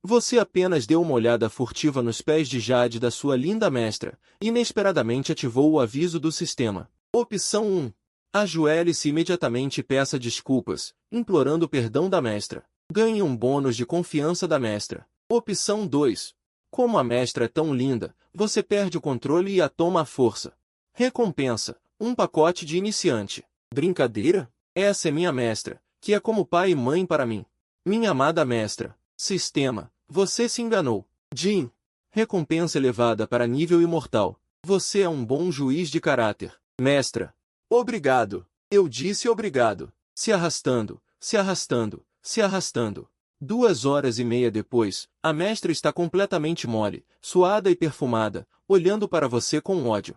Você apenas deu uma olhada furtiva nos pés de Jade da sua linda mestra, e inesperadamente ativou o aviso do sistema. Opção 1. Ajoelhe-se imediatamente e peça desculpas, implorando perdão da mestra. Ganhe um bônus de confiança da mestra. Opção 2. Como a mestra é tão linda, você perde o controle e a toma à força. Recompensa: um pacote de iniciante. Brincadeira? Essa é minha mestra, que é como pai e mãe para mim. Minha amada mestra. Sistema: você se enganou. Jin. Recompensa elevada para nível imortal. Você é um bom juiz de caráter. Mestra. Obrigado. Eu disse obrigado. Se arrastando, se arrastando, se arrastando. 2 horas e meia depois, a mestra está completamente mole, suada e perfumada, olhando para você com ódio.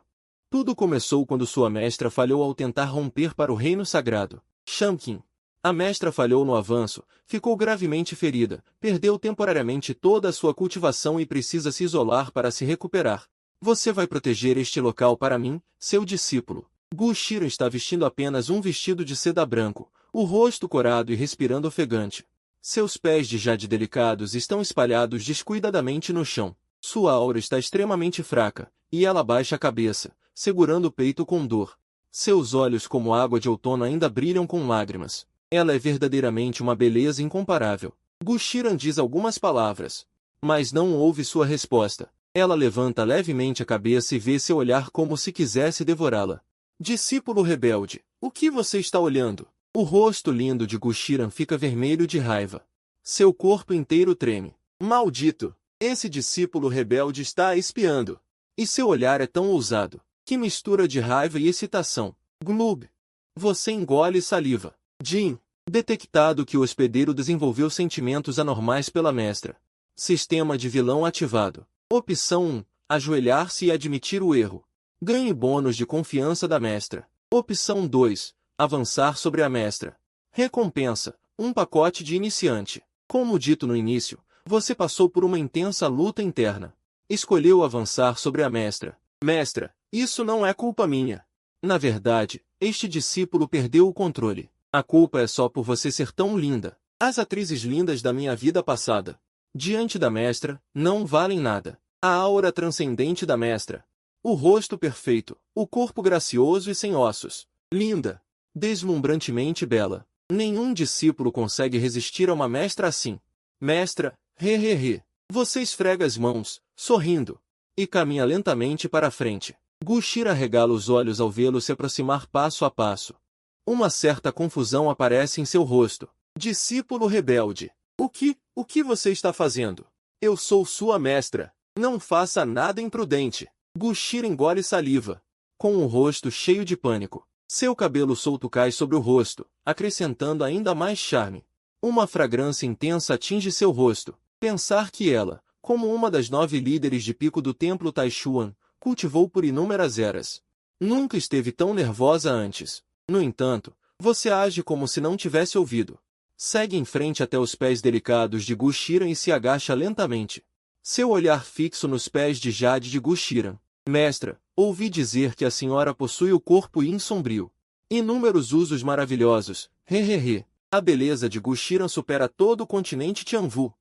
Tudo começou quando sua mestra falhou ao tentar romper para o reino sagrado. Shamkin. A mestra falhou no avanço, ficou gravemente ferida, perdeu temporariamente toda a sua cultivação e precisa se isolar para se recuperar. Você vai proteger este local para mim, seu discípulo. Gu Shiran está vestindo apenas um vestido de seda branco, o rosto corado e respirando ofegante. Seus pés de jade delicados estão espalhados descuidadamente no chão. Sua aura está extremamente fraca, e ela baixa a cabeça, segurando o peito com dor. Seus olhos como água de outono ainda brilham com lágrimas. Ela é verdadeiramente uma beleza incomparável. Gu Shiran diz algumas palavras, mas não ouve sua resposta. Ela levanta levemente a cabeça e vê seu olhar como se quisesse devorá-la. Discípulo rebelde, o que você está olhando? O rosto lindo de Gu Shiran fica vermelho de raiva. Seu corpo inteiro treme. Maldito! Esse discípulo rebelde está a espiando. E seu olhar é tão ousado. Que mistura de raiva e excitação. Glub! Você engole saliva. Jin. Detectado que o hospedeiro desenvolveu sentimentos anormais pela mestra. Sistema de vilão ativado. Opção 1. Ajoelhar-se e admitir o erro. Ganhe bônus de confiança da mestra. Opção 2. Avançar sobre a mestra. Recompensa: um pacote de iniciante. Como dito no início, você passou por uma intensa luta interna. Escolheu avançar sobre a mestra. Mestra, isso não é culpa minha. Na verdade, este discípulo perdeu o controle. A culpa é só por você ser tão linda. As atrizes lindas da minha vida passada, diante da mestra, não valem nada. A aura transcendente da mestra. O rosto perfeito, o corpo gracioso e sem ossos. Linda. Deslumbrantemente bela. Nenhum discípulo consegue resistir a uma mestra assim. Mestra, he. Você esfrega as mãos, sorrindo, e caminha lentamente para a frente. Gu Shiran arregala os olhos ao vê-lo se aproximar passo a passo. Uma certa confusão aparece em seu rosto. Discípulo rebelde. O que você está fazendo? Eu sou sua mestra. Não faça nada imprudente. Gu Shiran engole saliva, com o rosto cheio de pânico. Seu cabelo solto cai sobre o rosto, acrescentando ainda mais charme. Uma fragrância intensa atinge seu rosto. Pensar que ela, como uma das 9 líderes de pico do templo Taishuan, cultivou por inúmeras eras. Nunca esteve tão nervosa antes. No entanto, você age como se não tivesse ouvido. Segue em frente até os pés delicados de Gu Shiran e se agacha lentamente. Seu olhar fixo nos pés de jade de Gu Shiran. Mestra, ouvi dizer que a senhora possui o corpo yin sombrio. Inúmeros usos maravilhosos. He. A beleza de Gu Shiran supera todo o continente Tianvu.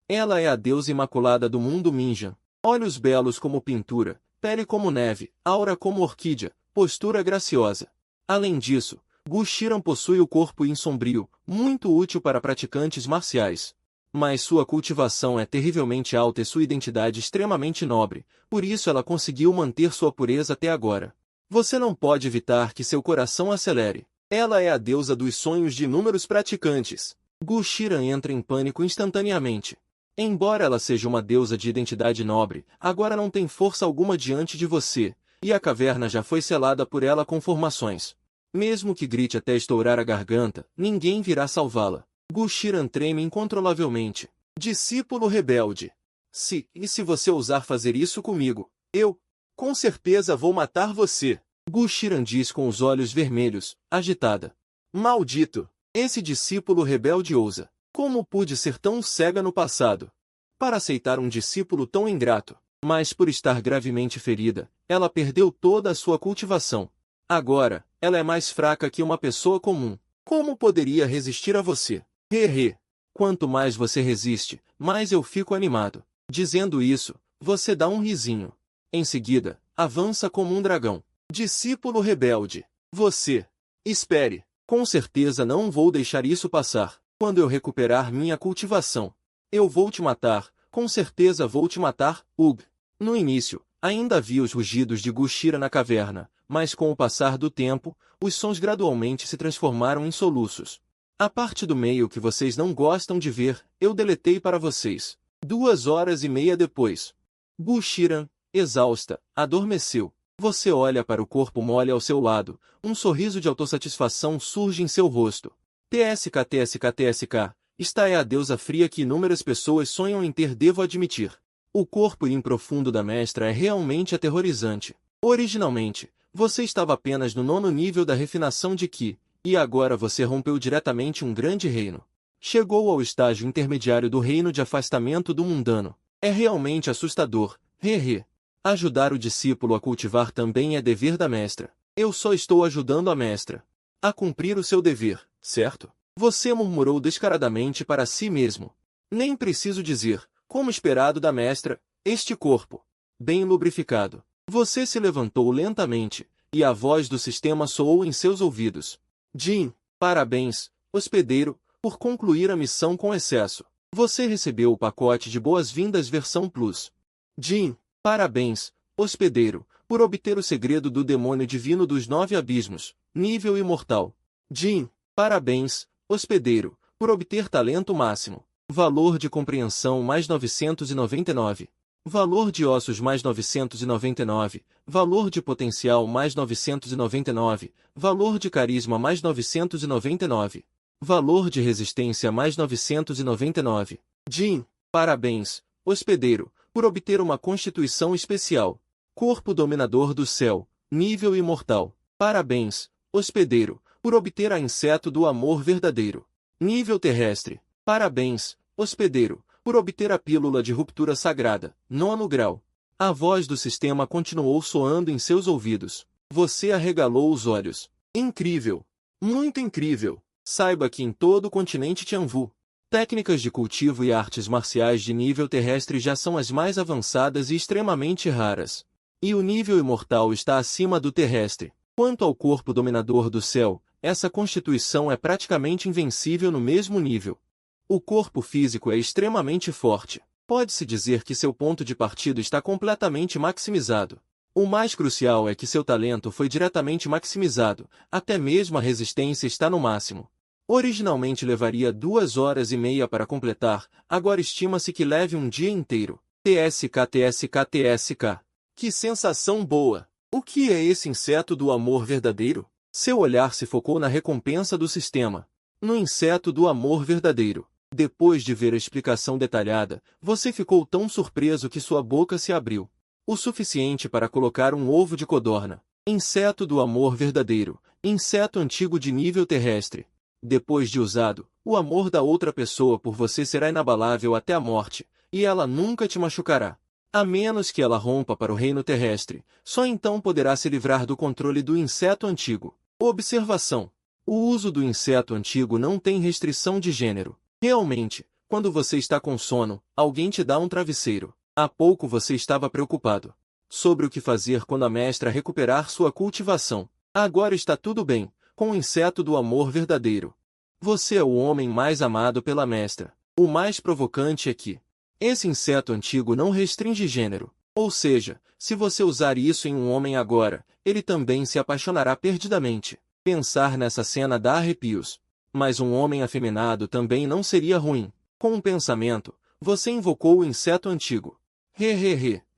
Ela é a deusa imaculada do mundo Minjan. Olhos belos como pintura, pele como neve, aura como orquídea, postura graciosa. Além disso, Gu Shiran possui o corpo yin sombrio, muito útil para praticantes marciais. Mas sua cultivação é terrivelmente alta e sua identidade extremamente nobre, por isso ela conseguiu manter sua pureza até agora. Você não pode evitar que seu coração acelere. Ela é a deusa dos sonhos de inúmeros praticantes. Gu Shiran entra em pânico instantaneamente. Embora ela seja uma deusa de identidade nobre, agora não tem força alguma diante de você, e a caverna já foi selada por ela com formações. Mesmo que grite até estourar a garganta, ninguém virá salvá-la. Gu Shiran treme incontrolavelmente. Discípulo rebelde. Se você ousar fazer isso comigo, eu, com certeza vou matar você. Gu Shiran diz com os olhos vermelhos, agitada. Maldito! Esse discípulo rebelde ousa. Como pude ser tão cega no passado? Para aceitar um discípulo tão ingrato. Mas por estar gravemente ferida, ela perdeu toda a sua cultivação. Agora, ela é mais fraca que uma pessoa comum. Como poderia resistir a você? He. Quanto mais você resiste, mais eu fico animado. Dizendo isso, você dá um risinho. Em seguida, avança como um dragão. Discípulo rebelde. Você. Espere. Com certeza não vou deixar isso passar. Quando eu recuperar minha cultivação, eu vou te matar. Com certeza vou te matar, Ugg. No início, ainda havia os rugidos de Gushira na caverna, mas com o passar do tempo, os sons gradualmente se transformaram em soluços. A parte do meio que vocês não gostam de ver, eu deletei para vocês. 2 horas e meia depois. Gushira, exausta, adormeceu. Você olha para o corpo mole ao seu lado, um sorriso de autossatisfação surge em seu rosto. TSK, TSK, TSK, esta é a deusa fria que inúmeras pessoas sonham em ter, devo admitir. O corpo profundo da mestra é realmente aterrorizante. Originalmente, você estava apenas no 9º nível da refinação de Ki, e agora você rompeu diretamente um grande reino. Chegou ao estágio intermediário do reino de afastamento do mundano. É realmente assustador, hehe. Ajudar o discípulo a cultivar também é dever da mestra. Eu só estou ajudando a mestra a cumprir o seu dever, certo? Você murmurou descaradamente para si mesmo. Nem preciso dizer, como esperado da mestra, este corpo, bem lubrificado. Você se levantou lentamente, e a voz do sistema soou em seus ouvidos. Jin, parabéns, hospedeiro, por concluir a missão com excesso. Você recebeu o pacote de boas-vindas versão Plus. Jin, parabéns, hospedeiro, por obter o segredo do demônio divino dos 9 abismos, nível imortal. Jin, parabéns, hospedeiro, por obter talento máximo. Valor de compreensão mais 999. Valor de ossos mais 999, valor de potencial mais 999, valor de carisma mais 999, valor de resistência mais 999. Jin, parabéns, hospedeiro, por obter uma constituição especial. Corpo dominador do céu, nível imortal. Parabéns, hospedeiro, por obter a inseto do amor verdadeiro. Nível terrestre. Parabéns, hospedeiro, por obter a pílula de ruptura sagrada, 9º grau. A voz do sistema continuou soando em seus ouvidos. Você arregalou os olhos. Incrível! Muito incrível! Saiba que em todo o continente Tianvu, técnicas de cultivo e artes marciais de nível terrestre já são as mais avançadas e extremamente raras. E o nível imortal está acima do terrestre. Quanto ao corpo dominador do céu, essa constituição é praticamente invencível no mesmo nível. O corpo físico é extremamente forte. Pode-se dizer que seu ponto de partida está completamente maximizado. O mais crucial é que seu talento foi diretamente maximizado, até mesmo a resistência está no máximo. Originalmente levaria 2 horas e meia para completar, agora estima-se que leve um dia inteiro. TSK, TSK, TSK. Que sensação boa! O que é esse inseto do amor verdadeiro? Seu olhar se focou na recompensa do sistema. No inseto do amor verdadeiro. Depois de ver a explicação detalhada, você ficou tão surpreso que sua boca se abriu. O suficiente para colocar um ovo de codorna. Inseto do amor verdadeiro. Inseto antigo de nível terrestre. Depois de usado, o amor da outra pessoa por você será inabalável até a morte, e ela nunca te machucará. A menos que ela rompa para o reino terrestre, só então poderá se livrar do controle do inseto antigo. Observação. O uso do inseto antigo não tem restrição de gênero. Realmente, quando você está com sono, alguém te dá um travesseiro. Há pouco você estava preocupado sobre o que fazer quando a mestra recuperar sua cultivação. Agora está tudo bem, com o inseto do amor verdadeiro. Você é o homem mais amado pela mestra. O mais provocante é que esse inseto antigo não restringe gênero. Ou seja, se você usar isso em um homem agora, ele também se apaixonará perdidamente. Pensar nessa cena dá arrepios. Mas um homem afeminado também não seria ruim. Com um pensamento, você invocou o inseto antigo.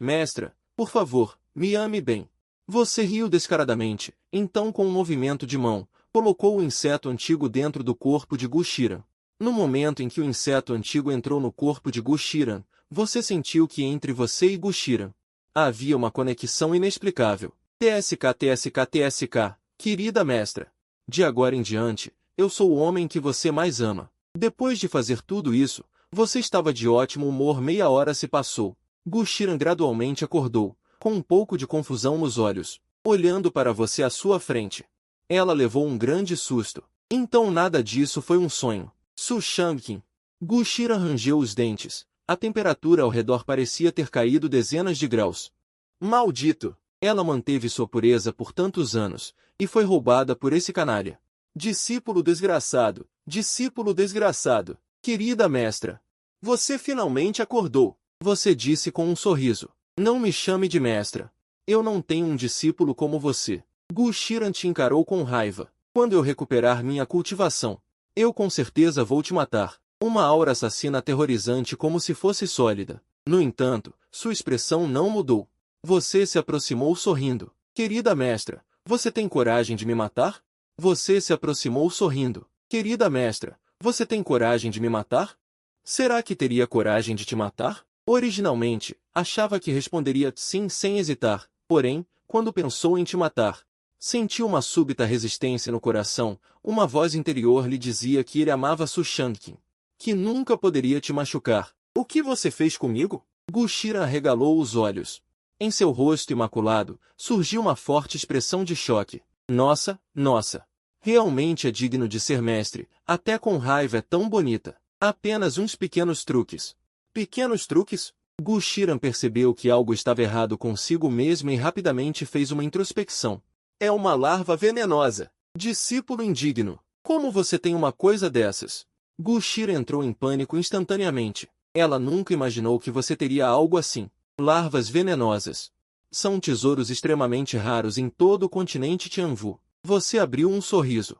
Mestra, por favor, me ame bem. Você riu descaradamente, então com um movimento de mão, colocou o inseto antigo dentro do corpo de Gushira. No momento em que o inseto antigo entrou no corpo de Gushira, você sentiu que entre você e Gushira havia uma conexão inexplicável. TSK, TSK, TSK, querida mestra. De agora em diante, eu sou o homem que você mais ama. Depois de fazer tudo isso, você estava de ótimo humor. Meia hora se passou. Gushira gradualmente acordou, com um pouco de confusão nos olhos, olhando para você à sua frente. Ela levou um grande susto. Então nada disso foi um sonho. Su Shangqin. Gul'shiran rangeu os dentes. A temperatura ao redor parecia ter caído dezenas de graus. Maldito! Ela manteve sua pureza por tantos anos, e foi roubada por esse canalha. Discípulo desgraçado, discípulo desgraçado. Querida mestra, você finalmente acordou. Você disse com um sorriso. Não me chame de mestra. Eu não tenho um discípulo como você. Gul'shiran te encarou com raiva. Quando eu recuperar minha cultivação, eu com certeza vou te matar. Uma aura assassina aterrorizante como se fosse sólida. No entanto, sua expressão não mudou. Você se aproximou sorrindo. Querida mestra, você tem coragem de me matar? Você se aproximou sorrindo. Querida mestra, você tem coragem de me matar? Será que teria coragem de te matar? Originalmente, achava que responderia sim sem hesitar, porém, quando pensou em te matar, sentiu uma súbita resistência no coração, uma voz interior lhe dizia que ele amava Su Shanqin, que nunca poderia te machucar. O que você fez comigo? Gul'shiran arregalou os olhos. Em seu rosto imaculado, surgiu uma forte expressão de choque. Nossa, nossa! Realmente é digno de ser mestre, até com raiva é tão bonita. Apenas uns pequenos truques. Pequenos truques? Gul'shiran percebeu que algo estava errado consigo mesmo e rapidamente fez uma introspecção. É uma larva venenosa. Discípulo indigno. Como você tem uma coisa dessas? Gul'shiran entrou em pânico instantaneamente. Ela nunca imaginou que você teria algo assim. Larvas venenosas. São tesouros extremamente raros em todo o continente Tianvu. Você abriu um sorriso.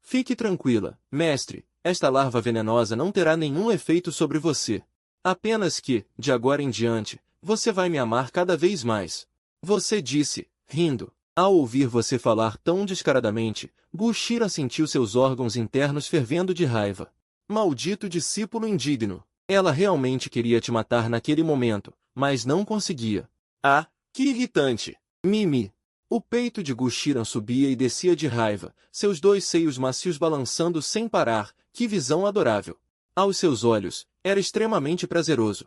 Fique tranquila, mestre. Esta larva venenosa não terá nenhum efeito sobre você. Apenas que, de agora em diante, você vai me amar cada vez mais. Você disse, rindo. Ao ouvir você falar tão descaradamente, Gul'shiran sentiu seus órgãos internos fervendo de raiva. Maldito discípulo indigno. Ela realmente queria te matar naquele momento, mas não conseguia. Ah, que irritante! Mimi! O peito de Gul'shiran subia e descia de raiva, seus dois seios macios balançando sem parar. Que visão adorável! Aos seus olhos, era extremamente prazeroso.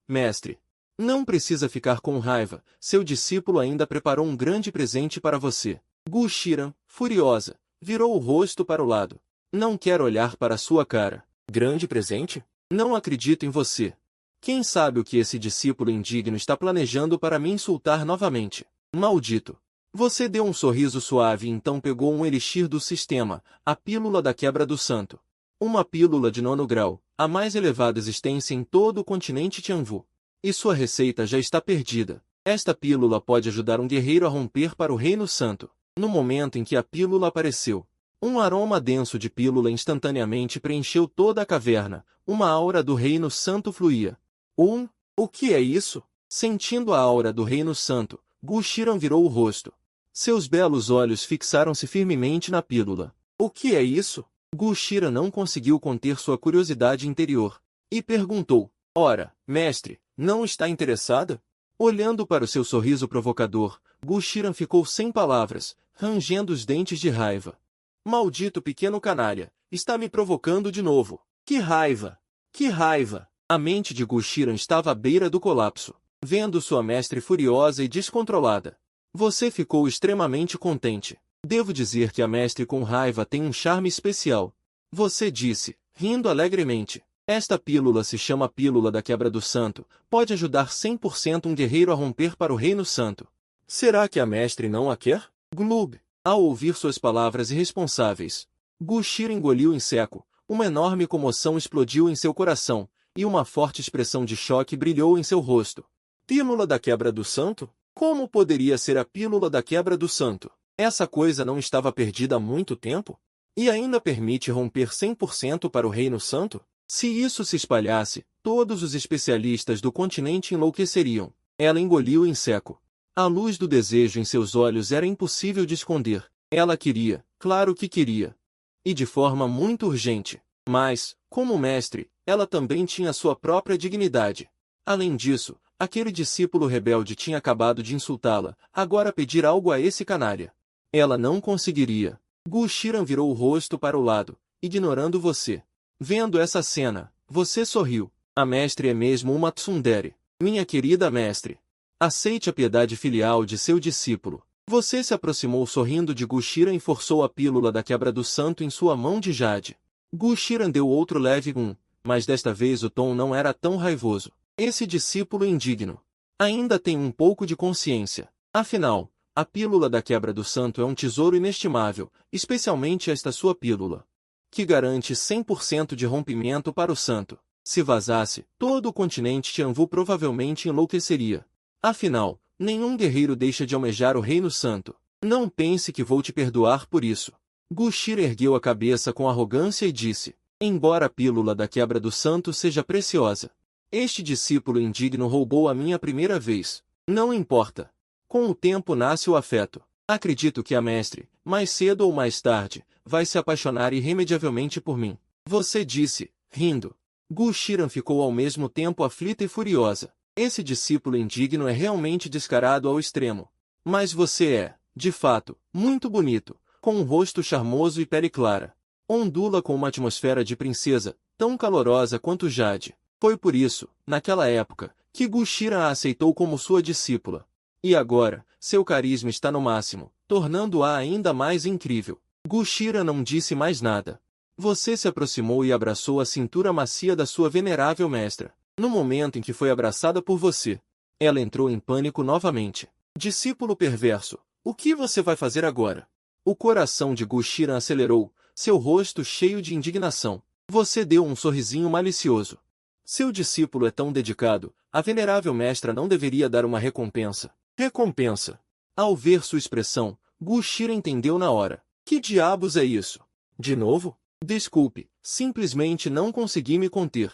Mestre. Não precisa ficar com raiva, seu discípulo ainda preparou um grande presente para você. Gul'shiran, furiosa, virou o rosto para o lado. Não quero olhar para sua cara. Grande presente? Não acredito em você. Quem sabe o que esse discípulo indigno está planejando para me insultar novamente? Maldito! Você deu um sorriso suave e então pegou um elixir do sistema, a pílula da quebra do santo. Uma pílula de 9º grau, a mais elevada existência em todo o continente Tianvu. E sua receita já está perdida. Esta pílula pode ajudar um guerreiro a romper para o Reino Santo. No momento em que a pílula apareceu, um aroma denso de pílula instantaneamente preencheu toda a caverna. Uma aura do Reino Santo fluía. O que é isso? Sentindo a aura do Reino Santo, Gul'shiran virou o rosto. Seus belos olhos fixaram-se firmemente na pílula. O que é isso? Gul'shiran não conseguiu conter sua curiosidade interior. E perguntou, ora, mestre, não está interessada? Olhando para o seu sorriso provocador, Gul'shiran ficou sem palavras, rangendo os dentes de raiva. Maldito pequeno canalha, está me provocando de novo. Que raiva! Que raiva! A mente de Gul'shiran estava à beira do colapso. Vendo sua mestre furiosa e descontrolada, você ficou extremamente contente. Devo dizer que a mestre com raiva tem um charme especial. Você disse, rindo alegremente. Esta pílula se chama Pílula da Quebra do Santo. Pode ajudar 100% um guerreiro a romper para o Reino Santo. Será que a mestre não a quer? Glub! Ao ouvir suas palavras irresponsáveis, Gul'shiran engoliu em seco. Uma enorme comoção explodiu em seu coração, e uma forte expressão de choque brilhou em seu rosto. Pílula da Quebra do Santo? Como poderia ser a Pílula da Quebra do Santo? Essa coisa não estava perdida há muito tempo? E ainda permite romper 100% para o Reino Santo? Se isso se espalhasse, todos os especialistas do continente enlouqueceriam. Ela engoliu em seco. A luz do desejo em seus olhos era impossível de esconder. Ela queria, claro que queria. E de forma muito urgente. Mas, como mestre, ela também tinha sua própria dignidade. Além disso, aquele discípulo rebelde tinha acabado de insultá-la, agora pedir algo a esse canalha. Ela não conseguiria. Gul'shiran virou o rosto para o lado, ignorando você. Vendo essa cena, você sorriu. A mestre é mesmo uma tsundere. Minha querida mestre. Aceite a piedade filial de seu discípulo. Você se aproximou sorrindo de Gul'shiran e forçou a pílula da Quebra do Santo em sua mão de jade. Gul'shiran deu outro leve Mas desta vez o tom não era tão raivoso. Esse discípulo indigno ainda tem um pouco de consciência. Afinal, a pílula da quebra do santo é um tesouro inestimável, especialmente esta sua pílula, que garante 100% de rompimento para o santo. Se vazasse, todo o continente Tianvu provavelmente enlouqueceria. Afinal, nenhum guerreiro deixa de almejar o reino santo. Não pense que vou te perdoar por isso. Gu Xira ergueu a cabeça com arrogância e disse: embora a pílula da quebra do santo seja preciosa, este discípulo indigno roubou a minha primeira vez. Não importa. Com o tempo nasce o afeto. Acredito que a mestre, mais cedo ou mais tarde, vai se apaixonar irremediavelmente por mim. Você disse, rindo. Gu Shiran ficou ao mesmo tempo aflita e furiosa. Esse discípulo indigno é realmente descarado ao extremo. Mas você é, de fato, muito bonito, com um rosto charmoso e pele clara. Ondula com uma atmosfera de princesa, tão calorosa quanto Jade. Foi por isso, naquela época, que Gu Shiran a aceitou como sua discípula. E agora, seu carisma está no máximo, tornando-a ainda mais incrível. Gu Shiran não disse mais nada. Você se aproximou e abraçou a cintura macia da sua venerável mestra. No momento em que foi abraçada por você, ela entrou em pânico novamente. Discípulo perverso, o que você vai fazer agora? O coração de Gu Shiran acelerou, seu rosto cheio de indignação. Você deu um sorrisinho malicioso. Seu discípulo é tão dedicado, a venerável mestra não deveria dar uma recompensa. Recompensa. Ao ver sua expressão, Gu Shiran entendeu na hora. Que diabos é isso? De novo? Desculpe, simplesmente não consegui me conter.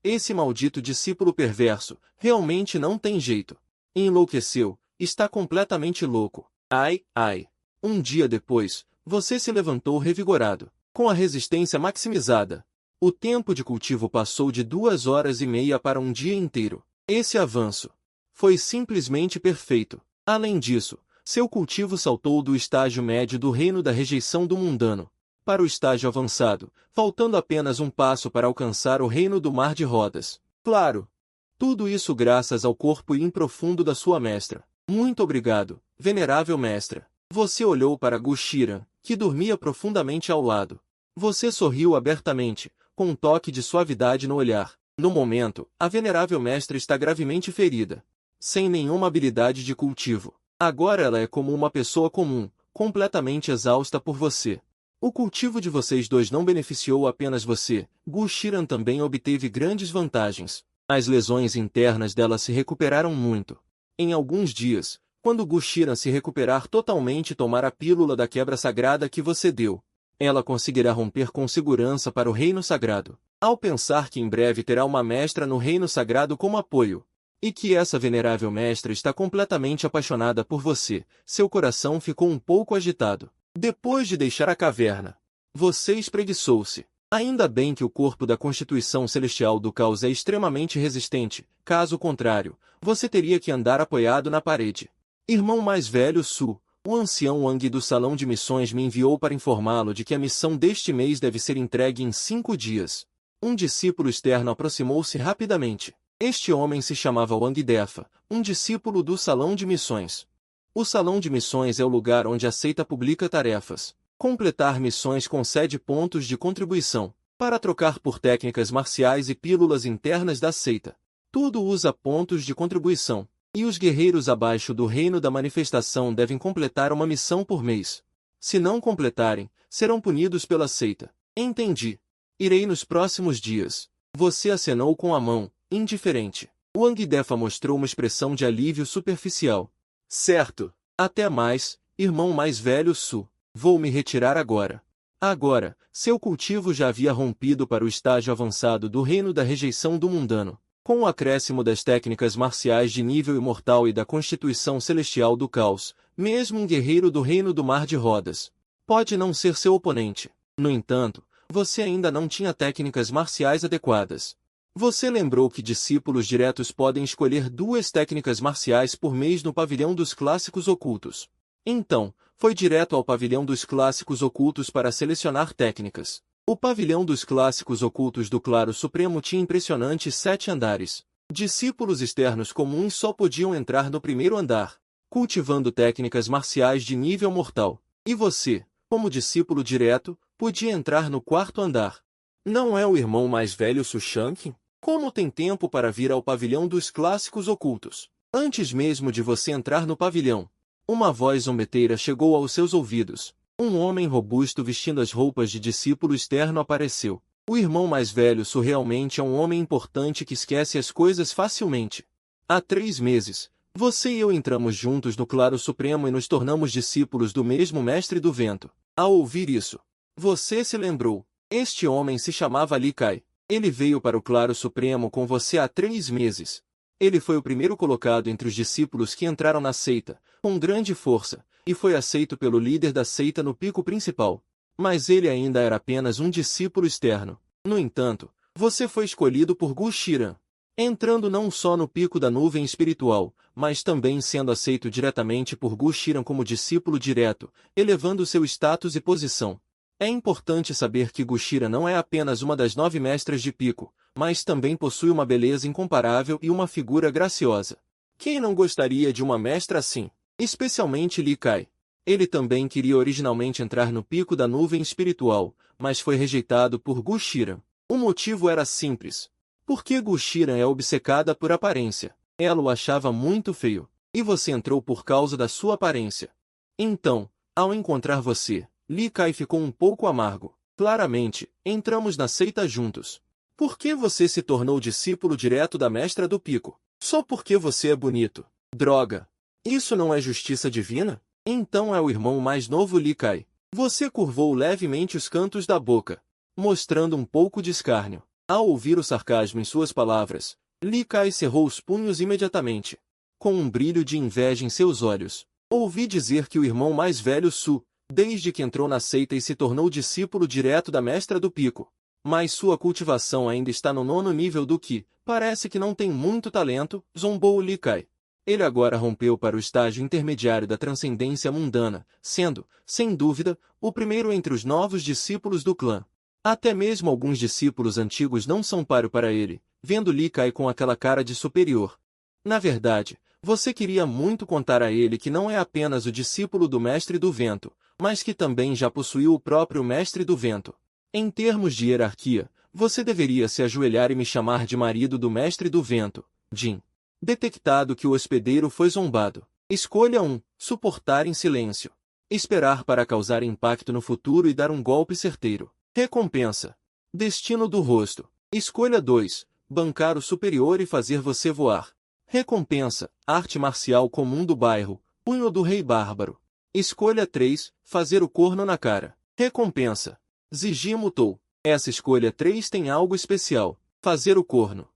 Esse maldito discípulo perverso, realmente não tem jeito. Enlouqueceu, está completamente louco. Ai, ai. Um dia depois, você se levantou revigorado, com a resistência maximizada. O tempo de cultivo passou de 2 horas e meia para um dia inteiro. Esse avanço foi simplesmente perfeito. Além disso, seu cultivo saltou do estágio médio do reino da rejeição do mundano para o estágio avançado, faltando apenas um passo para alcançar o reino do mar de rodas. Claro! Tudo isso graças ao corpo improfundo da sua mestra. Muito obrigado, venerável mestra. Você olhou para Gu Shiran, que dormia profundamente ao lado. Você sorriu abertamente, com um toque de suavidade no olhar. No momento, a venerável mestra está gravemente ferida, sem nenhuma habilidade de cultivo. Agora ela é como uma pessoa comum, completamente exausta por você. O cultivo de vocês dois não beneficiou apenas você, Gu Shiran também obteve grandes vantagens. As lesões internas dela se recuperaram muito. Em alguns dias, quando Gu Shiran se recuperar totalmente e tomar a pílula da quebra sagrada que você deu, ela conseguirá romper com segurança para o reino sagrado. Ao pensar que em breve terá uma mestra no reino sagrado como apoio, e que essa venerável mestra está completamente apaixonada por você, seu coração ficou um pouco agitado. Depois de deixar a caverna, você espreguiçou-se. Ainda bem que o corpo da Constituição Celestial do Caos é extremamente resistente, caso contrário, você teria que andar apoiado na parede. Irmão mais velho Su, o ancião Wang do Salão de Missões me enviou para informá-lo de que a missão deste mês deve ser entregue em 5 dias. Um discípulo externo aproximou-se rapidamente. Este homem se chamava Wang Defa, um discípulo do Salão de Missões. O Salão de Missões é o lugar onde a seita publica tarefas. Completar missões concede pontos de contribuição, para trocar por técnicas marciais e pílulas internas da seita. Tudo usa pontos de contribuição, e os guerreiros abaixo do reino da manifestação devem completar uma missão por mês. Se não completarem, serão punidos pela seita. Entendi. Irei nos próximos dias. Você acenou com a mão, indiferente. Wang Defa mostrou uma expressão de alívio superficial. Certo. Até mais, irmão mais velho Su. Vou me retirar agora. Agora, seu cultivo já havia rompido para o estágio avançado do reino da rejeição do mundano. Com o acréscimo das técnicas marciais de nível imortal e da Constituição Celestial do Caos, mesmo um guerreiro do reino do mar de rodas pode não ser seu oponente. No entanto, você ainda não tinha técnicas marciais adequadas. Você lembrou que discípulos diretos podem escolher 2 técnicas marciais por mês no pavilhão dos clássicos ocultos. Então, foi direto ao pavilhão dos clássicos ocultos para selecionar técnicas. O pavilhão dos clássicos ocultos do Claro Supremo tinha impressionantes 7 andares. Discípulos externos comuns só podiam entrar no primeiro andar, cultivando técnicas marciais de nível mortal. E você, como discípulo direto, podia entrar no 4º andar. Não é o irmão mais velho Sushankin? Como tem tempo para vir ao pavilhão dos clássicos ocultos? Antes mesmo de você entrar no pavilhão, uma voz zombeteira chegou aos seus ouvidos. Um homem robusto vestindo as roupas de discípulo externo apareceu. O irmão mais velho Su realmente é um homem importante que esquece as coisas facilmente. Há 3 meses, você e eu entramos juntos no Claro Supremo e nos tornamos discípulos do mesmo Mestre do Vento. Ao ouvir isso, você se lembrou. Este homem se chamava Li Kai. Ele veio para o Claro Supremo com você há 3 meses. Ele foi o primeiro colocado entre os discípulos que entraram na seita, com grande força, e foi aceito pelo líder da seita no pico principal. Mas ele ainda era apenas um discípulo externo. No entanto, você foi escolhido por Gu Shiran, entrando não só no pico da nuvem espiritual, mas também sendo aceito diretamente por Gu Shiran como discípulo direto, elevando seu status e posição. É importante saber que Gu Shiran não é apenas uma das 9 mestras de pico, mas também possui uma beleza incomparável e uma figura graciosa. Quem não gostaria de uma mestra assim? Especialmente Li Kai. Ele também queria originalmente entrar no pico da nuvem espiritual, mas foi rejeitado por Gu Shiran. O motivo era simples. Porque Gu Shiran é obcecada por aparência. Ela o achava muito feio. E você entrou por causa da sua aparência. Então, ao encontrar você, Li Kai ficou um pouco amargo. Claramente, entramos na seita juntos. Por que você se tornou discípulo direto da mestra do pico? Só porque você é bonito. Droga! Isso não é justiça divina? Então é o irmão mais novo Li Kai. Você curvou levemente os cantos da boca, mostrando um pouco de escárnio. Ao ouvir o sarcasmo em suas palavras, Li Kai cerrou os punhos imediatamente, com um brilho de inveja em seus olhos. Ouvi dizer que o irmão mais velho Su, desde que entrou na seita e se tornou discípulo direto da mestra do pico. Mas sua cultivação ainda está no 9º nível do Ki. Parece que não tem muito talento, zombou Li Kai. Ele agora rompeu para o estágio intermediário da transcendência mundana, sendo, sem dúvida, o primeiro entre os novos discípulos do clã. Até mesmo alguns discípulos antigos não são páreo para ele, vendo Li Kai com aquela cara de superior. Na verdade, você queria muito contar a ele que não é apenas o discípulo do Mestre do Vento, mas que também já possuiu o próprio Mestre do Vento. Em termos de hierarquia, você deveria se ajoelhar e me chamar de marido do Mestre do Vento, Jin. Detectado que o hospedeiro foi zombado. Escolha 1. Suportar em silêncio. Esperar para causar impacto no futuro e dar um golpe certeiro. Recompensa. Destino do rosto. Escolha 2. Bancar o superior e fazer você voar. Recompensa. Arte marcial comum do bairro. Punho do rei bárbaro. Escolha 3. Fazer o corno na cara. Recompensa. Ziji Mutou. Essa escolha 3 tem algo especial. Fazer o corno.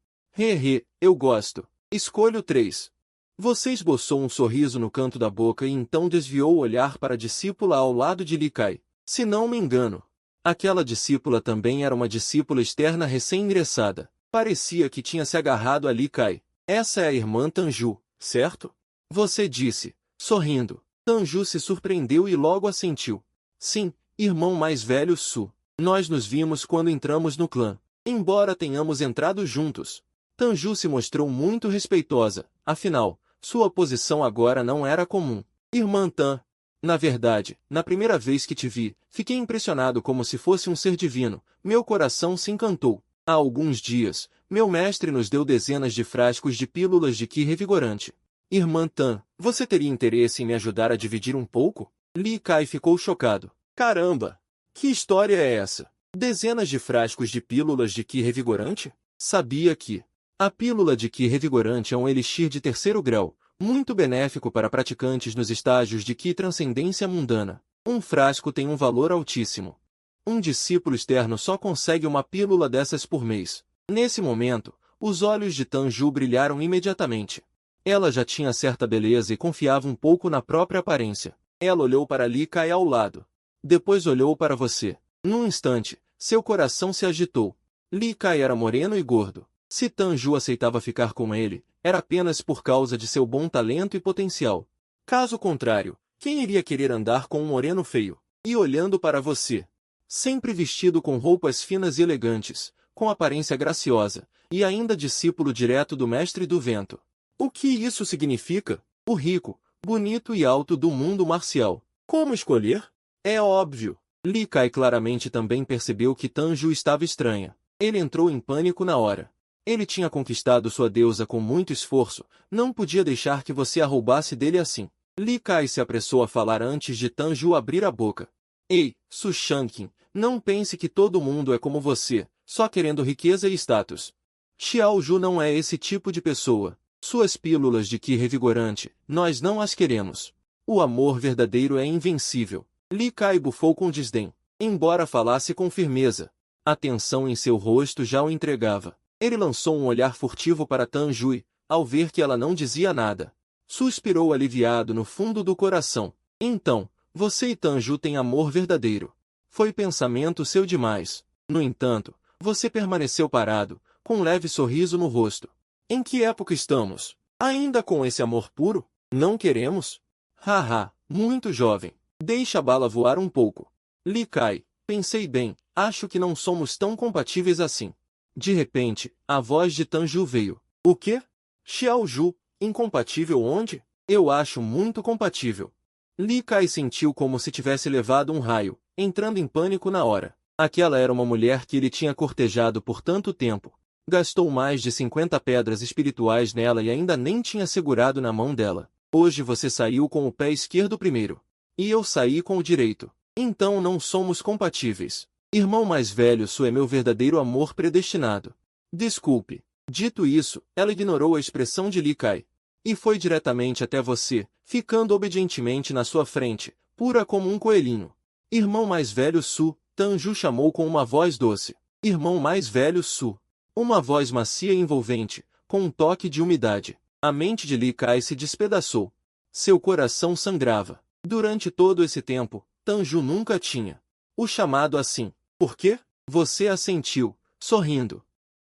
Eu gosto. Escolho 3. Você esboçou um sorriso no canto da boca e então desviou o olhar para a discípula ao lado de Li Kai. Se não me engano, aquela discípula também era uma discípula externa recém-ingressada. Parecia que tinha se agarrado a Li Kai. Essa é a irmã Tanju, certo? Você disse, sorrindo. Tanju se surpreendeu e logo assentiu. Sim, irmão mais velho Su. Nós nos vimos quando entramos no clã. Embora tenhamos entrado juntos. Tanju se mostrou muito respeitosa, afinal, sua posição agora não era comum. Irmã Tan. Na verdade, na primeira vez que te vi, fiquei impressionado como se fosse um ser divino. Meu coração se encantou. Há alguns dias, meu mestre nos deu dezenas de frascos de pílulas de Ki revigorante. Irmã Tan, você teria interesse em me ajudar a dividir um pouco? Li Kai ficou chocado. Caramba! Que história é essa? Dezenas de frascos de pílulas de Ki revigorante? Sabia que a pílula de Ki revigorante é um elixir de 3º grau, muito benéfico para praticantes nos estágios de Ki transcendência mundana. Um frasco tem um valor altíssimo. Um discípulo externo só consegue uma pílula dessas por mês. Nesse momento, os olhos de Tanju brilharam imediatamente. Ela já tinha certa beleza e confiava um pouco na própria aparência. Ela olhou para Li Kai ao lado. Depois olhou para você. Num instante, seu coração se agitou. Li Kai era moreno e gordo. Se Tanju aceitava ficar com ele, era apenas por causa de seu bom talento e potencial. Caso contrário, quem iria querer andar com um moreno feio? E olhando para você, sempre vestido com roupas finas e elegantes, com aparência graciosa, e ainda discípulo direto do Mestre do Vento. O que isso significa? O rico, bonito e alto do mundo marcial. Como escolher? É óbvio. Li Kai claramente também percebeu que Tanju estava estranha. Ele entrou em pânico na hora. Ele tinha conquistado sua deusa com muito esforço, não podia deixar que você a roubasse dele assim. Li Kai se apressou a falar antes de Tanju abrir a boca. Ei, Su Shanqin, não pense que todo mundo é como você, só querendo riqueza e status. Xiao Ju não é esse tipo de pessoa. Suas pílulas de Qi revigorante, nós não as queremos. O amor verdadeiro é invencível. Li Kai bufou com desdém, embora falasse com firmeza. A tensão em seu rosto já o entregava. Ele lançou um olhar furtivo para Tanju, ao ver que ela não dizia nada. Suspirou aliviado no fundo do coração. Então, você e Tanju têm amor verdadeiro. Foi pensamento seu demais. No entanto, você permaneceu parado, com um leve sorriso no rosto. Em que época estamos? Ainda com esse amor puro? Não queremos? Haha, muito jovem. Deixa a bala voar um pouco. Li Kai, pensei bem, acho que não somos tão compatíveis assim. De repente, a voz de Tanju veio. O quê? Xiao Ju, incompatível onde? Eu acho muito compatível. Li Kai sentiu como se tivesse levado um raio, entrando em pânico na hora. Aquela era uma mulher que ele tinha cortejado por tanto tempo. Gastou mais de 50 pedras espirituais nela e ainda nem tinha segurado na mão dela. Hoje você saiu com o pé esquerdo primeiro. E eu saí com o direito. Então não somos compatíveis. Irmão mais velho, Su é meu verdadeiro amor predestinado. Desculpe. Dito isso, ela ignorou a expressão de Li Kai. E foi diretamente até você, ficando obedientemente na sua frente, pura como um coelhinho. Irmão mais velho Su, Tanju chamou com uma voz doce. Irmão mais velho Su. Uma voz macia e envolvente, com um toque de umidade. A mente de Li Kai se despedaçou. Seu coração sangrava. Durante todo esse tempo, Tanju nunca tinha o chamado assim. Por quê? Você assentiu, sorrindo.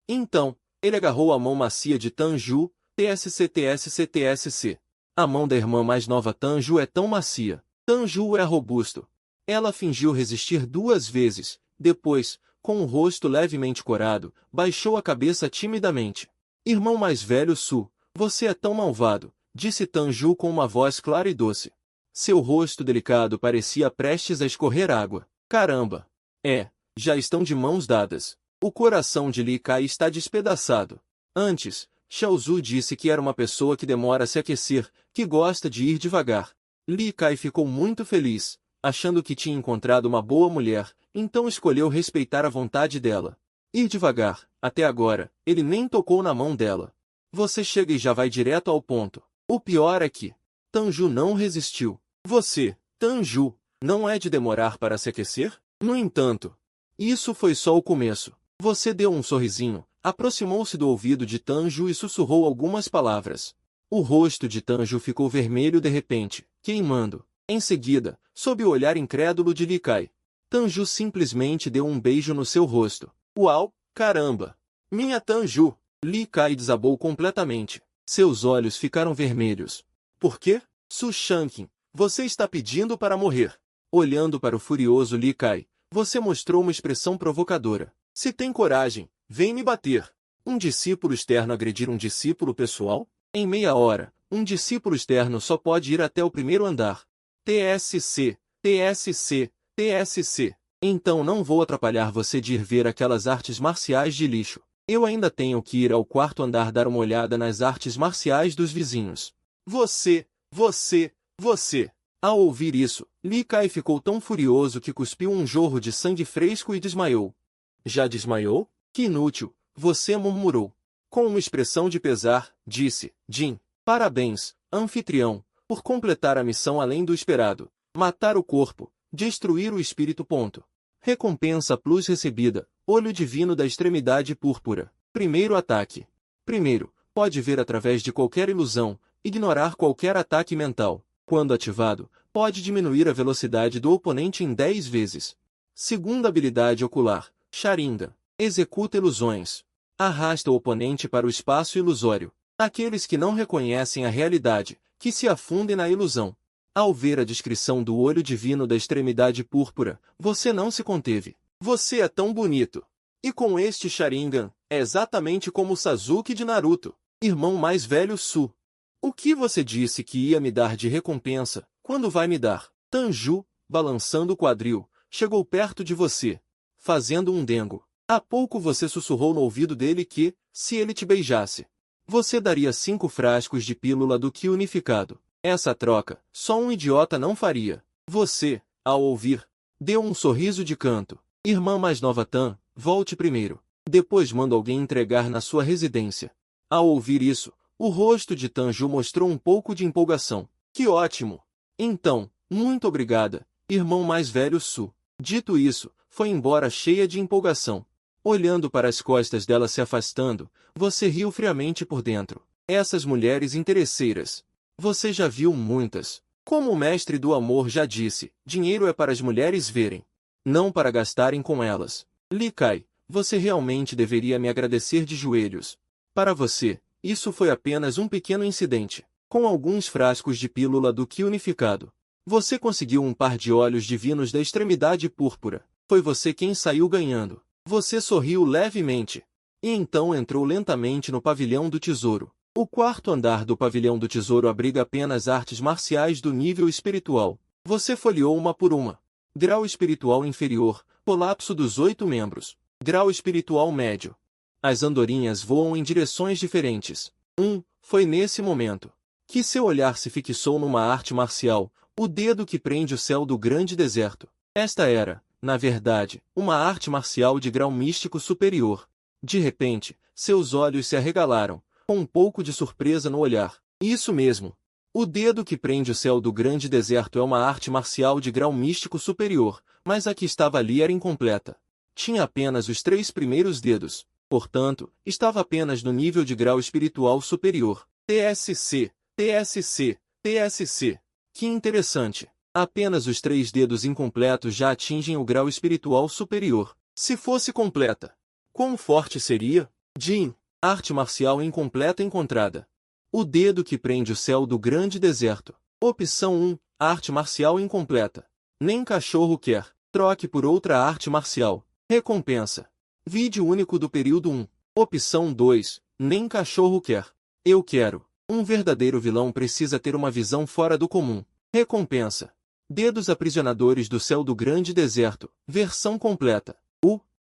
Então, ele agarrou a mão macia de Tanju, TSC. A mão da irmã mais nova Tanju é tão macia. Tanju é robusto. Ela fingiu resistir 2 vezes. Depois, com o rosto levemente corado, baixou a cabeça timidamente. Irmão mais velho Su, você é tão malvado, disse Tanju com uma voz clara e doce. Seu rosto delicado parecia prestes a escorrer água. Caramba! Já estão de mãos dadas. O coração de Li Kai está despedaçado. Antes, Xiao Zu disse que era uma pessoa que demora a se aquecer, que gosta de ir devagar. Li Kai ficou muito feliz, achando que tinha encontrado uma boa mulher, então escolheu respeitar a vontade dela. Ir devagar, até agora, ele nem tocou na mão dela. Você chega e já vai direto ao ponto. O pior é que Tanju não resistiu. Você, Tanju, não é de demorar para se aquecer? No entanto, isso foi só o começo. Você deu um sorrisinho, aproximou-se do ouvido de Tanju e sussurrou algumas palavras. O rosto de Tanju ficou vermelho de repente, queimando. Em seguida, sob o olhar incrédulo de Li Kai, Tanju simplesmente deu um beijo no seu rosto. Uau, caramba! Minha Tanju! Li Kai desabou completamente. Seus olhos ficaram vermelhos. Por quê? Su Shanqin, você está pedindo para morrer. Olhando para o furioso Li Kai, você mostrou uma expressão provocadora. Se tem coragem, vem me bater. Um discípulo externo agredir um discípulo pessoal? Em meia hora, um discípulo externo só pode ir até o primeiro andar. TSC. Então não vou atrapalhar você de ir ver aquelas artes marciais de lixo. Eu ainda tenho que ir ao 4º andar dar uma olhada nas artes marciais dos vizinhos. Você. Ao ouvir isso, Li Kai ficou tão furioso que cuspiu um jorro de sangue fresco e desmaiou. Já desmaiou? Que inútil, você murmurou. Com uma expressão de pesar, disse, Jin, parabéns, anfitrião, por completar a missão além do esperado. Matar o corpo, destruir o espírito. Recompensa plus recebida, olho divino da extremidade púrpura. Primeiro ataque. Primeiro, pode ver através de qualquer ilusão, ignorar qualquer ataque mental. Quando ativado, pode diminuir a velocidade do oponente em 10 vezes. Segunda habilidade ocular, Sharingan. Executa ilusões. Arrasta o oponente para o espaço ilusório. Aqueles que não reconhecem a realidade, que se afundem na ilusão. Ao ver a descrição do olho divino da extremidade púrpura, você não se conteve. Você é tão bonito. E com este Sharingan, é exatamente como o Sasuke de Naruto, irmão mais velho Su. O que você disse que ia me dar de recompensa, quando vai me dar? Tanju, balançando o quadril, chegou perto de você, fazendo um dengo. Há pouco você sussurrou no ouvido dele que, se ele te beijasse, você daria 5 frascos de pílula do Ki unificado. Essa troca, só um idiota não faria. Você, ao ouvir, deu um sorriso de canto. Irmã mais nova Tan, volte primeiro. Depois mando alguém entregar na sua residência. Ao ouvir isso, o rosto de Tanju mostrou um pouco de empolgação. Que ótimo! Então, muito obrigada, irmão mais velho Su. Dito isso, foi embora cheia de empolgação. Olhando para as costas dela se afastando, você riu friamente por dentro. Essas mulheres interesseiras. Você já viu muitas. Como o mestre do amor já disse, dinheiro é para as mulheres verem, não para gastarem com elas. Li Kai, você realmente deveria me agradecer de joelhos. Para você, isso foi apenas um pequeno incidente. Com alguns frascos de pílula do Ki unificado, você conseguiu um par de olhos divinos da extremidade púrpura. Foi você quem saiu ganhando. Você sorriu levemente. E então entrou lentamente no pavilhão do tesouro. O quarto andar do pavilhão do tesouro abriga apenas artes marciais do nível espiritual. Você folheou uma por uma. Grau espiritual inferior, colapso dos 8 membros. Grau espiritual médio. As andorinhas voam em direções diferentes. Foi nesse momento que seu olhar se fixou numa arte marcial, o dedo que prende o céu do grande deserto. Esta era, na verdade, uma arte marcial de grau místico superior. De repente, seus olhos se arregalaram, com um pouco de surpresa no olhar. Isso mesmo. O dedo que prende o céu do grande deserto é uma arte marcial de grau místico superior, mas a que estava ali era incompleta. Tinha apenas os 3 primeiros dedos, portanto, estava apenas no nível de grau espiritual superior. TSC, TSC, TSC. Que interessante. Apenas os 3 dedos incompletos já atingem o grau espiritual superior. Se fosse completa, quão forte seria? Jin, arte marcial incompleta encontrada. O dedo que prende o céu do grande deserto. Opção 1, arte marcial incompleta. Nem cachorro quer. Troque por outra arte marcial. Recompensa. Vídeo único do período 1. Opção 2, nem cachorro quer. Eu quero. Um verdadeiro vilão precisa ter uma visão fora do comum. Recompensa. Dedos aprisionadores do céu do grande deserto. Versão completa.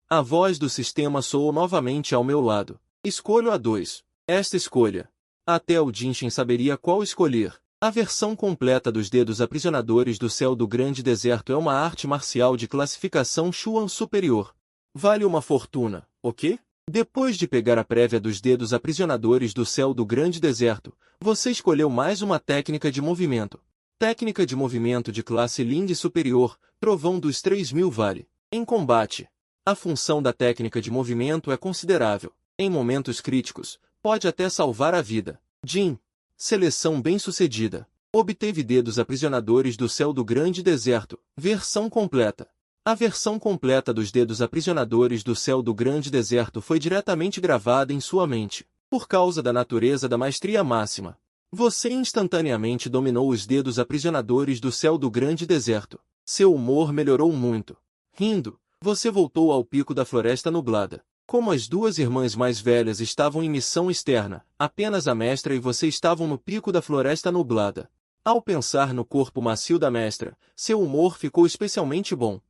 A voz do sistema soou novamente ao meu lado. Escolho a 2. Esta escolha. Até o Jinshin saberia qual escolher. A versão completa dos dedos aprisionadores do céu do grande deserto é uma arte marcial de classificação Chuan superior. Vale uma fortuna, ok? Depois de pegar a prévia dos dedos aprisionadores do céu do grande deserto, você escolheu mais uma técnica de movimento. Técnica de movimento de classe Ling superior, Trovão dos 3000 vale. Em combate, a função da técnica de movimento é considerável. Em momentos críticos, pode até salvar a vida. Jin, seleção bem-sucedida. Obteve dedos aprisionadores do céu do grande deserto. Versão completa. A versão completa dos dedos aprisionadores do céu do grande deserto foi diretamente gravada em sua mente. Por causa da natureza da maestria máxima, você instantaneamente dominou os dedos aprisionadores do céu do grande deserto. Seu humor melhorou muito. Rindo, você voltou ao pico da floresta nublada. Como as 2 irmãs mais velhas estavam em missão externa, apenas a mestra e você estavam no pico da floresta nublada. Ao pensar no corpo macio da mestra, seu humor ficou especialmente bom.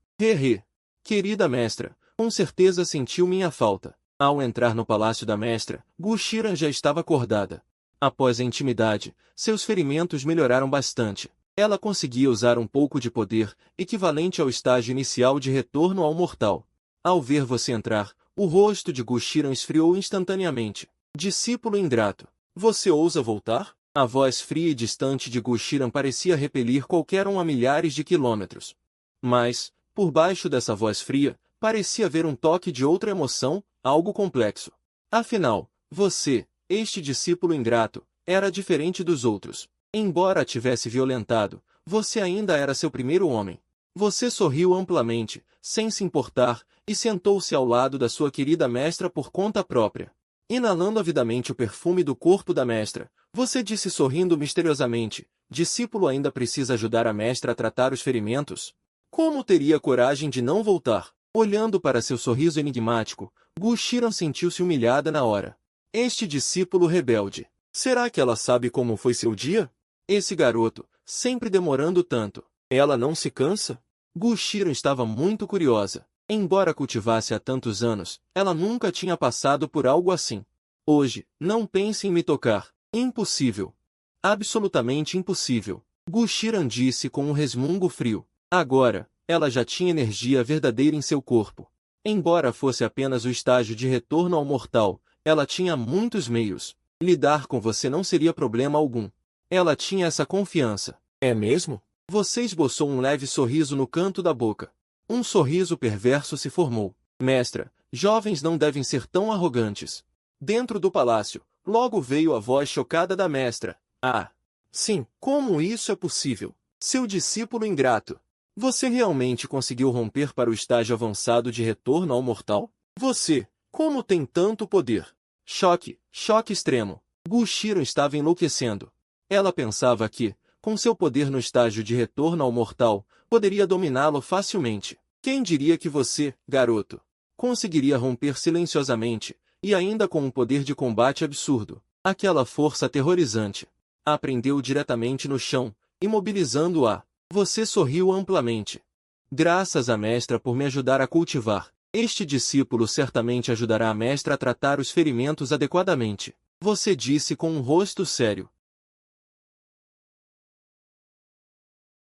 Querida mestra, com certeza sentiu minha falta. Ao entrar no palácio da mestra, Gu Shiran já estava acordada. Após a intimidade, seus ferimentos melhoraram bastante. Ela conseguia usar um pouco de poder, equivalente ao estágio inicial de retorno ao mortal. Ao ver você entrar, o rosto de Gu Shiran esfriou instantaneamente. Discípulo ingrato. Você ousa voltar? A voz fria e distante de Gu Shiran parecia repelir qualquer um a milhares de quilômetros. Mas, por baixo dessa voz fria, parecia haver um toque de outra emoção, algo complexo. Afinal, você, este discípulo ingrato, era diferente dos outros. Embora a tivesse violentado, você ainda era seu primeiro homem. Você sorriu amplamente, sem se importar, e sentou-se ao lado da sua querida mestra por conta própria. Inalando avidamente o perfume do corpo da mestra, você disse sorrindo misteriosamente, discípulo ainda precisa ajudar a mestra a tratar os ferimentos? Como teria coragem de não voltar? Olhando para seu sorriso enigmático, Gu Shiran sentiu-se humilhada na hora. Este discípulo rebelde. Será que ela sabe como foi seu dia? Esse garoto, sempre demorando tanto. Ela não se cansa? Gu Shiran estava muito curiosa. Embora cultivasse há tantos anos, ela nunca tinha passado por algo assim. Hoje, não pense em me tocar. Impossível. Absolutamente impossível. Gu Shiran disse com um resmungo frio. Agora, ela já tinha energia verdadeira em seu corpo. Embora fosse apenas o estágio de retorno ao mortal, ela tinha muitos meios. Lidar com você não seria problema algum. Ela tinha essa confiança. É mesmo? Você esboçou um leve sorriso no canto da boca. Um sorriso perverso se formou. Mestra, jovens não devem ser tão arrogantes. Dentro do palácio, logo veio a voz chocada da mestra. Ah! Sim, como isso é possível? Seu discípulo ingrato. Você realmente conseguiu romper para o estágio avançado de retorno ao mortal? Você, como tem tanto poder? Choque, choque extremo. Gu Shiran estava enlouquecendo. Ela pensava que, com seu poder no estágio de retorno ao mortal, poderia dominá-lo facilmente. Quem diria que você, garoto, conseguiria romper silenciosamente, e ainda com um poder de combate absurdo, aquela força aterrorizante. Aprendeu diretamente no chão, imobilizando-a. Você sorriu amplamente. Graças à mestra por me ajudar a cultivar. Este discípulo certamente ajudará a mestra a tratar os ferimentos adequadamente. Você disse com um rosto sério.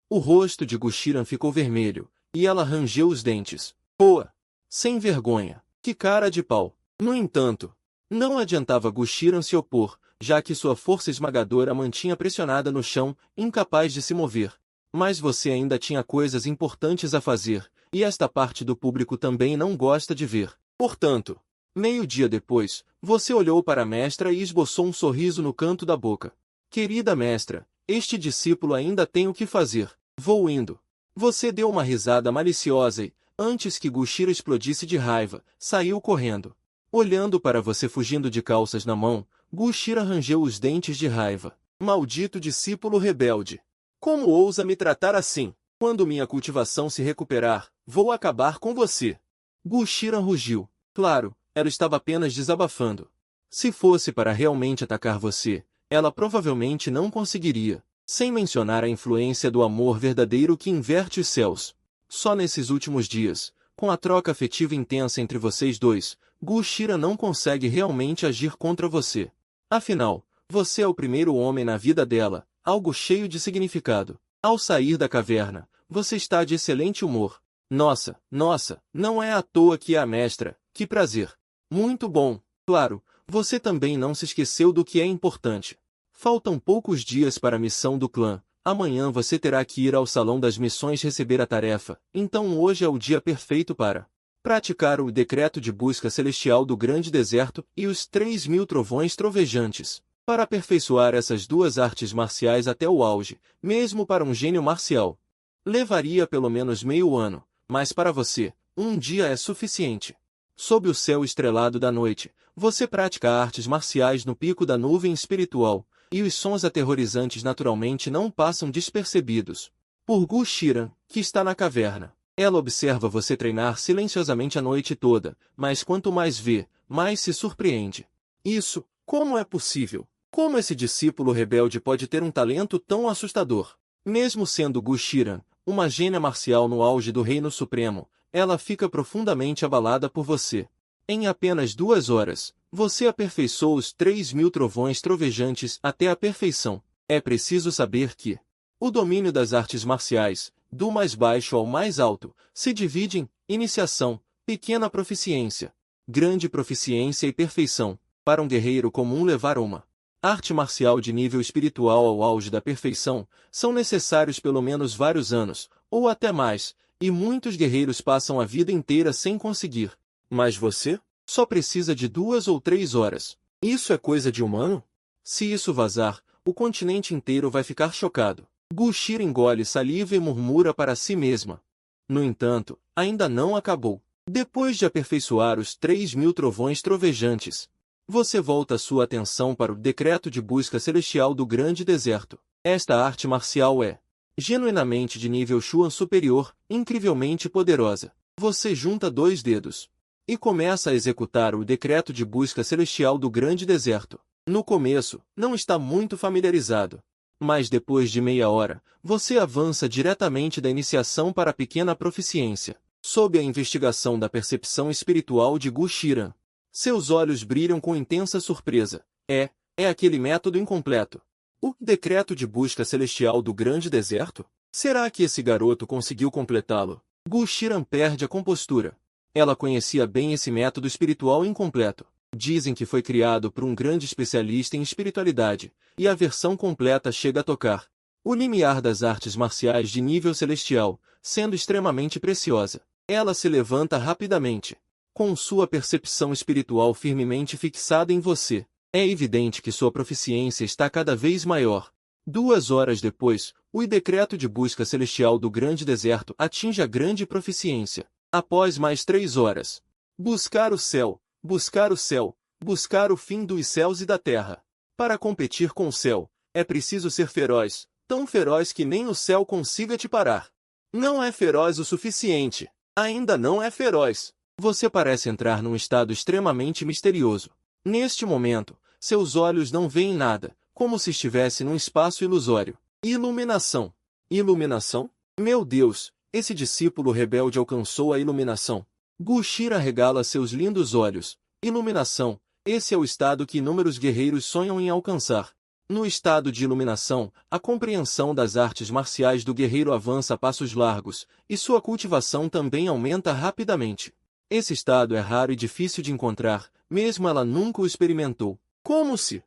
O rosto de Gu Shiran ficou vermelho, e ela rangeu os dentes. Poa! Sem vergonha! Que cara de pau! No entanto, não adiantava Gu Shiran se opor, já que sua força esmagadora a mantinha pressionada no chão, incapaz de se mover. Mas você ainda tinha coisas importantes a fazer, e esta parte do público também não gosta de ver. Portanto, meio-dia depois, você olhou para a mestra e esboçou um sorriso no canto da boca. Querida mestra, este discípulo ainda tem o que fazer. Vou indo. Você deu uma risada maliciosa e, antes que Gu Shiran explodisse de raiva, saiu correndo. Olhando para você fugindo de calças na mão, Gu Shiran rangeu os dentes de raiva. Maldito discípulo rebelde! Como ousa me tratar assim? Quando minha cultivação se recuperar, vou acabar com você. Gu Shiran rugiu. Claro, ela estava apenas desabafando. Se fosse para realmente atacar você, ela provavelmente não conseguiria, sem mencionar a influência do amor verdadeiro que inverte os céus. Só nesses últimos dias, com a troca afetiva intensa entre vocês dois, Gu Shiran não consegue realmente agir contra você. Afinal, você é o primeiro homem na vida dela, algo cheio de significado. Ao sair da caverna, você está de excelente humor. Nossa, não é à toa que é a mestra, que prazer. Muito bom, claro, você também não se esqueceu do que é importante. Faltam poucos dias para a missão do clã. Amanhã você terá que ir ao Salão das Missões receber a tarefa, então hoje é o dia perfeito para praticar o decreto de busca celestial do grande deserto e os 3.000 trovões trovejantes. Para aperfeiçoar essas duas artes marciais até o auge, mesmo para um gênio marcial, levaria pelo menos meio ano, mas para você, um dia é suficiente. Sob o céu estrelado da noite, você pratica artes marciais no pico da nuvem espiritual, e os sons aterrorizantes naturalmente não passam despercebidos. Por Gu Shiran, que está na caverna, ela observa você treinar silenciosamente a noite toda, mas quanto mais vê, mais se surpreende. Isso, como é possível? Como esse discípulo rebelde pode ter um talento tão assustador? Mesmo sendo Gu Shiran, uma gênia marcial no auge do Reino Supremo, ela fica profundamente abalada por você. Em apenas 2 horas, você aperfeiçoou os 3.000 trovões trovejantes até a perfeição. É preciso saber que o domínio das artes marciais, do mais baixo ao mais alto, se divide em iniciação, pequena proficiência, grande proficiência e perfeição. Para um guerreiro comum levar uma arte marcial de nível espiritual ao auge da perfeição, são necessários pelo menos vários anos, ou até mais, e muitos guerreiros passam a vida inteira sem conseguir. Mas você? Só precisa de 2 ou 3 horas. Isso é coisa de humano? Se isso vazar, o continente inteiro vai ficar chocado. Gu Shiran engole saliva e murmura para si mesma. No entanto, ainda não acabou. Depois de aperfeiçoar os 3.000 trovões trovejantes, você volta sua atenção para o decreto de busca celestial do grande deserto. Esta arte marcial é genuinamente de nível Chuan superior, incrivelmente poderosa. Você junta 2 dedos e começa a executar o decreto de busca celestial do grande deserto. No começo, não está muito familiarizado. Mas depois de meia hora, você avança diretamente da iniciação para a pequena proficiência, sob a investigação da percepção espiritual de Gu Shiran. Seus olhos brilham com intensa surpresa. É aquele método incompleto. O decreto de busca celestial do grande deserto? Será que esse garoto conseguiu completá-lo? Gu Shiran perde a compostura. Ela conhecia bem esse método espiritual incompleto. Dizem que foi criado por um grande especialista em espiritualidade, e a versão completa chega a tocar o limiar das artes marciais de nível celestial, sendo extremamente preciosa. Ela se levanta rapidamente, com sua percepção espiritual firmemente fixada em você. É evidente que sua proficiência está cada vez maior. 2 horas depois, o decreto de busca celestial do grande deserto atinge a grande proficiência. Após mais 3 horas. Buscar o céu, buscar o céu, buscar o fim dos céus e da terra. Para competir com o céu, é preciso ser feroz, tão feroz que nem o céu consiga te parar. Não é feroz o suficiente. Ainda não é feroz. Você parece entrar num estado extremamente misterioso. Neste momento, seus olhos não veem nada, como se estivesse num espaço ilusório. Iluminação. Iluminação? Meu Deus, esse discípulo rebelde alcançou a iluminação. Gu Shiran regala seus lindos olhos. Iluminação. Esse é o estado que inúmeros guerreiros sonham em alcançar. No estado de iluminação, a compreensão das artes marciais do guerreiro avança a passos largos, e sua cultivação também aumenta rapidamente. Esse estado é raro e difícil de encontrar, mesmo ela nunca o experimentou. Como se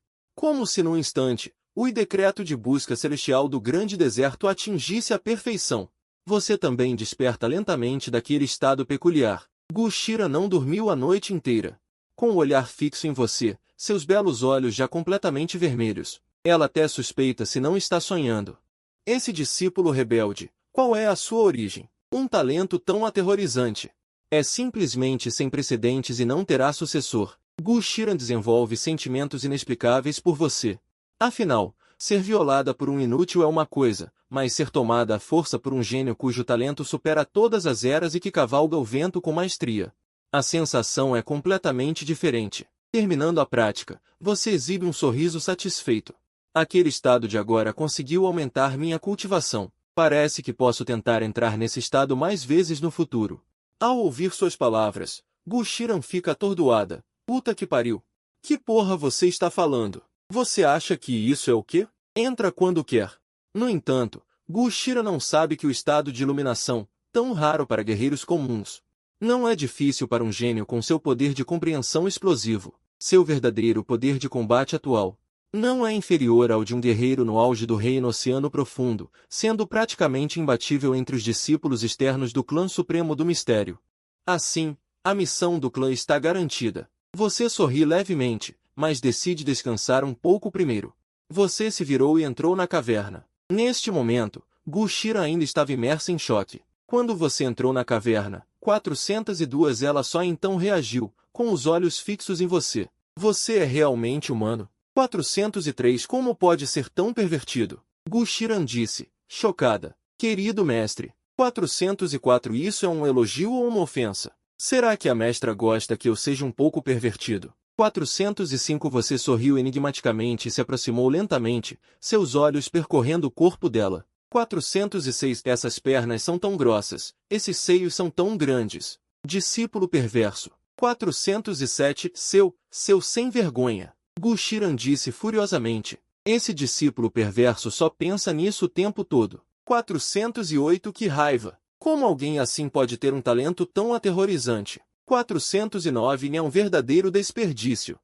num instante, o decreto de busca celestial do grande deserto atingisse a perfeição. Você também desperta lentamente daquele estado peculiar. Gu Shiran não dormiu a noite inteira. Com o olhar fixo em você, seus belos olhos já completamente vermelhos. Ela até suspeita se não está sonhando. Esse discípulo rebelde, qual é a sua origem? Um talento tão aterrorizante. É simplesmente sem precedentes e não terá sucessor. Gu Shiran desenvolve sentimentos inexplicáveis por você. Afinal, ser violada por um inútil é uma coisa, mas ser tomada à força por um gênio cujo talento supera todas as eras e que cavalga o vento com maestria. A sensação é completamente diferente. Terminando a prática, você exibe um sorriso satisfeito. Aquele estado de agora conseguiu aumentar minha cultivação. Parece que posso tentar entrar nesse estado mais vezes no futuro. Ao ouvir suas palavras, Gu Shiran fica atordoada. Puta que pariu. Que porra você está falando? Você acha que isso é o quê? Entra quando quer. No entanto, Gu Shiran não sabe que o estado de iluminação, tão raro para guerreiros comuns, não é difícil para um gênio com seu poder de compreensão explosivo. Seu verdadeiro poder de combate atual não é inferior ao de um guerreiro no auge do reino Oceano Profundo, sendo praticamente imbatível entre os discípulos externos do clã supremo do mistério. Assim, a missão do clã está garantida. Você sorri levemente, mas decide descansar um pouco primeiro. Você se virou e entrou na caverna. Neste momento, Gu Shiran ainda estava imersa em choque. Quando você entrou na caverna, 402 ela só então reagiu, com os olhos fixos em você. Você é realmente humano? 403 Como pode ser tão pervertido? Gu Shiran disse, chocada. Querido mestre, 404 Isso é um elogio ou uma ofensa? Será que a mestra gosta que eu seja um pouco pervertido? 405 Você sorriu enigmaticamente e se aproximou lentamente, seus olhos percorrendo o corpo dela. 406 Essas pernas são tão grossas, esses seios são tão grandes. Discípulo perverso. 407 Seu sem vergonha. Gu Shiran disse furiosamente. Esse discípulo perverso só pensa nisso o tempo todo. 408 Que raiva! Como alguém assim pode ter um talento tão aterrorizante? 409 É um verdadeiro desperdício.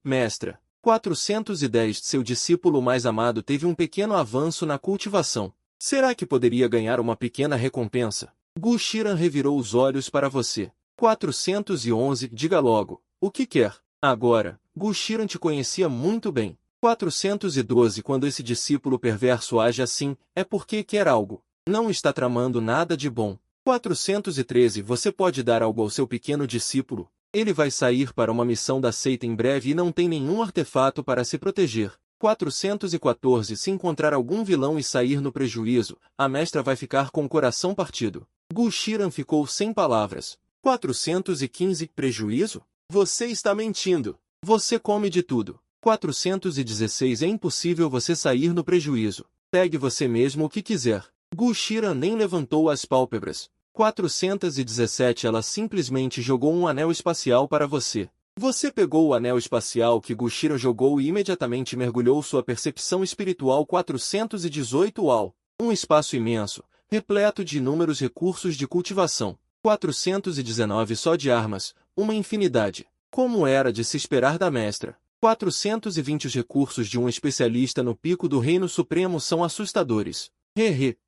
Mestra. 410 Seu discípulo mais amado teve um pequeno avanço na cultivação. Será que poderia ganhar uma pequena recompensa? Gu Shiran revirou os olhos para você. 411 Diga logo, o que quer? Agora, Gu Shiran te conhecia muito bem. 412 Quando esse discípulo perverso age assim, é porque quer algo. Não está tramando nada de bom. 413 Você pode dar algo ao seu pequeno discípulo? Ele vai sair para uma missão da seita em breve e não tem nenhum artefato para se proteger. 414 Se encontrar algum vilão e sair no prejuízo, a mestra vai ficar com o coração partido. Gu Shiran ficou sem palavras. 415 Prejuízo? Você está mentindo. Você come de tudo. 416 É impossível você sair no prejuízo. Pegue você mesmo o que quiser. Gu Shiran nem levantou as pálpebras. 417 Ela simplesmente jogou um anel espacial para você. Você pegou o anel espacial que Gu Shiran jogou e imediatamente mergulhou sua percepção espiritual. 418 Uau! Um espaço imenso, repleto de inúmeros recursos de cultivação. 419 Só de armas, uma infinidade. Como era de se esperar da mestra. 420 Os recursos de um especialista no pico do Reino Supremo são assustadores.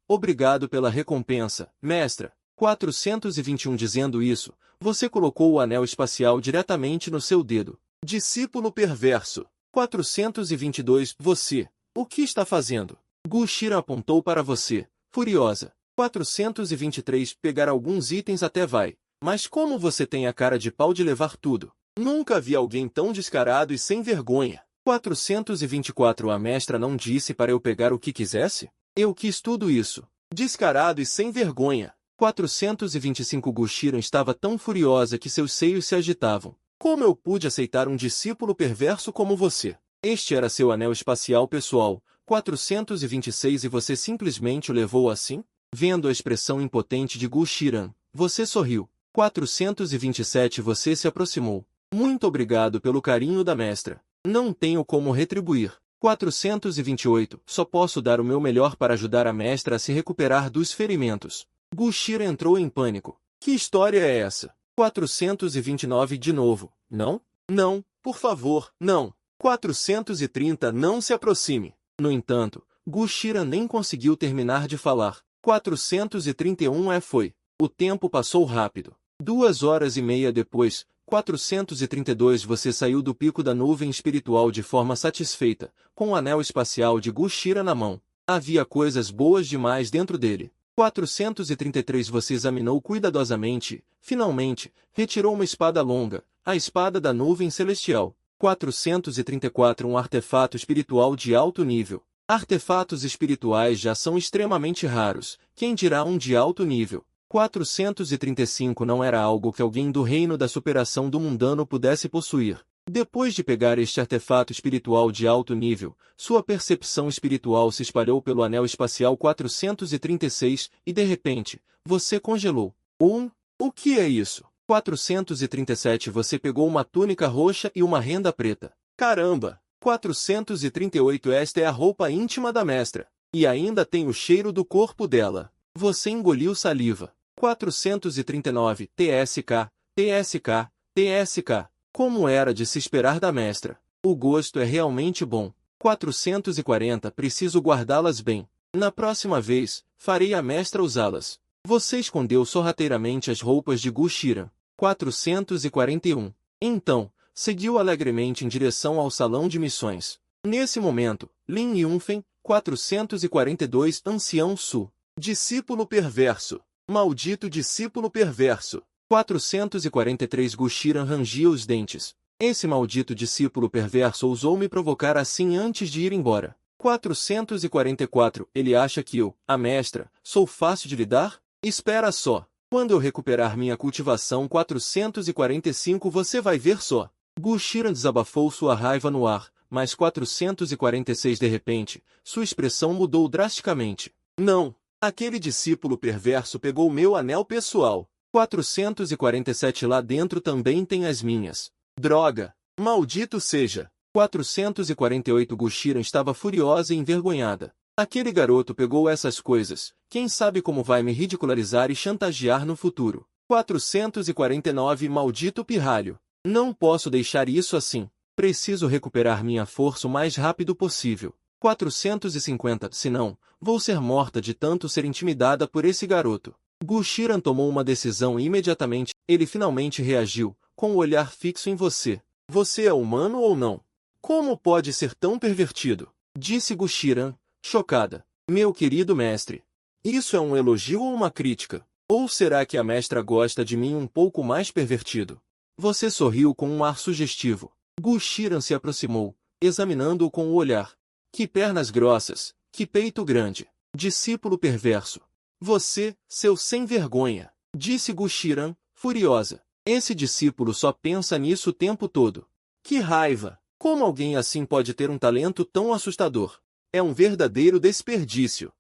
Obrigado pela recompensa, mestra. 421 Dizendo isso, você colocou o anel espacial diretamente no seu dedo. Discípulo perverso. 422 Você, o que está fazendo? Gu Shiran apontou para você, furiosa. 423 Pegar alguns itens até vai. Mas como você tem a cara de pau de levar tudo? Nunca vi alguém tão descarado e sem vergonha. 424 A mestra não disse para eu pegar o que quisesse? Eu quis tudo isso. Descarado e sem vergonha. 425 Gu Shiran estava tão furiosa que seus seios se agitavam. Como eu pude aceitar um discípulo perverso como você? Este era seu anel espacial pessoal. 426 E você simplesmente o levou assim? Vendo a expressão impotente de Gu Shiran, você sorriu. 427 Você se aproximou. Muito obrigado pelo carinho da mestra. Não tenho como retribuir. 428 Só posso dar o meu melhor para ajudar a mestra a se recuperar dos ferimentos. Gu Shiran entrou em pânico. Que história é essa? 429 De novo. Não? Não, por favor, não. 430 Não se aproxime. No entanto, Gu Shiran nem conseguiu terminar de falar. 431 Foi. O tempo passou rápido. 2 horas e meia depois, 432 Você saiu do pico da nuvem espiritual de forma satisfeita, com o anel espacial de Gu Shiran na mão. Havia coisas boas demais dentro dele. 433 Você examinou cuidadosamente, finalmente, retirou uma espada longa, a espada da nuvem celestial. 434 Um artefato espiritual de alto nível. Artefatos espirituais já são extremamente raros, quem dirá um de alto nível. 435 Não era algo que alguém do reino da superação do mundano pudesse possuir. Depois de pegar este artefato espiritual de alto nível, sua percepção espiritual se espalhou pelo anel espacial 436 e de repente, você congelou. O que é isso? 437 Você pegou uma túnica roxa e uma renda preta. Caramba! 438 Esta é a roupa íntima da mestra. E ainda tem o cheiro do corpo dela. Você engoliu saliva. 439 TSK, TSK, TSK. Como era de se esperar da mestra. O gosto é realmente bom. 440 Preciso guardá-las bem. Na próxima vez, farei a mestra usá-las. Você escondeu sorrateiramente as roupas de Gu Shiran. 441. Então, seguiu alegremente em direção ao salão de missões. Nesse momento, Lin Yunfen, 442 Ancião Su. Discípulo perverso. Maldito discípulo perverso. 443 Gu Shiran rangia os dentes. Esse maldito discípulo perverso ousou me provocar assim antes de ir embora. 444 Ele acha que eu, a mestra, sou fácil de lidar? Espera só. Quando eu recuperar minha cultivação 445 você vai ver só. Gu Shiran desabafou sua raiva no ar, mas 446 de repente, sua expressão mudou drasticamente. Não! Aquele discípulo perverso pegou meu anel pessoal. 447 Lá dentro também tem as minhas. Droga! Maldito seja! 448 Gu Shiran estava furiosa e envergonhada. Aquele garoto pegou essas coisas. Quem sabe como vai me ridicularizar e chantagear no futuro. 449 Maldito pirralho! Não posso deixar isso assim. Preciso recuperar minha força o mais rápido possível. 450 Senão, vou ser morta de tanto ser intimidada por esse garoto. Gu Shiran tomou uma decisão e imediatamente, ele finalmente reagiu, com o olhar fixo em você. Você é humano ou não? Como pode ser tão pervertido? Disse Gu Shiran, chocada. Meu querido mestre. Isso é um elogio ou uma crítica? Ou será que a mestra gosta de mim um pouco mais pervertido? Você sorriu com um ar sugestivo. Gu Shiran se aproximou, examinando-o com o olhar. Que pernas grossas, que peito grande. Discípulo perverso. Você, seu sem vergonha, disse Gu Shiran, furiosa. Esse discípulo só pensa nisso o tempo todo. Que raiva! Como alguém assim pode ter um talento tão assustador? É um verdadeiro desperdício.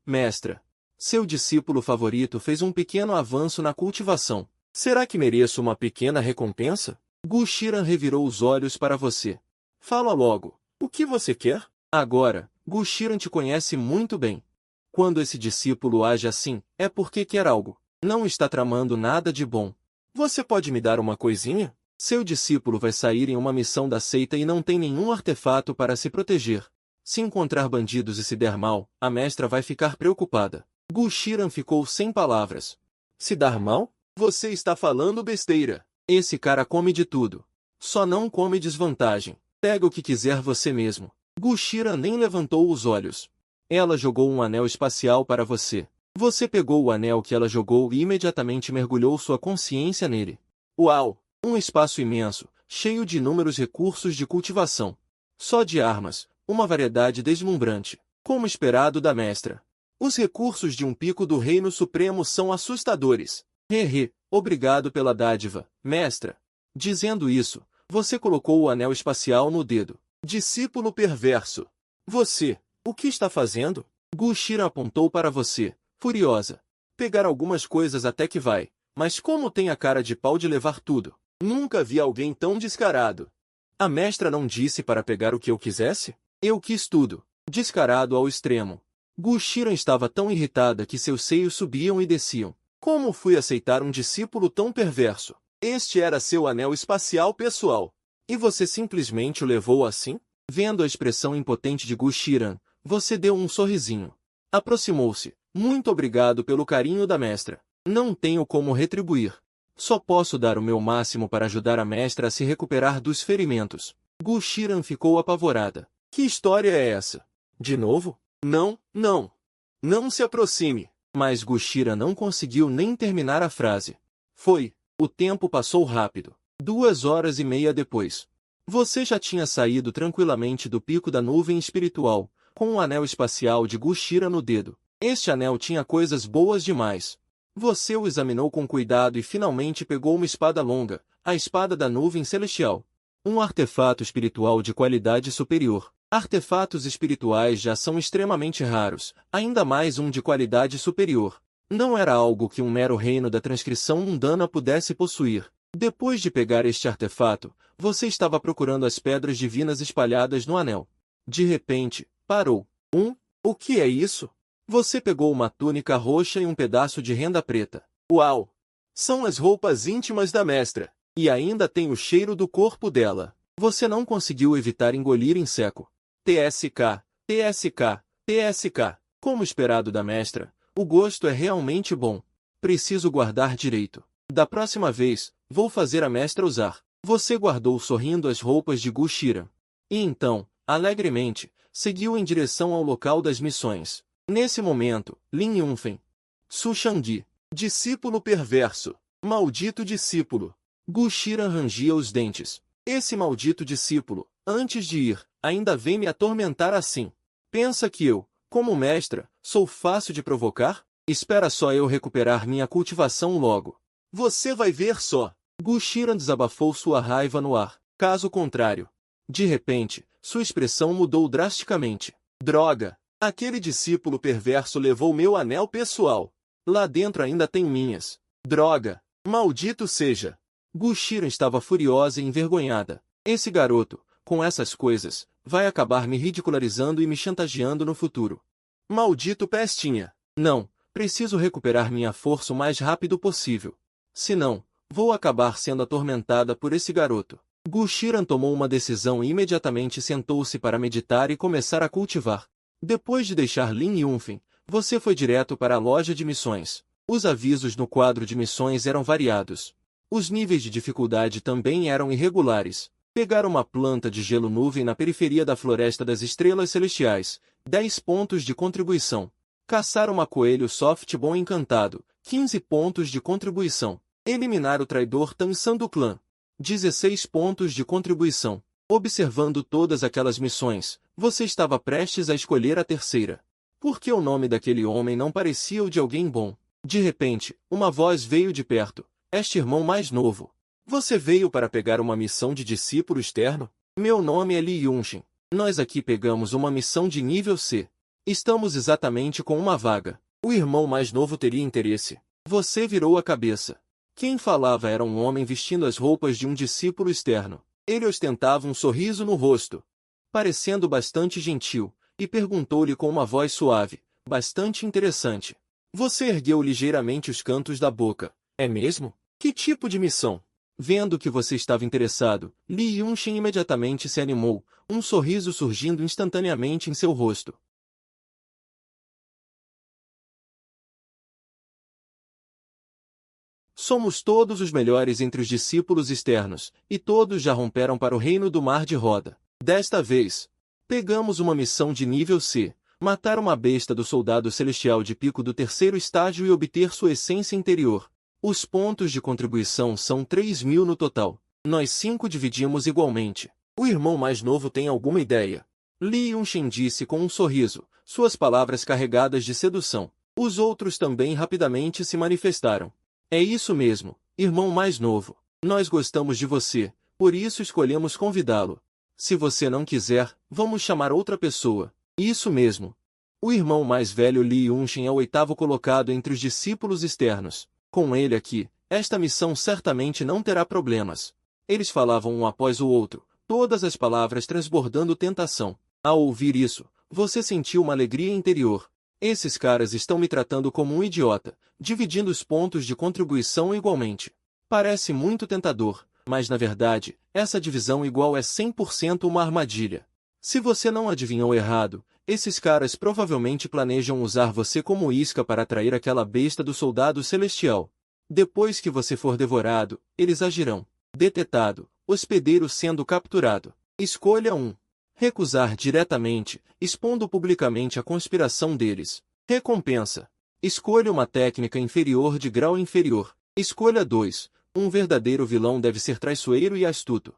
Mestra. Seu discípulo favorito fez um pequeno avanço na cultivação. Será que mereço uma pequena recompensa? Gu Shiran revirou os olhos para você. Fala logo. O que você quer? Agora, Gu Shiran te conhece muito bem. Quando esse discípulo age assim, é porque quer algo. Não está tramando nada de bom. Você pode me dar uma coisinha? Seu discípulo vai sair em uma missão da seita e não tem nenhum artefato para se proteger. Se encontrar bandidos e se der mal, a mestra vai ficar preocupada. Gu Shiran ficou sem palavras. Se dar mal? Você está falando besteira. Esse cara come de tudo. Só não come desvantagem. Pega o que quiser você mesmo. Gu Shiran nem levantou os olhos. Ela jogou um anel espacial para você. Você pegou o anel que ela jogou e imediatamente mergulhou sua consciência nele. Uau! Um espaço imenso, cheio de inúmeros recursos de cultivação. Só de armas, uma variedade deslumbrante, como esperado da mestra. Os recursos de um pico do Reino Supremo são assustadores. Obrigado pela dádiva, mestra. Dizendo isso, você colocou o anel espacial no dedo. Discípulo perverso. Você, o que está fazendo? Gu Shiran apontou para você, furiosa. Pegar algumas coisas até que vai, mas como tem a cara de pau de levar tudo? Nunca vi alguém tão descarado. A mestra não disse para pegar o que eu quisesse? Eu quis tudo. Descarado ao extremo. Gu Shiran estava tão irritada que seus seios subiam e desciam. Como fui aceitar um discípulo tão perverso? Este era seu anel espacial pessoal. E você simplesmente o levou assim? Vendo a expressão impotente de Gu Shiran, você deu um sorrisinho. Aproximou-se. Muito obrigado pelo carinho da mestra. Não tenho como retribuir. Só posso dar o meu máximo para ajudar a mestra a se recuperar dos ferimentos. Gu Shiran ficou apavorada. Que história é essa? De novo? Não, não. Não se aproxime. Mas Gu Shiran não conseguiu nem terminar a frase. Foi. O tempo passou rápido. 2 horas e meia depois. Você já tinha saído tranquilamente do pico da nuvem espiritual, com um anel espacial de Gu Shiran no dedo. Este anel tinha coisas boas demais. Você o examinou com cuidado e finalmente pegou uma espada longa, a espada da nuvem celestial. Um artefato espiritual de qualidade superior. Artefatos espirituais já são extremamente raros, ainda mais um de qualidade superior. Não era algo que um mero reino da transcrição mundana pudesse possuir. Depois de pegar este artefato, você estava procurando as pedras divinas espalhadas no anel. De repente, parou. O que é isso? Você pegou uma túnica roxa e um pedaço de renda preta. Uau! São as roupas íntimas da mestra. E ainda tem o cheiro do corpo dela. Você não conseguiu evitar engolir em seco. TSK. Como esperado da mestra, o gosto é realmente bom. Preciso guardar direito. Da próxima vez, vou fazer a mestra usar. Você guardou sorrindo as roupas de Gu Shiran. E então, alegremente, seguiu em direção ao local das missões. Nesse momento, Lin Yunfen. Su Shangdi. Discípulo perverso. Maldito discípulo. Gu Shiran rangia os dentes. Esse maldito discípulo, antes de ir, ainda vem me atormentar assim. Pensa que eu, como mestra, sou fácil de provocar? Espera só eu recuperar minha cultivação logo. Você vai ver só. Gu Shiran desabafou sua raiva no ar. Caso contrário. De repente, sua expressão mudou drasticamente. Droga! Aquele discípulo perverso levou meu anel pessoal. Lá dentro ainda tem minhas. Droga! Maldito seja! Gu Shiran estava furiosa e envergonhada. Esse garoto, com essas coisas, vai acabar me ridicularizando e me chantageando no futuro. Maldito pestinha! Não, preciso recuperar minha força o mais rápido possível. Senão, vou acabar sendo atormentada por esse garoto. Gu Shiran tomou uma decisão e imediatamente sentou-se para meditar e começar a cultivar. Depois de deixar Lin Yunfen, você foi direto para a loja de missões. Os avisos no quadro de missões eram variados. Os níveis de dificuldade também eram irregulares. Pegar uma planta de gelo nuvem na periferia da Floresta das Estrelas Celestiais, 10 pontos de contribuição. Caçar uma coelho softball encantado, 15 pontos de contribuição. Eliminar o traidor Tansan do clã, 16 pontos de contribuição. Observando todas aquelas missões, você estava prestes a escolher a terceira. Porque o nome daquele homem não parecia o de alguém bom. De repente, uma voz veio de perto. Este irmão mais novo. Você veio para pegar uma missão de discípulo externo? Meu nome é Li Yunshin. Nós aqui pegamos uma missão de nível C. Estamos exatamente com uma vaga. O irmão mais novo teria interesse. Você virou a cabeça. Quem falava era um homem vestindo as roupas de um discípulo externo. Ele ostentava um sorriso no rosto, parecendo bastante gentil, e perguntou-lhe com uma voz suave, bastante interessante. Você ergueu ligeiramente os cantos da boca. É mesmo? Que tipo de missão? Vendo que você estava interessado, Li Yunshin imediatamente se animou, um sorriso surgindo instantaneamente em seu rosto. Somos todos os melhores entre os discípulos externos, e todos já romperam para o reino do Mar de Roda. Desta vez, pegamos uma missão de nível C, matar uma besta do soldado celestial de pico do terceiro estágio e obter sua essência interior. Os pontos de contribuição são 3.000 no total. Nós 5 dividimos igualmente. O irmão mais novo tem alguma ideia? Li Yunshin disse com um sorriso, suas palavras carregadas de sedução. Os outros também rapidamente se manifestaram. É isso mesmo, irmão mais novo. Nós gostamos de você, por isso escolhemos convidá-lo. Se você não quiser, vamos chamar outra pessoa. Isso mesmo. O irmão mais velho Li Yunshin é o 8º colocado entre os discípulos externos. Com ele aqui, esta missão certamente não terá problemas. Eles falavam um após o outro, todas as palavras transbordando tentação. Ao ouvir isso, você sentiu uma alegria interior. Esses caras estão me tratando como um idiota, dividindo os pontos de contribuição igualmente. Parece muito tentador, mas na verdade, essa divisão igual é 100% uma armadilha. Se você não adivinhou errado, esses caras provavelmente planejam usar você como isca para atrair aquela besta do soldado celestial. Depois que você for devorado, eles agirão. Detetado, hospedeiro sendo capturado. Escolha um. Recusar diretamente, expondo publicamente a conspiração deles. Recompensa. Escolha uma técnica inferior de grau inferior. Escolha 2. Um verdadeiro vilão deve ser traiçoeiro e astuto.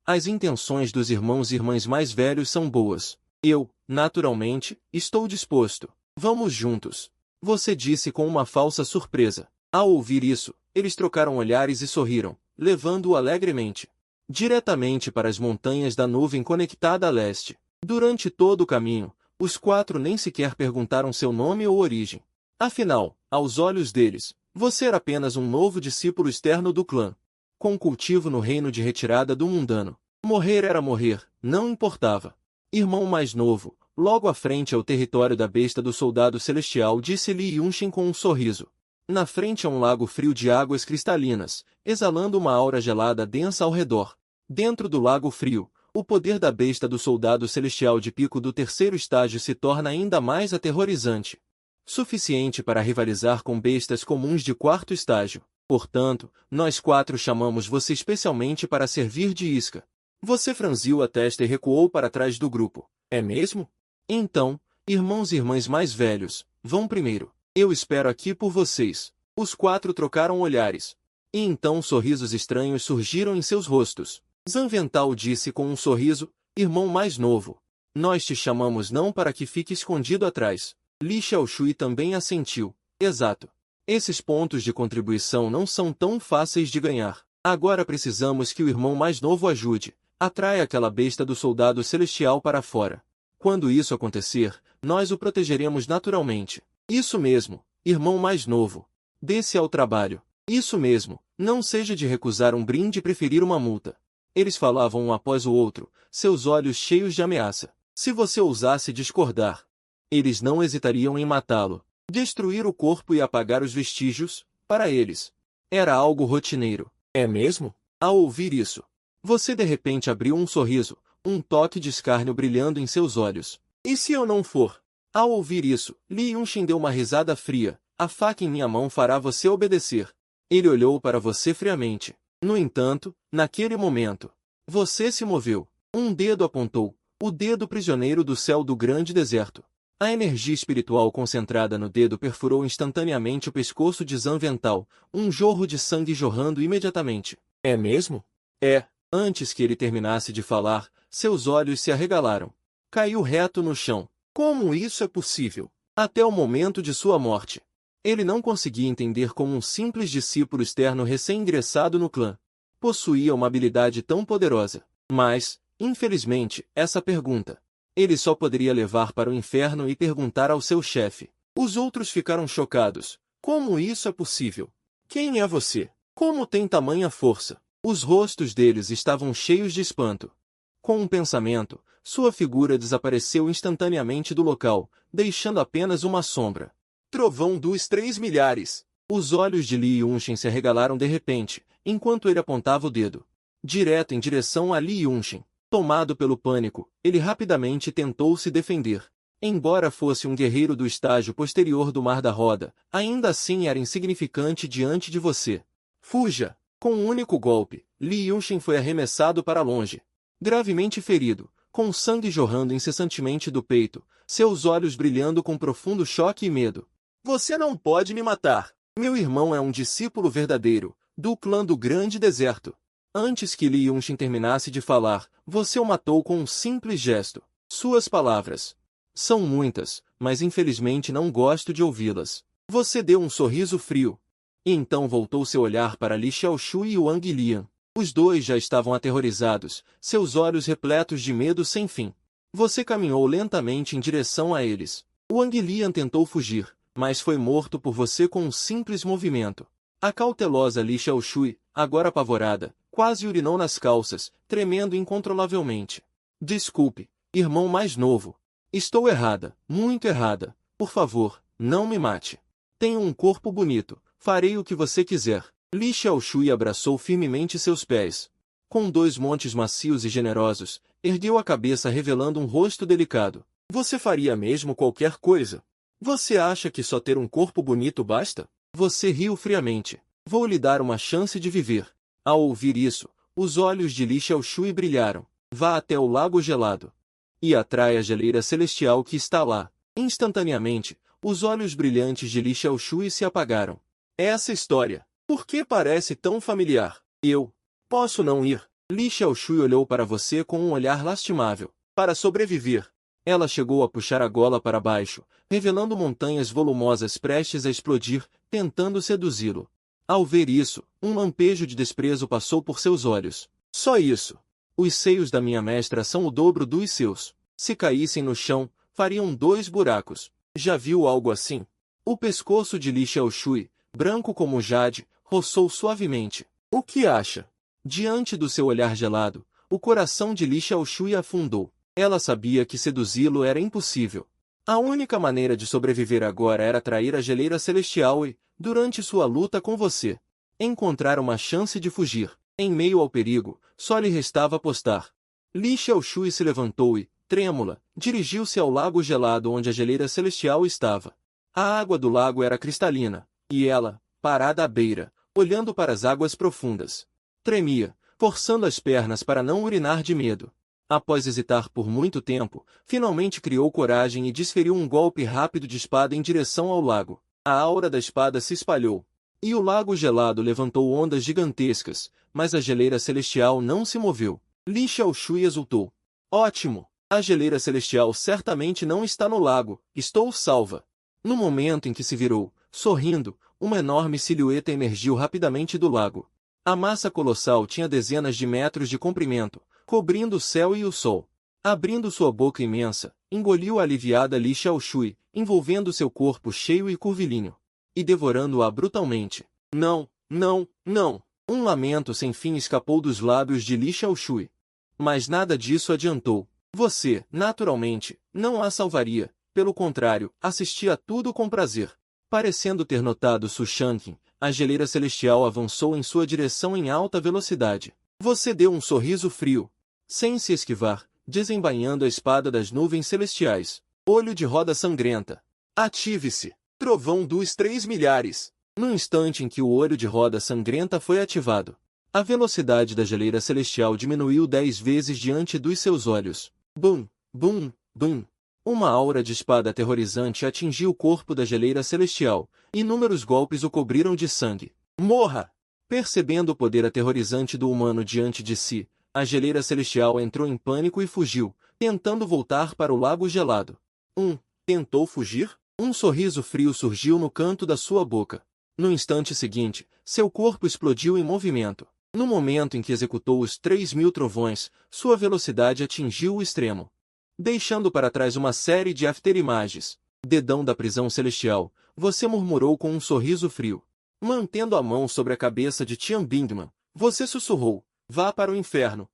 As intenções dos irmãos e irmãs mais velhos são boas. Eu, naturalmente, estou disposto. Vamos juntos. Você disse com uma falsa surpresa. Ao ouvir isso, eles trocaram olhares e sorriram, levando-o alegremente diretamente para as montanhas da nuvem conectada a leste. Durante todo o caminho, os 4 nem sequer perguntaram seu nome ou origem. Afinal, aos olhos deles, você era apenas um novo discípulo externo do clã, com cultivo no reino de retirada do mundano. Morrer era morrer, não importava. Irmão mais novo, logo à frente é o território da besta do soldado celestial, disse Li Yunshin com um sorriso. Na frente é um lago frio de águas cristalinas, exalando uma aura gelada densa ao redor. Dentro do lago frio, o poder da besta do soldado celestial de pico do terceiro estágio se torna ainda mais aterrorizante. Suficiente para rivalizar com bestas comuns de quarto estágio. Portanto, nós 4 chamamos você especialmente para servir de isca. Você franziu a testa e recuou para trás do grupo. É mesmo? Então, irmãos e irmãs mais velhos, vão primeiro. Eu espero aqui por vocês. Os 4 trocaram olhares. E então sorrisos estranhos surgiram em seus rostos. Zanvental disse com um sorriso, irmão mais novo. Nós te chamamos não para que fique escondido atrás. Li Xiaoshui também assentiu. Exato. Esses pontos de contribuição não são tão fáceis de ganhar. Agora precisamos que o irmão mais novo ajude. Atraia aquela besta do soldado celestial para fora. Quando isso acontecer, nós o protegeremos naturalmente. Isso mesmo, irmão mais novo. Dê-se ao trabalho. Isso mesmo, não seja de recusar um brinde e preferir uma multa. Eles falavam um após o outro, seus olhos cheios de ameaça. Se você ousasse discordar, eles não hesitariam em matá-lo. Destruir o corpo e apagar os vestígios, para eles, era algo rotineiro. É mesmo? Ao ouvir isso, você de repente abriu um sorriso, um toque de escárnio brilhando em seus olhos. E se eu não for? Ao ouvir isso, Li Yunshin deu uma risada fria. A faca em minha mão fará você obedecer. Ele olhou para você friamente. No entanto, naquele momento, você se moveu. Um dedo apontou, o dedo prisioneiro do céu do grande deserto. A energia espiritual concentrada no dedo perfurou instantaneamente o pescoço de Zanvental, um jorro de sangue jorrando imediatamente. É mesmo? É. Antes que ele terminasse de falar, seus olhos se arregalaram. Caiu reto no chão. Como isso é possível? Até o momento de sua morte, Ele não conseguia entender como um simples discípulo externo recém-ingressado no clã possuía uma habilidade tão poderosa. Mas, infelizmente, essa pergunta ele só poderia levar para o inferno e perguntar ao seu chefe. Os outros ficaram chocados. Como isso é possível? Quem é você? Como tem tamanha força? Os rostos deles estavam cheios de espanto. Com um pensamento, sua figura desapareceu instantaneamente do local, deixando apenas uma sombra. Trovão dos 3 milhares. Os olhos de Li Yunshin se arregalaram de repente, enquanto ele apontava o dedo direto em direção a Li Yunshin. Tomado pelo pânico, ele rapidamente tentou se defender. Embora fosse um guerreiro do estágio posterior do Mar da Roda, ainda assim era insignificante diante de você. Fuja! Com um único golpe, Li Yunshin foi arremessado para longe. Gravemente ferido, com sangue jorrando incessantemente do peito, seus olhos brilhando com profundo choque e medo. Você não pode me matar! Meu irmão é um discípulo verdadeiro, do clã do Grande Deserto. Antes que Li Yunshin terminasse de falar, você o matou com um simples gesto. Suas palavras são muitas, mas infelizmente não gosto de ouvi-las. Você deu um sorriso frio. E então voltou seu olhar para Li Xiaoshui e Wang Lian. Os dois já estavam aterrorizados, seus olhos repletos de medo sem fim. Você caminhou lentamente em direção a eles. Wang Lian tentou fugir, mas foi morto por você com um simples movimento. A cautelosa Li Xiaoshui, agora apavorada, quase urinou nas calças, tremendo incontrolavelmente. Desculpe, irmão mais novo. Estou errada, muito errada. Por favor, não me mate. Tenho um corpo bonito, farei o que você quiser. Li Xiaoshui abraçou firmemente seus pés. Com 2 montes macios e generosos, ergueu a cabeça revelando um rosto delicado. Você faria mesmo qualquer coisa? Você acha que só ter um corpo bonito basta? Você riu friamente. Vou lhe dar uma chance de viver. Ao ouvir isso, os olhos de Li Xiaoshui brilharam. Vá até o lago gelado e atrai a geleira celestial que está lá. Instantaneamente, os olhos brilhantes de Li Xiaoshui se apagaram. Essa história, por que parece tão familiar? Eu posso não ir. Li Xiaoshui olhou para você com um olhar lastimável. Para sobreviver, ela chegou a puxar a gola para baixo, revelando montanhas volumosas prestes a explodir, tentando seduzi-lo. Ao ver isso, um lampejo de desprezo passou por seus olhos. Só isso. Os seios da minha mestra são o dobro dos seus. Se caíssem no chão, fariam 2 buracos. Já viu algo assim? O pescoço de Li Xiaoshui, branco como jade, roçou suavemente. O que acha? Diante do seu olhar gelado, o coração de Li Xiaoshui afundou. Ela sabia que seduzi-lo era impossível. A única maneira de sobreviver agora era atrair a geleira celestial e, durante sua luta com você, encontrar uma chance de fugir. Em meio ao perigo, só lhe restava apostar. Li Xiaoshui se levantou e, trêmula, dirigiu-se ao lago gelado onde a geleira celestial estava. A água do lago era cristalina, e ela, parada à beira, olhando para as águas profundas, tremia, forçando as pernas para não urinar de medo. Após hesitar por muito tempo, finalmente criou coragem e desferiu um golpe rápido de espada em direção ao lago. A aura da espada se espalhou, e o lago gelado levantou ondas gigantescas, mas a geleira celestial não se moveu. Li Xiaoshui exultou. Ótimo! A geleira celestial certamente não está no lago, estou salva. No momento em que se virou, sorrindo, uma enorme silhueta emergiu rapidamente do lago. A massa colossal tinha dezenas de metros de comprimento, cobrindo o céu e o sol. Abrindo sua boca imensa, engoliu a aliviada Li Xiaoshui, envolvendo seu corpo cheio e curvilíneo, e devorando-a brutalmente. Não, não, não! Um lamento sem fim escapou dos lábios de Li Xiaoshui. Mas nada disso adiantou. Você, naturalmente, não a salvaria. Pelo contrário, assistia a tudo com prazer. Parecendo ter notado Su Shanqin, a geleira celestial avançou em sua direção em alta velocidade. Você deu um sorriso frio, sem se esquivar, desembainhando a espada das nuvens celestiais. Olho de roda sangrenta. Ative-se! Trovão dos 3 milhares. No instante em que o olho de roda sangrenta foi ativado, a velocidade da geleira celestial diminuiu 10 vezes diante dos seus olhos. Bum, bum, bum. Uma aura de espada aterrorizante atingiu o corpo da geleira celestial. Inúmeros golpes o cobriram de sangue. Morra! Percebendo o poder aterrorizante do humano diante de si, a geleira celestial entrou em pânico e fugiu, tentando voltar para o lago gelado. Tentou fugir? Um sorriso frio surgiu no canto da sua boca. No instante seguinte, seu corpo explodiu em movimento. No momento em que executou os 3.000 trovões, sua velocidade atingiu o extremo, deixando para trás uma série de afterimagens. Dedão da prisão celestial, você murmurou com um sorriso frio. Mantendo a mão sobre a cabeça de Tian Bingman, você sussurrou, vá para o inferno.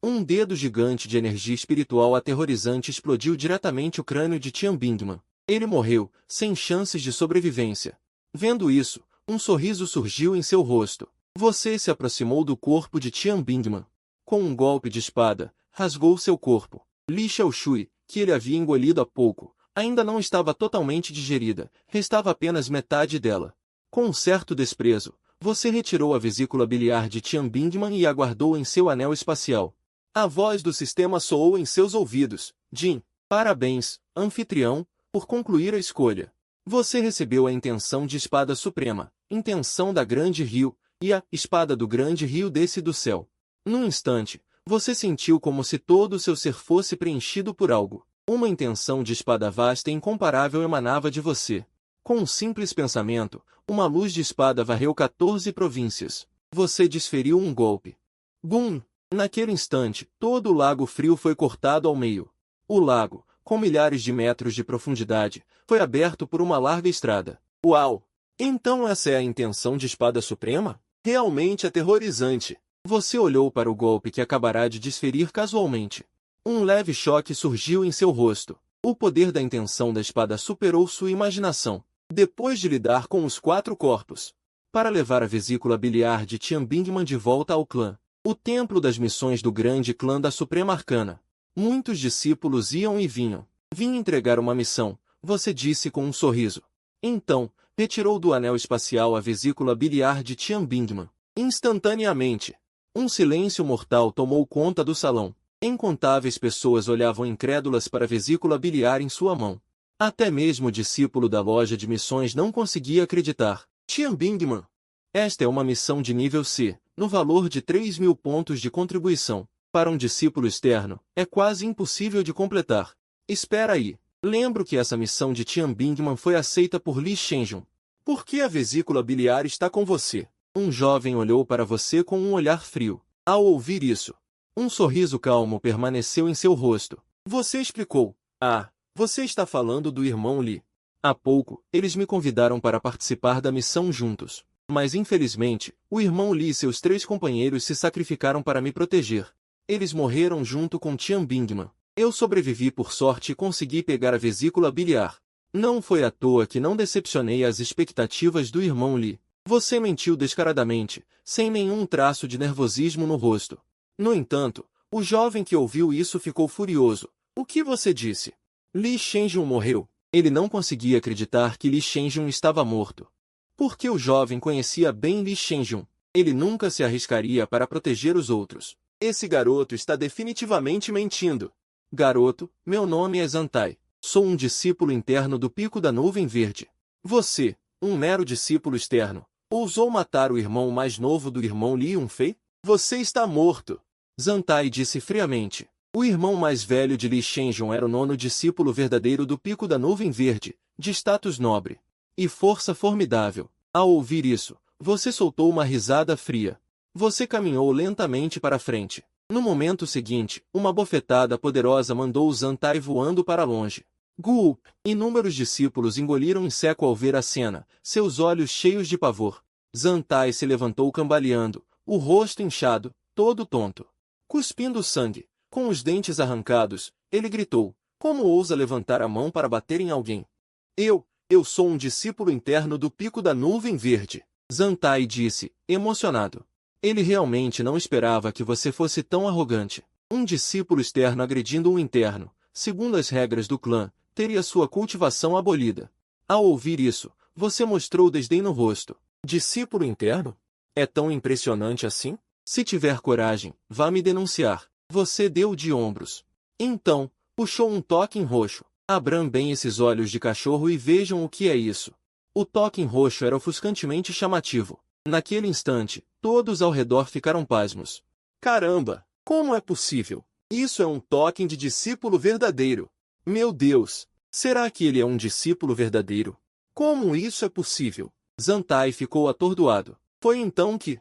Um dedo gigante de energia espiritual aterrorizante explodiu diretamente o crânio de Tian Bingman. Ele morreu, sem chances de sobrevivência. Vendo isso, um sorriso surgiu em seu rosto. Você se aproximou do corpo de Tian Bingman. Com um golpe de espada, rasgou seu corpo. Li Xiaoshui, que ele havia engolido há pouco, ainda não estava totalmente digerida, restava apenas metade dela. Com um certo desprezo, você retirou a vesícula biliar de Tian Bingman e a guardou em seu anel espacial. A voz do sistema soou em seus ouvidos. Jin, parabéns, anfitrião, por concluir a escolha. Você recebeu a intenção de espada suprema, intenção da Grande Rio, e a espada do Grande Rio desce do céu. Num instante, você sentiu como se todo o seu ser fosse preenchido por algo. Uma intenção de espada vasta e incomparável emanava de você. Com um simples pensamento, uma luz de espada varreu 14 províncias. Você desferiu um golpe. Bum! Naquele instante, todo o Lago Frio foi cortado ao meio. O lago, com milhares de metros de profundidade, foi aberto por uma larga estrada. Uau! Então essa é a intenção de espada suprema? Realmente aterrorizante. Você olhou para o golpe que acabará de desferir casualmente. Um leve choque surgiu em seu rosto. O poder da intenção da espada superou sua imaginação. Depois de lidar com os 4 corpos, para levar a vesícula biliar de Tian Bingman de volta ao clã, o templo das missões do grande clã da Suprema Arcana. Muitos discípulos iam e vinham. Vim entregar uma missão, você disse com um sorriso. Então, retirou do anel espacial a vesícula biliar de Tian Bingman. Instantaneamente, um silêncio mortal tomou conta do salão. Incontáveis pessoas olhavam incrédulas para a vesícula biliar em sua mão. Até mesmo o discípulo da loja de missões não conseguia acreditar. Tian Bingman. Esta é uma missão de nível C, no valor de 3.000 pontos de contribuição. Para um discípulo externo, é quase impossível de completar. Espera aí. Lembro que essa missão de Tian Bingman foi aceita por Li Shenjun. Por que a vesícula biliar está com você? Um jovem olhou para você com um olhar frio. Ao ouvir isso, um sorriso calmo permaneceu em seu rosto. Você explicou. Ah, você está falando do irmão Li. Há pouco, eles me convidaram para participar da missão juntos. Mas infelizmente, o irmão Li e seus 3 companheiros se sacrificaram para me proteger. Eles morreram junto com Tian Bingman. Eu sobrevivi por sorte e consegui pegar a vesícula biliar. Não foi à toa que não decepcionei as expectativas do irmão Li. Você mentiu descaradamente, sem nenhum traço de nervosismo no rosto. No entanto, o jovem que ouviu isso ficou furioso. O que você disse? Li Shenjun morreu. Ele não conseguia acreditar que Li Shenjun estava morto. Porque o jovem conhecia bem Li Shenjun. Ele nunca se arriscaria para proteger os outros. Esse garoto está definitivamente mentindo. Garoto, meu nome é Zantai. Sou um discípulo interno do Pico da Nuvem Verde. Você, um mero discípulo externo, ousou matar o irmão mais novo do irmão Li Yunfei? Você está morto. Zantai disse friamente. O irmão mais velho de Li Shenjun era o 9º discípulo verdadeiro do Pico da Nuvem Verde, de status nobre e força formidável. Ao ouvir isso, você soltou uma risada fria. Você caminhou lentamente para frente. No momento seguinte, uma bofetada poderosa mandou Zantai voando para longe. Gulp! Inúmeros discípulos engoliram em seco ao ver a cena, seus olhos cheios de pavor. Zantai se levantou cambaleando, o rosto inchado, todo tonto. Cuspindo sangue, com os dentes arrancados, ele gritou, como ousa levantar a mão para bater em alguém? Eu sou um discípulo interno do Pico da Nuvem Verde. Zantai disse, emocionado. Ele realmente não esperava que você fosse tão arrogante. Um discípulo externo agredindo um interno, segundo as regras do clã, teria sua cultivação abolida. Ao ouvir isso, você mostrou desdém no rosto. Discípulo interno? É tão impressionante assim? Se tiver coragem, vá me denunciar. Você deu de ombros. Então, puxou um token roxo. Abram bem esses olhos de cachorro e vejam o que é isso. O token roxo era ofuscantemente chamativo. Naquele instante, todos ao redor ficaram pasmos. Caramba! Como é possível? Isso é um token de discípulo verdadeiro. Meu Deus! Será que ele é um discípulo verdadeiro? Como isso é possível? Zantai ficou atordoado. Foi então que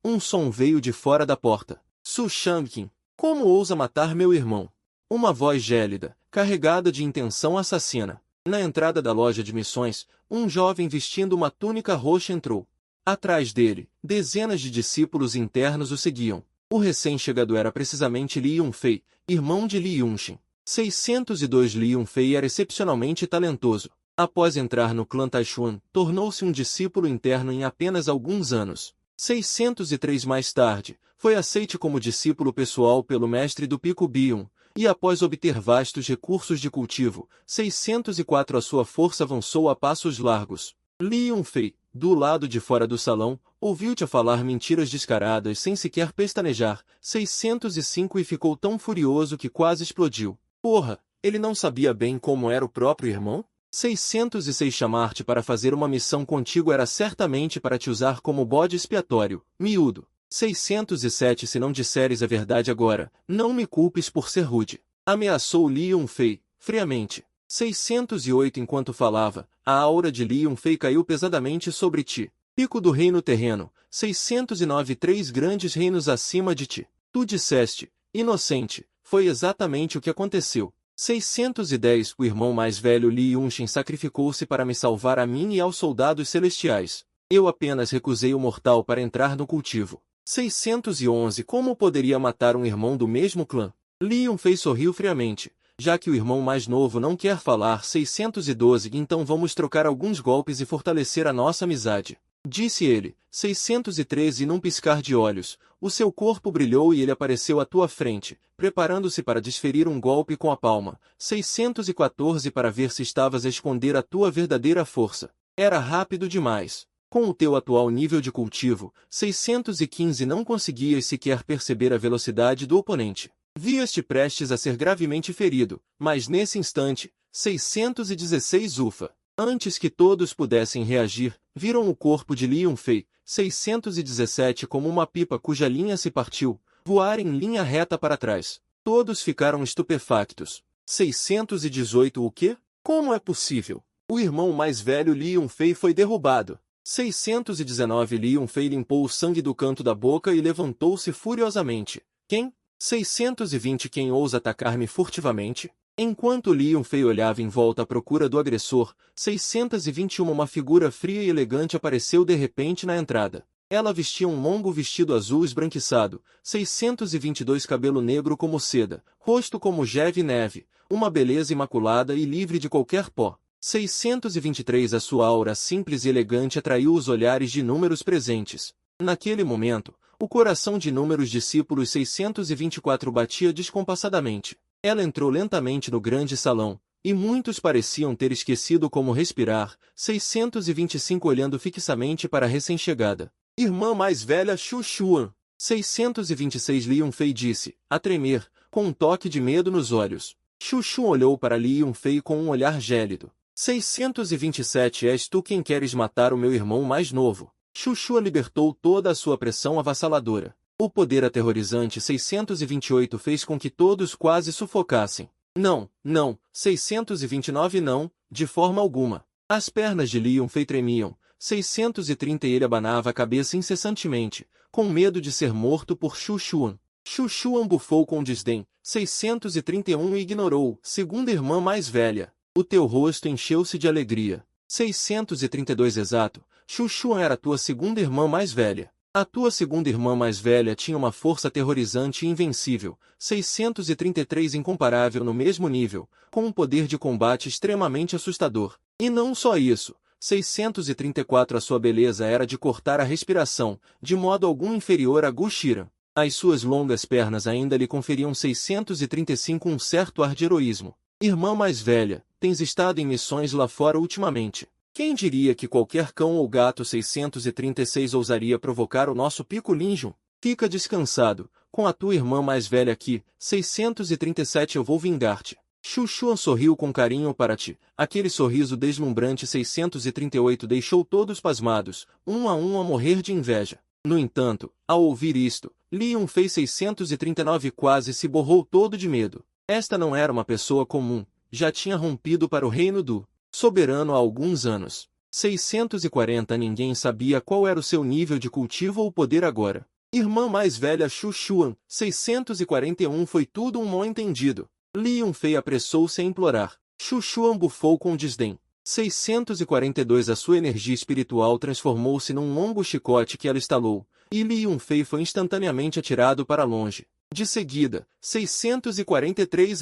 um som veio de fora da porta. Su Shangqin, como ousa matar meu irmão? Uma voz gélida, carregada de intenção assassina. Na entrada da loja de missões, um jovem vestindo uma túnica roxa entrou. Atrás dele, dezenas de discípulos internos o seguiam. O recém-chegado era precisamente Li Yunfei, irmão de Li Yunxin. 602 Li Yunfei era excepcionalmente talentoso. Após entrar no clã Taishuan, tornou-se um discípulo interno em apenas alguns anos. 603 mais tarde, foi aceite como discípulo pessoal pelo mestre do Pico Biun, e após obter vastos recursos de cultivo, 604 a sua força avançou a passos largos. Li Yunfei, do lado de fora do salão, ouviu-te falar mentiras descaradas sem sequer pestanejar, 605 e ficou tão furioso que quase explodiu. Porra, ele não sabia bem como era o próprio irmão? 606 chamar-te para fazer uma missão contigo era certamente para te usar como bode expiatório, miúdo. 607 Se não disseres a verdade agora, não me culpes por ser rude. Ameaçou Li Yunfei, friamente. 608 Enquanto falava, a aura de Li Yunfei caiu pesadamente sobre ti. Pico do reino terreno, 609 Três grandes reinos acima de ti. Tu disseste, inocente, foi exatamente o que aconteceu. 610 O irmão mais velho Li Yunxin sacrificou-se para me salvar a mim e aos soldados celestiais. Eu apenas recusei o mortal para entrar no cultivo. 611 Como poderia matar um irmão do mesmo clã? Li Yunfei sorriu friamente. Já que o irmão mais novo não quer falar 612 então vamos trocar alguns golpes e fortalecer a nossa amizade. Disse ele. 613 Num piscar de olhos, o seu corpo brilhou e ele apareceu à tua frente, preparando-se para desferir um golpe com a palma. 614 Para ver se estavas a esconder a tua verdadeira força. Era rápido demais. Com o teu atual nível de cultivo, 615 não conseguias sequer perceber a velocidade do oponente. Vias-te prestes a ser gravemente ferido, mas nesse instante, 616 ufa. Antes que todos pudessem reagir, viram o corpo de Li Yunfei, 617 como uma pipa cuja linha se partiu, voar em linha reta para trás. Todos ficaram estupefactos. 618 O quê? Como é possível? O irmão mais velho Li Yunfei foi derrubado. 619 Li Yunfei limpou o sangue do canto da boca e levantou-se furiosamente. Quem? 620 Quem ousa atacar-me furtivamente? Enquanto Li Yunfei olhava em volta à procura do agressor, 621 Uma figura fria e elegante apareceu de repente na entrada. Ela vestia um longo vestido azul esbranquiçado, 622 cabelo negro como seda, rosto como geve e neve, uma beleza imaculada e livre de qualquer pó. 623 A sua aura simples e elegante atraiu os olhares de inúmeros presentes. Naquele momento, o coração de inúmeros discípulos 624 batia descompassadamente. Ela entrou lentamente no grande salão, e muitos pareciam ter esquecido como respirar, 625 olhando fixamente para a recém-chegada. Irmã mais velha Xu Xuan. 626 Li Yunfei disse, a tremer, com um toque de medo nos olhos. Xu Xuan olhou para Li Yunfei com um olhar gélido. 627 És tu quem queres matar o meu irmão mais novo. Xu Xuan libertou toda a sua pressão avassaladora. O poder aterrorizante 628 fez com que todos quase sufocassem. Não, não, 629 não, de forma alguma. As pernas de Li Yunfei tremiam. 630 Ele abanava a cabeça incessantemente, com medo de ser morto por Xu Xuan. Xu Xuan bufou com desdém. 631 E ignorou. Segunda irmã mais velha. O teu rosto encheu-se de alegria. 632 Exato. Xu Xuan era tua segunda irmã mais velha. A tua segunda irmã mais velha tinha uma força aterrorizante e invencível, 633 incomparável no mesmo nível, com um poder de combate extremamente assustador. E não só isso, 634 A sua beleza era de cortar a respiração, de modo algum inferior a Gu Shiran. As suas longas pernas ainda lhe conferiam 635 um certo ar de heroísmo. Irmã mais velha, tens estado em missões lá fora ultimamente. Quem diria que qualquer cão ou gato 636 ousaria provocar o nosso Pico Linjun? Fica descansado, com a tua irmã mais velha aqui, 637 eu vou vingar-te. Xu Xuan sorriu com carinho para ti, aquele sorriso deslumbrante 638 deixou todos pasmados, um a morrer de inveja. No entanto, ao ouvir isto, Li Yunfei 639 quase se borrou todo de medo. Esta não era uma pessoa comum. já tinha rompido para o reino do soberano há alguns anos. 640 Ninguém sabia qual era o seu nível de cultivo ou poder agora. Irmã mais velha Xu Xuan, 641 Foi tudo um mal-entendido. Li Yunfei apressou-se a implorar. Xu Xuan bufou com desdém. 642 A sua energia espiritual transformou-se num longo chicote que ela estalou, e Li Yunfei foi instantaneamente atirado para longe. De seguida, 643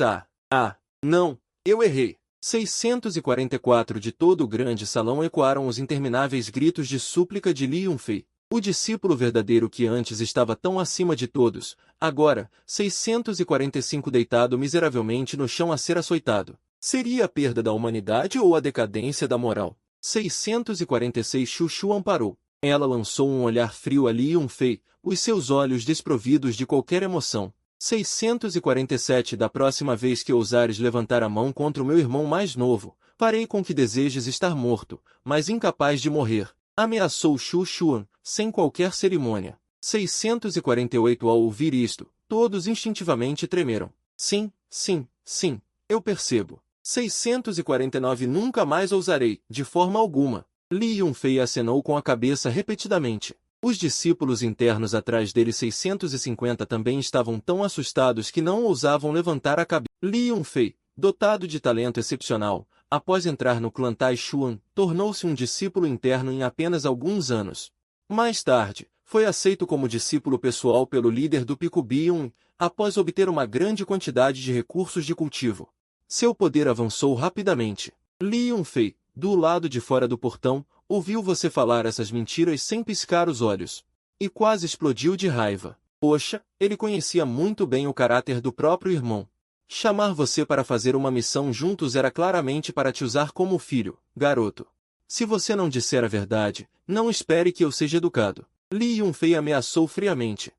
não, eu errei. 644 De todo o grande salão ecoaram os intermináveis gritos de súplica de Li Yunfei. O discípulo verdadeiro que antes estava tão acima de todos, agora, 645 deitado miseravelmente no chão a ser açoitado. Seria a perda da humanidade ou a decadência da moral? 646 Xu Xuan parou. Ela lançou um olhar frio a Li Yunfei, os seus olhos desprovidos de qualquer emoção. 647 Da próxima vez que ousares levantar a mão contra o meu irmão mais novo, farei com que desejes estar morto, mas incapaz de morrer. Ameaçou Xu Xuan, sem qualquer cerimônia. 648 Ao ouvir isto, todos instintivamente tremeram. Sim, eu percebo. 649 Nunca mais ousarei, de forma alguma. Li Yunfei acenou com a cabeça repetidamente. Os discípulos internos atrás dele 650 também estavam tão assustados que não ousavam levantar a cabeça. Li Yunfei, dotado de talento excepcional, após entrar no clã Taishuan, tornou-se um discípulo interno em apenas alguns anos. Mais tarde, foi aceito como discípulo pessoal pelo líder do Picubium, após obter uma grande quantidade de recursos de cultivo. Seu poder avançou rapidamente. Li Yunfei, do lado de fora do portão, ouviu você falar essas mentiras sem piscar os olhos. E quase explodiu de raiva. Poxa, ele conhecia muito bem o caráter do próprio irmão. Chamar você para fazer uma missão juntos era claramente para te usar como filho, garoto. Se você não disser a verdade, não espere que eu seja educado. Li Yunfei ameaçou friamente.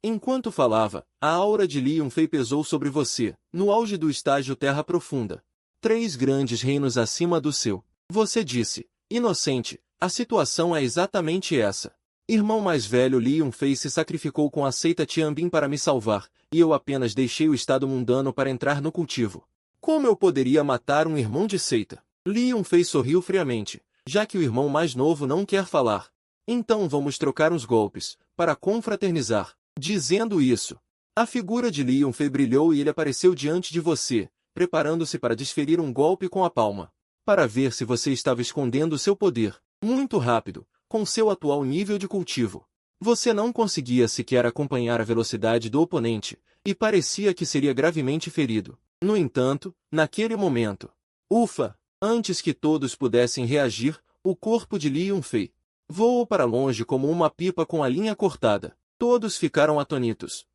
Enquanto falava, a aura de Li Yunfei pesou sobre você, no auge do estágio Terra Profunda. 3 grandes reinos acima do seu. Você disse, inocente, a situação é exatamente essa. Irmão mais velho Li Yunfei se sacrificou com a seita Tianbin para me salvar, e eu apenas deixei o estado mundano para entrar no cultivo. Como eu poderia matar um irmão de seita? Li Yunfei sorriu friamente, já que o irmão mais novo não quer falar. Então vamos trocar uns golpes, para confraternizar. Dizendo isso, a figura de Li Yunfei brilhou e ele apareceu diante de você, preparando-se para desferir um golpe com a palma. Para ver se você estava escondendo seu poder. Muito rápido, com seu atual nível de cultivo. Você não conseguia sequer acompanhar a velocidade do oponente, e parecia que seria gravemente ferido. No entanto, naquele momento, ufa! Antes que todos pudessem reagir, o corpo de Li Yunfei voou para longe como uma pipa com a linha cortada. Todos ficaram atônitos.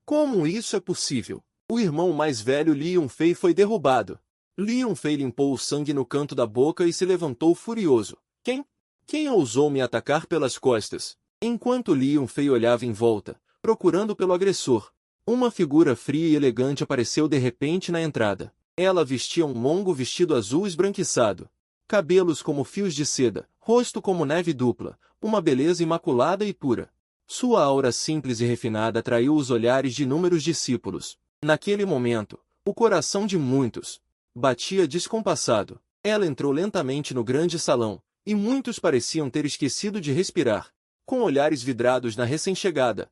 Como isso é possível? O irmão mais velho Li Yunfei foi derrubado. Li Yunfei limpou o sangue no canto da boca e se levantou furioso. Quem ousou me atacar pelas costas? Enquanto Li Yunfei olhava em volta, procurando pelo agressor, uma figura fria e elegante apareceu de repente na entrada. Ela vestia um longo vestido azul esbranquiçado. Cabelos como fios de seda, rosto como neve dupla, uma beleza imaculada e pura. Sua aura simples e refinada atraiu os olhares de inúmeros discípulos. Naquele momento, o coração de muitos batia descompassado. Ela entrou lentamente no grande salão, e muitos pareciam ter esquecido de respirar. Com olhares vidrados na recém-chegada,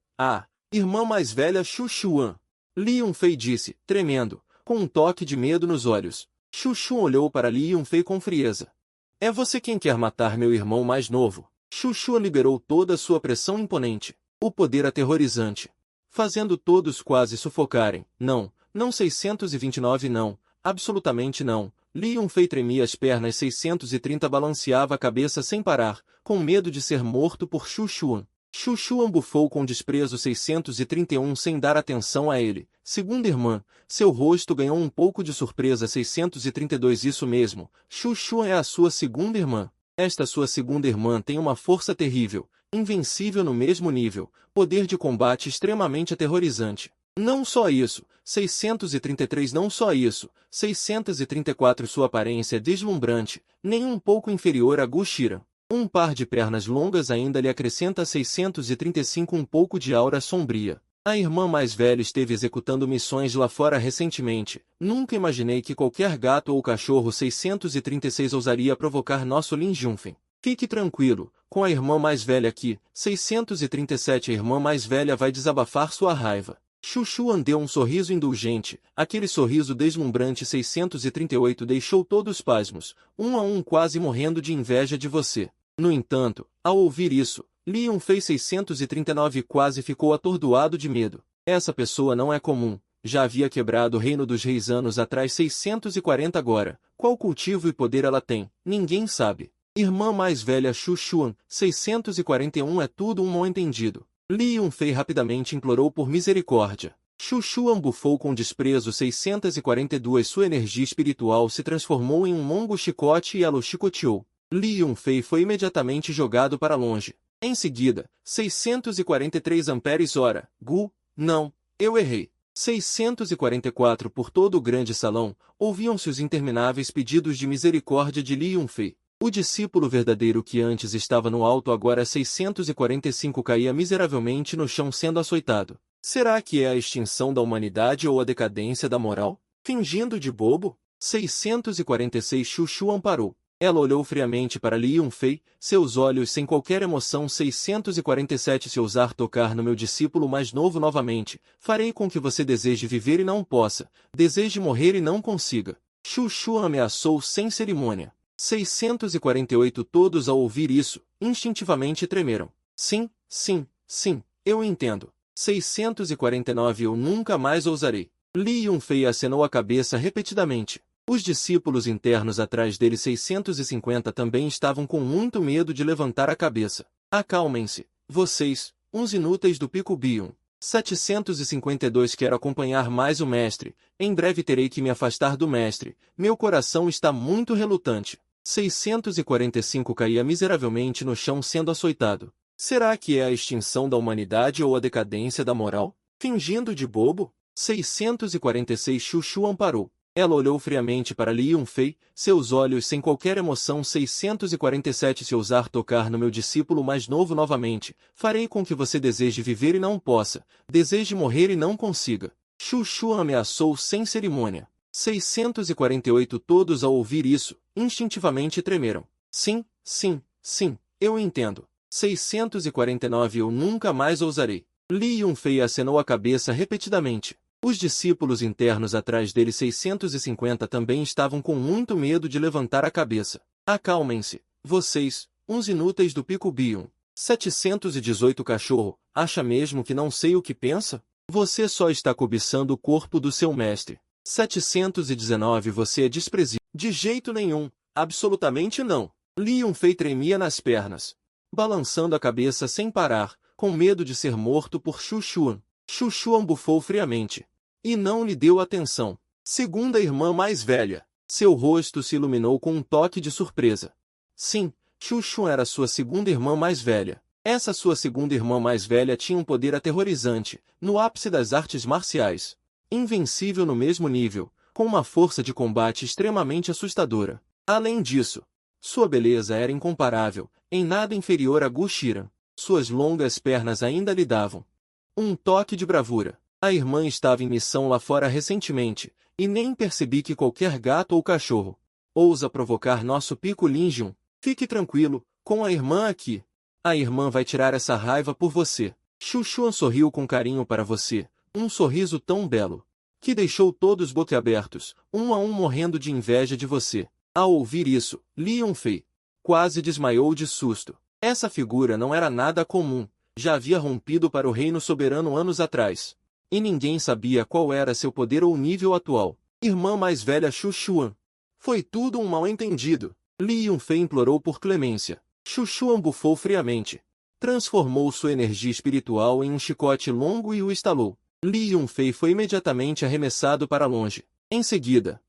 irmã mais velha Xu Xuan. Li Yunfei disse, tremendo, com um toque de medo nos olhos. Xu Xuan olhou para Li Yunfei com frieza. É você quem quer matar meu irmão mais novo? Xu Xuan liberou toda a sua pressão imponente, o poder aterrorizante, fazendo todos quase sufocarem. Não 629 não, absolutamente não. Li Yunfei tremia as pernas 630 balanceava a cabeça sem parar, com medo de ser morto por Xu Xuan. Xu Xuan bufou com desprezo 631 sem dar atenção a ele. Segunda irmã, seu rosto ganhou um pouco de surpresa 632 Isso mesmo, Xu Xuan é a sua segunda irmã. Esta sua segunda irmã tem uma força terrível, invencível no mesmo nível, poder de combate extremamente aterrorizante. Não só isso, 633 Não só isso, 634 Sua aparência é deslumbrante, nem um pouco inferior a Gu Shiran. Um par de pernas longas ainda lhe acrescenta 635 um pouco de aura sombria. A irmã mais velha esteve executando missões lá fora recentemente. Nunca imaginei que qualquer gato ou cachorro 636 ousaria provocar nosso Lin Junfen. Fique tranquilo, com a irmã mais velha aqui, 637 a irmã mais velha vai desabafar sua raiva. Chuchuan deu um sorriso indulgente, aquele sorriso deslumbrante 638 deixou todos pasmos, um a um quase morrendo de inveja de você. No entanto, ao ouvir isso, Li Yunfei 639 quase ficou atordoado de medo. Essa pessoa não é comum, já havia quebrado o reino dos reis anos atrás 640 agora. Qual cultivo e poder ela tem, ninguém sabe. Irmã mais velha Chuchuan, 641 é tudo um mal-entendido. Li Yunfei rapidamente implorou por misericórdia. Chuchuan bufou com desprezo 642 sua energia espiritual se transformou em um longo chicote e ela o chicoteou. Li Yunfei foi imediatamente jogado para longe. Em seguida, 643 amperes hora. Gu, não, eu errei. 644 por todo o grande salão, ouviam-se os intermináveis pedidos de misericórdia de Li Yunfei. O discípulo verdadeiro que antes estava no alto agora 645 caía miseravelmente no chão sendo açoitado. Será que é a extinção da humanidade ou a decadência da moral? Fingindo de bobo? 646 Chuchuan parou. Ela olhou friamente para Li Yunfei, seus olhos sem qualquer emoção 647 se ousar tocar no meu discípulo mais novo novamente, farei com que você deseje viver e não possa, deseje morrer e não consiga. Chuchuan ameaçou sem cerimônia. 648 todos ao ouvir isso, instintivamente tremeram. Sim, sim, sim, eu entendo. 649 eu nunca mais ousarei. Li Yunfei acenou a cabeça repetidamente. Os discípulos internos atrás dele 650 também estavam com muito medo de levantar a cabeça. Acalmem-se, vocês, uns inúteis do Pico Bion. 752 Quero acompanhar mais o mestre, em breve terei que me afastar do mestre, meu coração está muito relutante. 645 caía miseravelmente no chão sendo açoitado. Será que é a extinção da humanidade ou a decadência da moral? Fingindo de bobo? 646 Chuchuan parou. Ela olhou friamente para Li Yunfei, seus olhos sem qualquer emoção 647 Se ousar tocar no meu discípulo mais novo novamente, farei com que você deseje viver e não possa, deseje morrer e não consiga. Chuchuan ameaçou sem cerimônia. 648 todos ao ouvir isso, instintivamente tremeram. Sim, sim, sim, eu entendo. 649 Eu nunca mais ousarei. Li Yunfei acenou a cabeça repetidamente. Os discípulos internos atrás dele 650 também estavam com muito medo de levantar a cabeça. Acalmem-se, vocês, uns inúteis do Pico Bion. 718 Cachorro, acha mesmo que não sei o que pensa? Você só está cobiçando o corpo do seu mestre. 719 Você é desprezível. De jeito nenhum, absolutamente não. Li Yunfei tremia nas pernas, balançando a cabeça sem parar, com medo de ser morto por Chuchuan. Chuchuan bufou friamente. E não lhe deu atenção. Segunda irmã mais velha. Seu rosto se iluminou com um toque de surpresa. Sim, Chuchuan era sua segunda irmã mais velha. Essa sua segunda irmã mais velha tinha um poder aterrorizante, no ápice das artes marciais. Invencível no mesmo nível, com uma força de combate extremamente assustadora. Além disso, sua beleza era incomparável, em nada inferior a Gu Shiran. Suas longas pernas ainda lhe davam um toque de bravura. A irmã estava em missão lá fora recentemente, e nem percebi que qualquer gato ou cachorro ousa provocar nosso Pico Linjion. Fique tranquilo, com a irmã aqui. A irmã vai tirar essa raiva por você. Chuchuan sorriu com carinho para você, um sorriso tão belo, que deixou todos boquiabertos, um a um morrendo de inveja de você. Ao ouvir isso, Li Yunfei quase desmaiou de susto. Essa figura não era nada comum. Já havia rompido para o reino soberano anos atrás. E ninguém sabia qual era seu poder ou nível atual. Irmã mais velha Chuchuan. Foi tudo um mal-entendido. Li Yunfei implorou por clemência. Chuchuan bufou friamente. Transformou sua energia espiritual em um chicote longo e o estalou. Li Yunfei foi imediatamente arremessado para longe. Em seguida,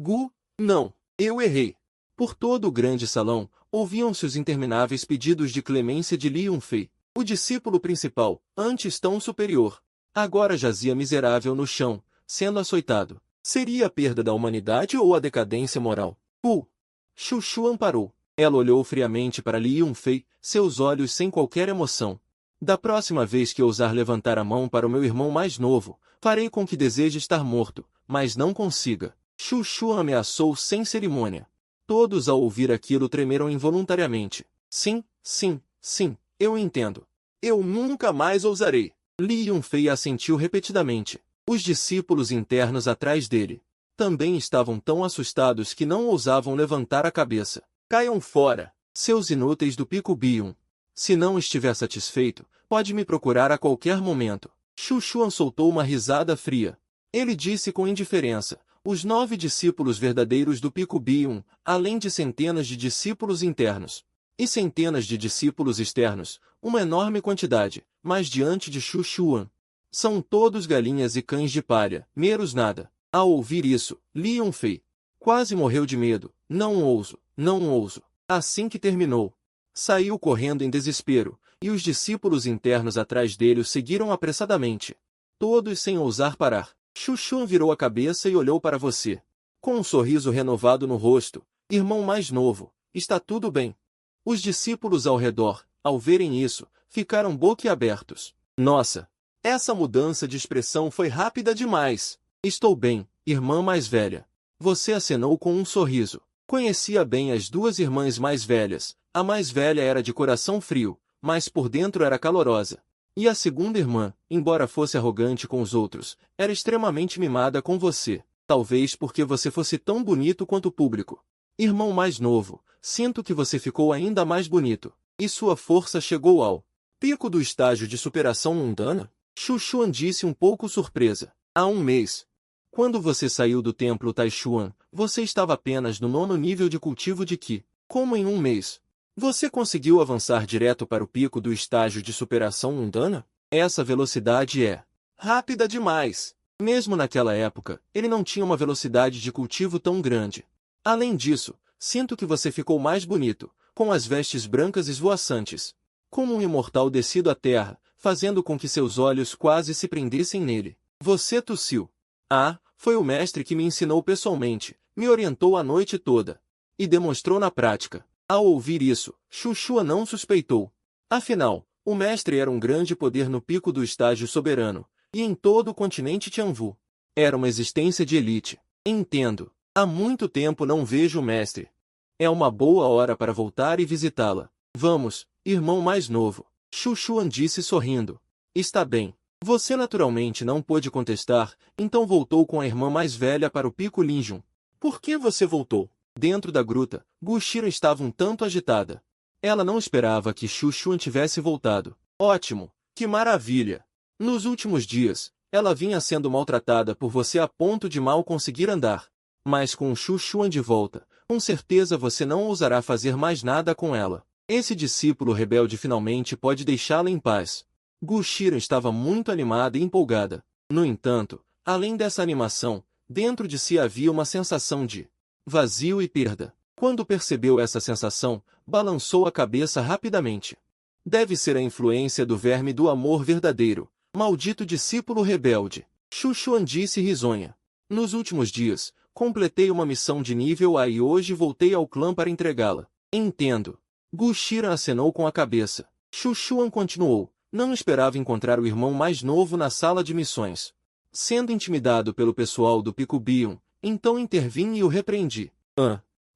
Gu, não, eu errei. Por todo o grande salão, ouviam-se os intermináveis pedidos de clemência de Li Yunfei. O discípulo principal, antes tão superior, agora jazia miserável no chão, sendo açoitado. Seria a perda da humanidade ou a decadência moral? Chuchuan parou. Ela olhou friamente para Li Yunfei, seus olhos sem qualquer emoção. Da próxima vez que ousar levantar a mão para o meu irmão mais novo, farei com que deseje estar morto, mas não consiga. Shu Xuan ameaçou sem cerimônia. Todos ao ouvir aquilo tremeram involuntariamente. Sim, sim, sim, eu entendo. Eu nunca mais ousarei. Li Yunfei assentiu repetidamente. Os discípulos internos atrás dele também estavam tão assustados que não ousavam levantar a cabeça. Caiam fora, seus inúteis do Pico Biun. Se não estiver satisfeito, pode me procurar a qualquer momento. Shu Xuan soltou uma risada fria. Ele disse com indiferença. Os 9 discípulos verdadeiros do Pico Biun, além de centenas de discípulos internos e centenas de discípulos externos, uma enorme quantidade, mas diante de Shu Xuan, são todos galinhas e cães de palha, meros nada. Ao ouvir isso, Li Yunfei quase morreu de medo. Não ouso, não ouso. Assim que terminou, saiu correndo em desespero, e os discípulos internos atrás dele o seguiram apressadamente, todos sem ousar parar. Shu Xuan virou a cabeça e olhou para você, com um sorriso renovado no rosto. Irmão mais novo, está tudo bem? Os discípulos ao redor, ao verem isso, ficaram boquiabertos. Nossa! Essa mudança de expressão foi rápida demais. Estou bem, irmã mais velha. Você acenou com um sorriso. Conhecia bem as duas irmãs mais velhas. A mais velha era de coração frio, mas por dentro era calorosa. E a segunda irmã, embora fosse arrogante com os outros, era extremamente mimada com você, talvez porque você fosse tão bonito quanto o público. Irmão mais novo, sinto que você ficou ainda mais bonito, e sua força chegou ao pico do estágio de superação mundana? Shu Xuan disse um pouco surpresa. Há um mês. Quando você saiu do templo Taishuan, você estava apenas no 9º nível de cultivo de Qi. Como em um mês você conseguiu avançar direto para o pico do estágio de superação mundana? Essa velocidade é rápida demais. Mesmo naquela época, ele não tinha uma velocidade de cultivo tão grande. Além disso, sinto que você ficou mais bonito, com as vestes brancas esvoaçantes, como um imortal descido à terra, fazendo com que seus olhos quase se prendessem nele. Você tossiu. Ah, foi o mestre que me ensinou pessoalmente, me orientou a noite toda e demonstrou na prática. Ao ouvir isso, Shu Xuan não suspeitou. Afinal, o mestre era um grande poder no pico do estágio soberano, e em todo o continente Tianwu. Era uma existência de elite. Entendo. Há muito tempo não vejo o mestre. É uma boa hora para voltar e visitá-la. Vamos, irmão mais novo. Shu Xuan disse sorrindo. Está bem. Você naturalmente não pôde contestar, então voltou com a irmã mais velha para o pico Linjun. Por que você voltou? Dentro da gruta, Gu Shiran estava um tanto agitada. Ela não esperava que Shu Xuan tivesse voltado. Ótimo! Que maravilha! Nos últimos dias, ela vinha sendo maltratada por você a ponto de mal conseguir andar. Mas com o Shu Xuan de volta, com certeza você não ousará fazer mais nada com ela. Esse discípulo rebelde finalmente pode deixá-la em paz. Gu Shiran estava muito animada e empolgada. No entanto, além dessa animação, dentro de si havia uma sensação de vazio e perda. Quando percebeu essa sensação, balançou a cabeça rapidamente. Deve ser a influência do verme do amor verdadeiro, maldito discípulo rebelde. Shu Xuan disse risonha. Nos últimos dias, completei uma missão de nível A e hoje voltei ao clã para entregá-la. Entendo. Gu Shiran acenou com a cabeça. Shu Xuan continuou. Não esperava encontrar o irmão mais novo na sala de missões. Sendo intimidado pelo pessoal do Pico Biun, então intervim e o repreendi.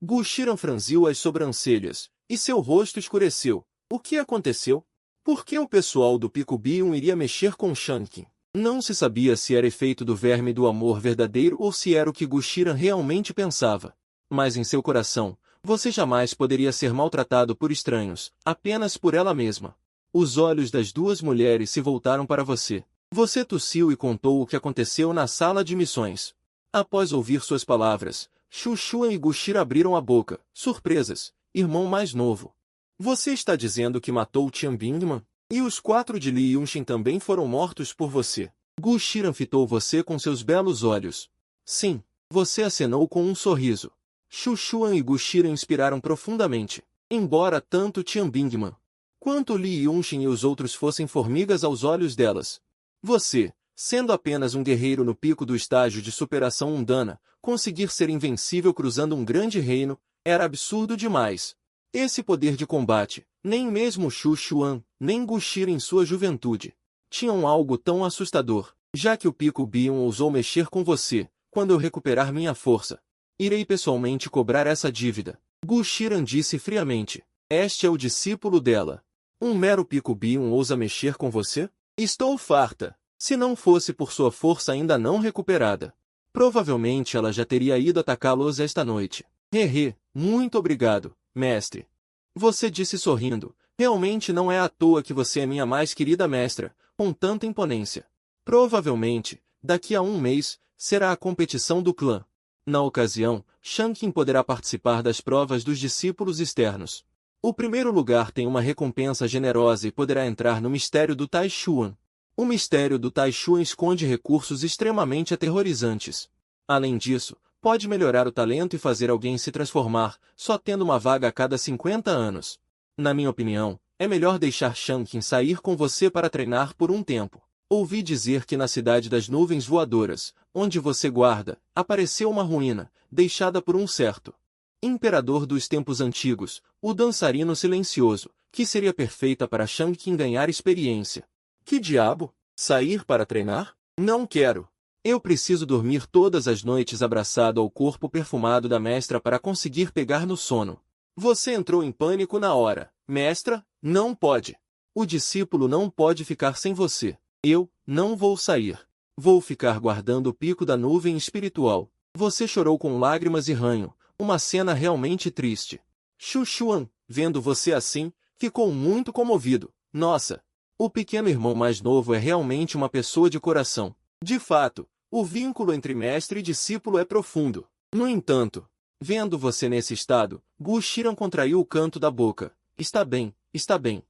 Gu Shiran franziu as sobrancelhas, e seu rosto escureceu. O que aconteceu? Por que o pessoal do Pico Biun iria mexer com Shanqin? Não se sabia se era efeito do verme do amor verdadeiro ou se era o que Gu Shiran realmente pensava. Mas em seu coração, você jamais poderia ser maltratado por estranhos, apenas por ela mesma. Os olhos das duas mulheres se voltaram para você. Você tossiu e contou o que aconteceu na sala de missões. Após ouvir suas palavras, Shu Xuan e Gu Shiran abriram a boca, surpresas. Irmão mais novo. Você está dizendo que matou Tian Bingman? E os 4 de Li Yunxin também foram mortos por você? Gu Shiran fitou você com seus belos olhos. Sim, você acenou com um sorriso. Shu Xuan e Gu Shiran inspiraram profundamente. Embora tanto Tian Bingman quanto Li Yunxin e os outros fossem formigas aos olhos delas, você, sendo apenas um guerreiro no pico do estágio de superação mundana, conseguir ser invencível cruzando um grande reino, era absurdo demais. Esse poder de combate, Nem mesmo Xu Xuan, nem Gu Xira em sua juventude tinham algo tão assustador. Já que o Pico Bion ousou mexer com você, quando eu recuperar minha força, irei pessoalmente cobrar essa dívida. Gu Shiran disse friamente. Este é o discípulo dela. Um mero Pico Bion ousa mexer com você? Estou farta. Se não fosse por sua força ainda não recuperada, provavelmente ela já teria ido atacá-los esta noite. Hehe, muito obrigado, mestre. Você disse sorrindo. Realmente não é à toa que você é minha mais querida mestra, com tanta imponência. Provavelmente, daqui a um mês, será a competição do clã. Na ocasião, Shankin poderá participar das provas dos discípulos externos. O primeiro lugar tem uma recompensa generosa e poderá entrar no mistério do Taishuan. O mistério do Taishuan esconde recursos extremamente aterrorizantes. Além disso, pode melhorar o talento e fazer alguém se transformar, só tendo uma vaga a cada 50 anos. Na minha opinião, é melhor deixar Shankin sair com você para treinar por um tempo. Ouvi dizer que na cidade das nuvens voadoras, onde você guarda, apareceu uma ruína, deixada por um certo imperador dos tempos antigos, o dançarino silencioso, que seria perfeita para Shankin ganhar experiência. Que diabo? Sair para treinar? Não quero. Eu preciso dormir todas as noites abraçado ao corpo perfumado da mestra para conseguir pegar no sono. Você entrou em pânico na hora. Mestra, não pode. O discípulo não pode ficar sem você. Eu não vou sair. Vou ficar guardando o pico da nuvem espiritual. Você chorou com lágrimas e ranho, uma cena realmente triste. Xu Xuan, vendo você assim, ficou muito comovido. Nossa, o pequeno irmão mais novo é realmente uma pessoa de coração. De fato, o vínculo entre mestre e discípulo é profundo. No entanto, vendo você nesse estado, Gu Shiran contraiu o canto da boca. Está bem, está bem.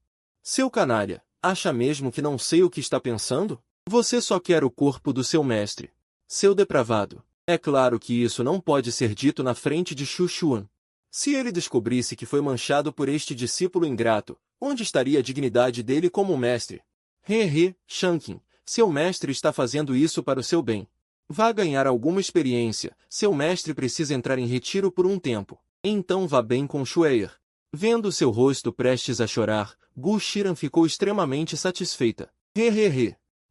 Seu canalha, acha mesmo que não sei o que está pensando? Você só quer o corpo do seu mestre. Seu depravado. É claro que isso não pode ser dito na frente de Xu Xuan. Se ele descobrisse que foi manchado por este discípulo ingrato, onde estaria a dignidade dele como mestre? Shankin, seu mestre está fazendo isso para o seu bem. Vá ganhar alguma experiência, seu mestre precisa entrar em retiro por um tempo. Então vá bem com Shueir. Vendo seu rosto prestes a chorar, Gu Shiran ficou extremamente satisfeita.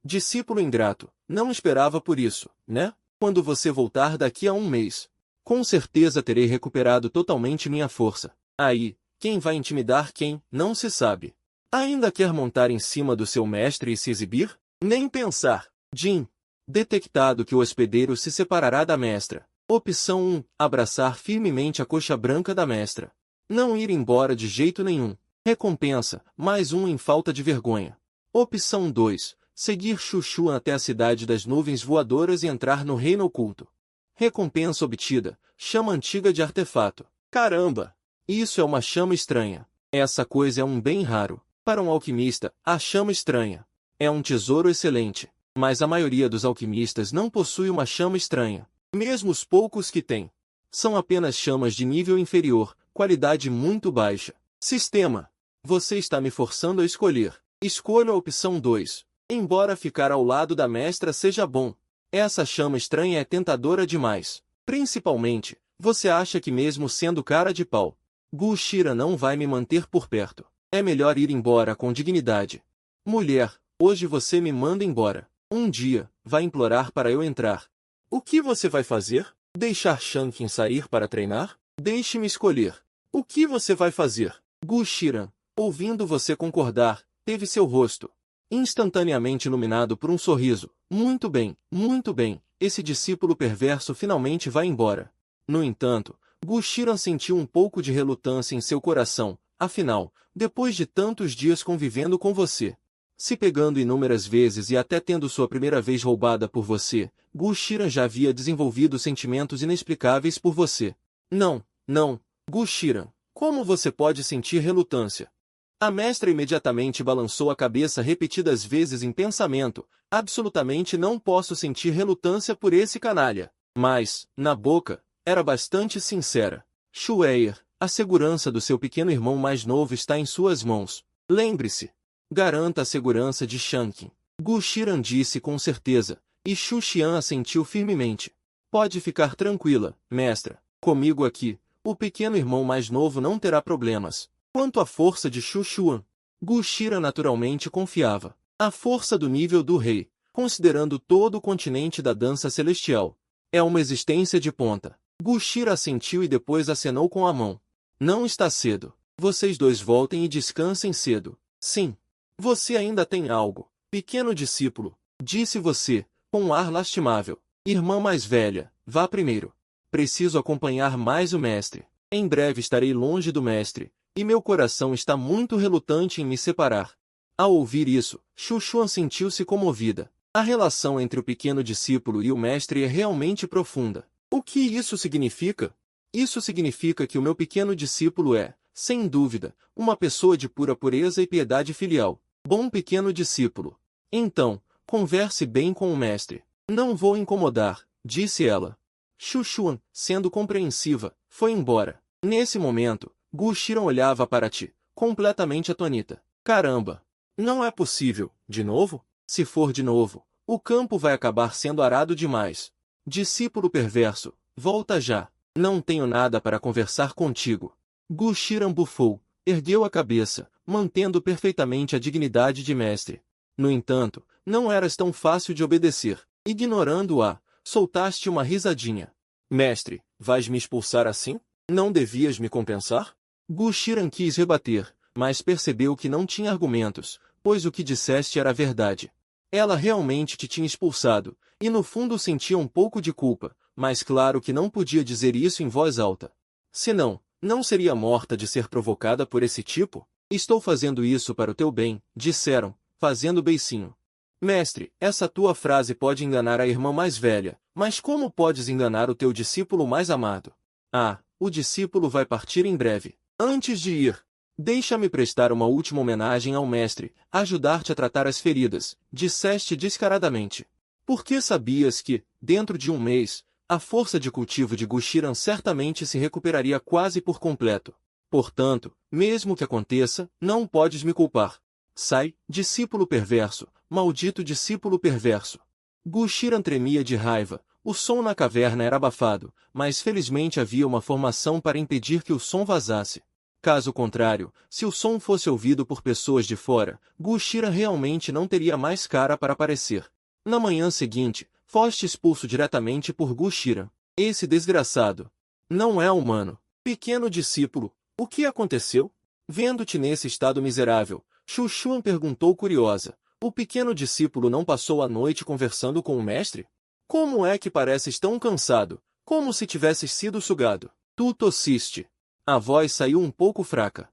Discípulo ingrato, não esperava por isso, né? Quando você voltar daqui a um mês, com certeza terei recuperado totalmente minha força. Aí, quem vai intimidar quem, não se sabe. Ainda quer montar em cima do seu mestre e se exibir? Nem pensar. Jin. Detectado que o hospedeiro se separará da mestra. Opção 1. Abraçar firmemente a coxa branca da mestra. Não ir embora de jeito nenhum. Recompensa, mais um em falta de vergonha. Opção 2. Seguir Xu Xuan até a cidade das nuvens voadoras e entrar no reino oculto. Recompensa obtida, chama antiga de artefato. Caramba! Isso é uma chama estranha. Essa coisa é um bem raro. Para um alquimista, a chama estranha é um tesouro excelente. Mas a maioria dos alquimistas não possui uma chama estranha. Mesmo os poucos que têm, são apenas chamas de nível inferior, qualidade muito baixa. Sistema. Você está me forçando a escolher. Escolha a opção 2. Embora ficar ao lado da mestra seja bom, essa chama estranha é tentadora demais. Principalmente, você acha que mesmo sendo cara de pau, Gu Shiran não vai me manter por perto. É melhor ir embora com dignidade. Mulher, hoje você me manda embora. Um dia, vai implorar para eu entrar. O que você vai fazer? Deixar Shankin sair para treinar? Deixe-me escolher. O que você vai fazer? Gu Shiran, ouvindo você concordar, teve seu rosto instantaneamente iluminado por um sorriso. Muito bem, esse discípulo perverso finalmente vai embora. No entanto, Gu Shiran sentiu um pouco de relutância em seu coração, afinal, depois de tantos dias convivendo com você, se pegando inúmeras vezes e até tendo sua primeira vez roubada por você, Gu Shiran já havia desenvolvido sentimentos inexplicáveis por você. Não, Gu Shiran, como você pode sentir relutância? A mestra imediatamente balançou a cabeça repetidas vezes em pensamento. Absolutamente não posso sentir relutância por esse canalha. Mas, na boca, era bastante sincera. Shueir, a segurança do seu pequeno irmão mais novo está em suas mãos. Lembre-se. Garanta a segurança de Shankin. Gu Shiran disse com certeza, e Xu Xian assentiu firmemente. Pode ficar tranquila, mestra. Comigo aqui, o pequeno irmão mais novo não terá problemas. Quanto à força de Shu Xuan, Gu Shiran naturalmente confiava. A força do nível do rei, considerando todo o continente da dança celestial, é uma existência de ponta. Gu Shiran assentiu e depois acenou com a mão. Não está cedo. Vocês dois voltem e descansem cedo. Sim. Você ainda tem algo, pequeno discípulo, disse você, com um ar lastimável. Irmã mais velha, vá primeiro. Preciso acompanhar mais o mestre. Em breve estarei longe do mestre, e meu coração está muito relutante em me separar. Ao ouvir isso, Shu Xuan sentiu-se comovida. A relação entre o pequeno discípulo e o mestre é realmente profunda. O que isso significa? Isso significa que o meu pequeno discípulo é, sem dúvida, uma pessoa de pura pureza e piedade filial. Bom pequeno discípulo. Então, converse bem com o mestre. Não vou incomodar, disse ela. Shu Xuan, sendo compreensiva, foi embora. Nesse momento, Gu Shiran olhava para ti, completamente atonita. Caramba! Não é possível, de novo? Se for de novo, o campo vai acabar sendo arado demais. Discípulo perverso, volta já. Não tenho nada para conversar contigo. Gu Shiran bufou, ergueu a cabeça, mantendo perfeitamente a dignidade de mestre. No entanto, não eras tão fácil de obedecer. Ignorando-a, soltaste uma risadinha. Mestre, vais me expulsar assim? Não devias me compensar? Gu Shiran quis rebater, mas percebeu que não tinha argumentos, pois o que disseste era verdade. Ela realmente te tinha expulsado, e no fundo sentia um pouco de culpa, mas claro que não podia dizer isso em voz alta. Senão, não seria morta de ser provocada por esse tipo? Estou fazendo isso para o teu bem, disseram, fazendo beicinho. Mestre, essa tua frase pode enganar a irmã mais velha, mas como podes enganar o teu discípulo mais amado? Ah, o discípulo vai partir em breve. Antes de ir, deixa-me prestar uma última homenagem ao mestre, ajudar-te a tratar as feridas, disseste descaradamente. Porque sabias que, dentro de um mês, a força de cultivo de Gu Shiran certamente se recuperaria quase por completo. Portanto, mesmo que aconteça, não podes me culpar. Sai, discípulo perverso, maldito discípulo perverso. Gu Shiran tremia de raiva, o som na caverna era abafado, mas felizmente havia uma formação para impedir que o som vazasse. Caso contrário, se o som fosse ouvido por pessoas de fora, Gu Shiran realmente não teria mais cara para aparecer. Na manhã seguinte, foste expulso diretamente por Gu Shiran. Esse desgraçado não é humano. Pequeno discípulo, o que aconteceu? Vendo-te nesse estado miserável, Shu Xuan perguntou curiosa. O pequeno discípulo não passou a noite conversando com o mestre? Como é que pareces tão cansado, como se tivesses sido sugado? Tu tossiste. A voz saiu um pouco fraca.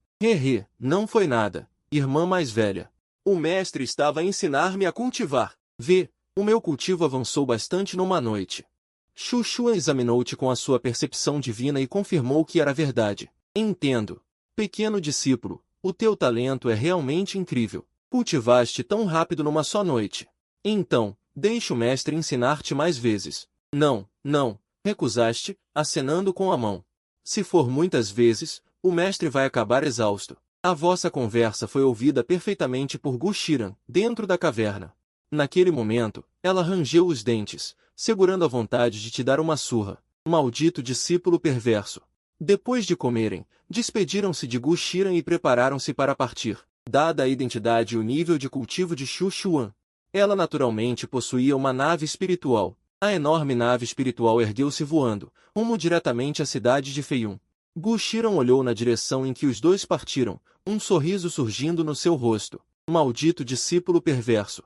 Não foi nada, irmã mais velha. O mestre estava a ensinar-me a cultivar. Vê, o meu cultivo avançou bastante numa noite. Shu Xuan examinou-te com a sua percepção divina e confirmou que era verdade. Entendo. Pequeno discípulo, o teu talento é realmente incrível. Cultivaste tão rápido numa só noite. Então, deixe o mestre ensinar-te mais vezes. Não, recusaste, acenando com a mão. Se for muitas vezes, o mestre vai acabar exausto. A vossa conversa foi ouvida perfeitamente por Gu Shiran, dentro da caverna. Naquele momento, ela rangeu os dentes, segurando a vontade de te dar uma surra. Maldito discípulo perverso. Depois de comerem, despediram-se de Gu Shiran e prepararam-se para partir. Dada a identidade e o nível de cultivo de Shu Xuan, ela naturalmente possuía uma nave espiritual. A enorme nave espiritual ergueu-se voando, rumo diretamente à cidade de Feiyun. Gu Shiran olhou na direção em que os dois partiram, um sorriso surgindo no seu rosto. Maldito discípulo perverso.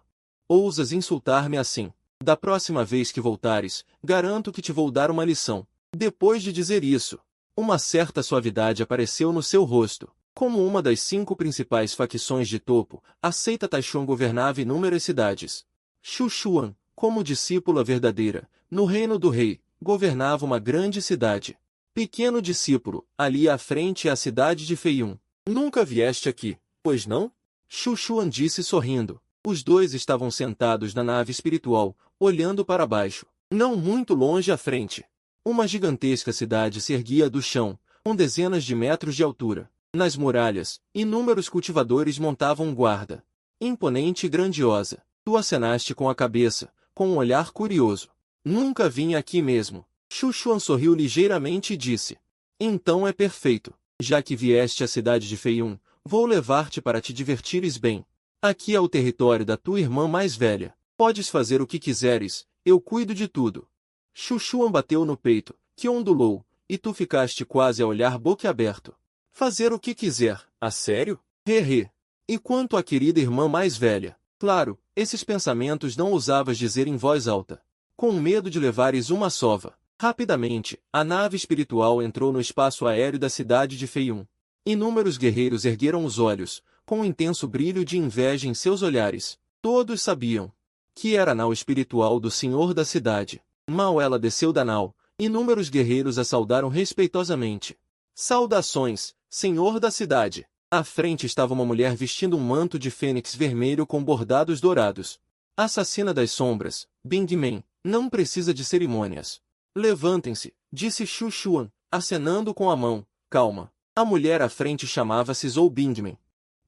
Ousas insultar-me assim? Da próxima vez que voltares, garanto que te vou dar uma lição. Depois de dizer isso, uma certa suavidade apareceu no seu rosto. Como uma das 5 principais facções de topo, a seita Taichung governava inúmeras cidades. Shu Xuan, como discípula verdadeira, no reino do rei, governava uma grande cidade. Pequeno discípulo, ali à frente é a cidade de Feiyun. Nunca vieste aqui, pois não? Shu Xuan disse sorrindo. Os dois estavam sentados na nave espiritual, olhando para baixo. Não muito longe à frente. Uma gigantesca cidade se erguia do chão, com dezenas de metros de altura. Nas muralhas, inúmeros cultivadores montavam guarda. Imponente e grandiosa. Tu acenaste com a cabeça, com um olhar curioso. Nunca vim aqui mesmo. Shu Xuan sorriu ligeiramente e disse. Então é perfeito. Já que vieste à cidade de Feium, vou levar-te para te divertires bem. Aqui é o território da tua irmã mais velha. Podes fazer o que quiseres, eu cuido de tudo. Xuxuan bateu no peito, que ondulou, e tu ficaste quase a olhar boquiaberto. Fazer o que quiser, a sério? He. E quanto à querida irmã mais velha? Claro, esses pensamentos não ousavas dizer em voz alta. Com medo de levares uma sova. Rapidamente, a nave espiritual entrou no espaço aéreo da cidade de Feium. Inúmeros guerreiros ergueram os olhos, com um intenso brilho de inveja em seus olhares. Todos sabiam que era a nau espiritual do senhor da cidade. Mal ela desceu da nau, inúmeros guerreiros a saudaram respeitosamente. Saudações, senhor da cidade! À frente estava uma mulher vestindo um manto de fênix vermelho com bordados dourados. Assassina das sombras, Bingman, não precisa de cerimônias. Levantem-se, disse Xuxuan, acenando com a mão. Calma. A mulher à frente chamava-se Zhou Bingman.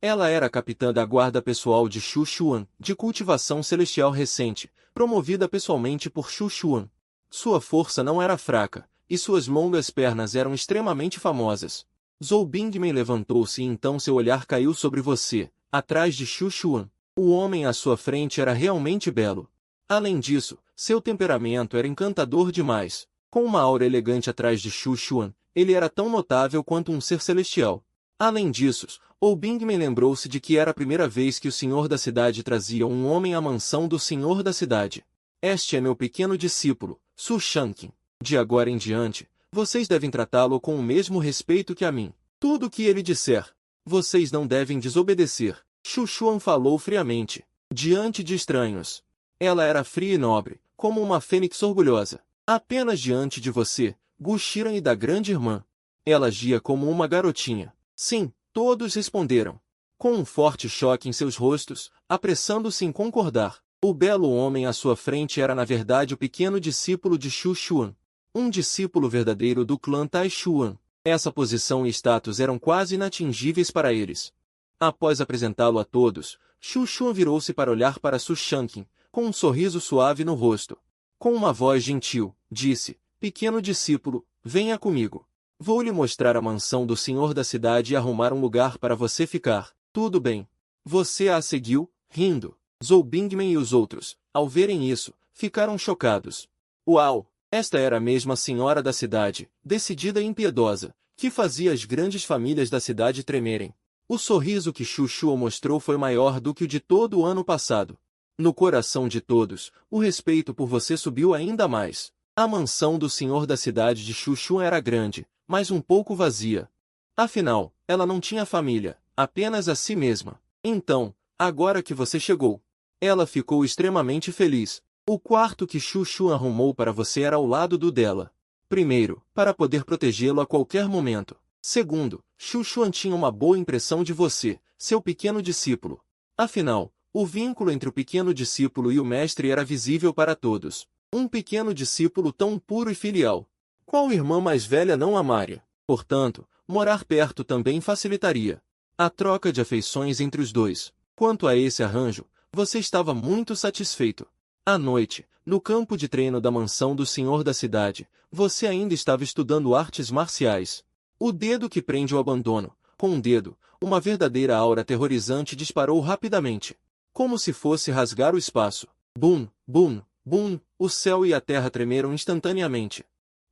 Ela era a capitã da guarda pessoal de Xuxuan, de cultivação celestial recente, promovida pessoalmente por Xuxuan. Sua força não era fraca, e suas longas pernas eram extremamente famosas. Zhou Bingman levantou-se e então seu olhar caiu sobre você, atrás de Xuxuan. O homem à sua frente era realmente belo. Além disso, seu temperamento era encantador demais. Com uma aura elegante atrás de Xuxuan, ele era tão notável quanto um ser celestial. Além disso, o Bingman lembrou-se de que era a primeira vez que o senhor da cidade trazia um homem à mansão do senhor da cidade. Este é meu pequeno discípulo, Su Shanqin. De agora em diante, vocês devem tratá-lo com o mesmo respeito que a mim. Tudo o que ele disser, vocês não devem desobedecer. Xuxuan falou friamente, diante de estranhos. Ela era fria e nobre, como uma fênix orgulhosa. Apenas diante de você, Guxiran e da grande irmã. Ela agia como uma garotinha. Sim, todos responderam. Com um forte choque em seus rostos, apressando-se em concordar. O belo homem à sua frente era na verdade o pequeno discípulo de Xuxuan. Um discípulo verdadeiro do clã Taishuan. Essa posição e status eram quase inatingíveis para eles. Após apresentá-lo a todos, Xuxuan virou-se para olhar para Su Shanqin, com um sorriso suave no rosto. Com uma voz gentil, disse, pequeno discípulo, venha comigo. Vou lhe mostrar a mansão do senhor da cidade e arrumar um lugar para você ficar. Tudo bem. Você a seguiu, rindo. Zhou Bingman e os outros, ao verem isso, ficaram chocados. Uau! Esta era a mesma senhora da cidade, decidida e impiedosa, que fazia as grandes famílias da cidade tremerem. O sorriso que Xuxuan mostrou foi maior do que o de todo o ano passado. No coração de todos, o respeito por você subiu ainda mais. A mansão do senhor da cidade de Xuxuan era grande, mas um pouco vazia. Afinal, ela não tinha família, apenas a si mesma. Então, agora que você chegou, ela ficou extremamente feliz. O quarto que Xuxuan arrumou para você era ao lado do dela. Primeiro, para poder protegê-lo a qualquer momento. Segundo, Xuxuan tinha uma boa impressão de você, seu pequeno discípulo. Afinal, o vínculo entre o pequeno discípulo e o mestre era visível para todos. Um pequeno discípulo tão puro e filial. Qual irmã mais velha não amaria? Portanto, morar perto também facilitaria a troca de afeições entre os dois. Quanto a esse arranjo, você estava muito satisfeito. À noite, no campo de treino da mansão do senhor da cidade, você ainda estava estudando artes marciais. O dedo que prende o abandono. Com um dedo, uma verdadeira aura aterrorizante disparou rapidamente. Como se fosse rasgar o espaço. Bum, bum, bum, o céu e a terra tremeram instantaneamente.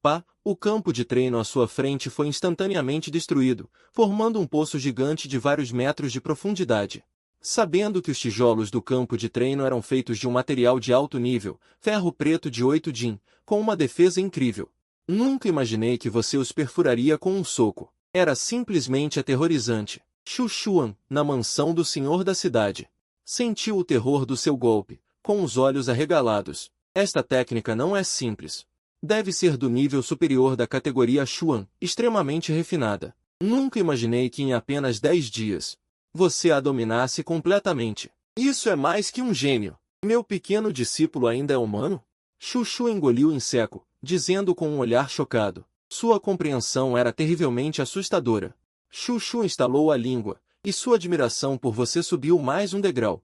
Pá, o campo de treino à sua frente foi instantaneamente destruído, formando um poço gigante de vários metros de profundidade. Sabendo que os tijolos do campo de treino eram feitos de um material de alto nível, ferro preto de 8 din, com uma defesa incrível. Nunca imaginei que você os perfuraria com um soco. Era simplesmente aterrorizante. Xuxuan, na mansão do senhor da cidade, sentiu o terror do seu golpe, com os olhos arregalados. Esta técnica não é simples. Deve ser do nível superior da categoria Xuan, extremamente refinada. Nunca imaginei que em apenas 10 dias, você a dominasse completamente. Isso é mais que um gênio. Meu pequeno discípulo ainda é humano? Xuxu engoliu em seco, dizendo com um olhar chocado. Sua compreensão era terrivelmente assustadora. Xuxu estalou a língua, e sua admiração por você subiu mais um degrau.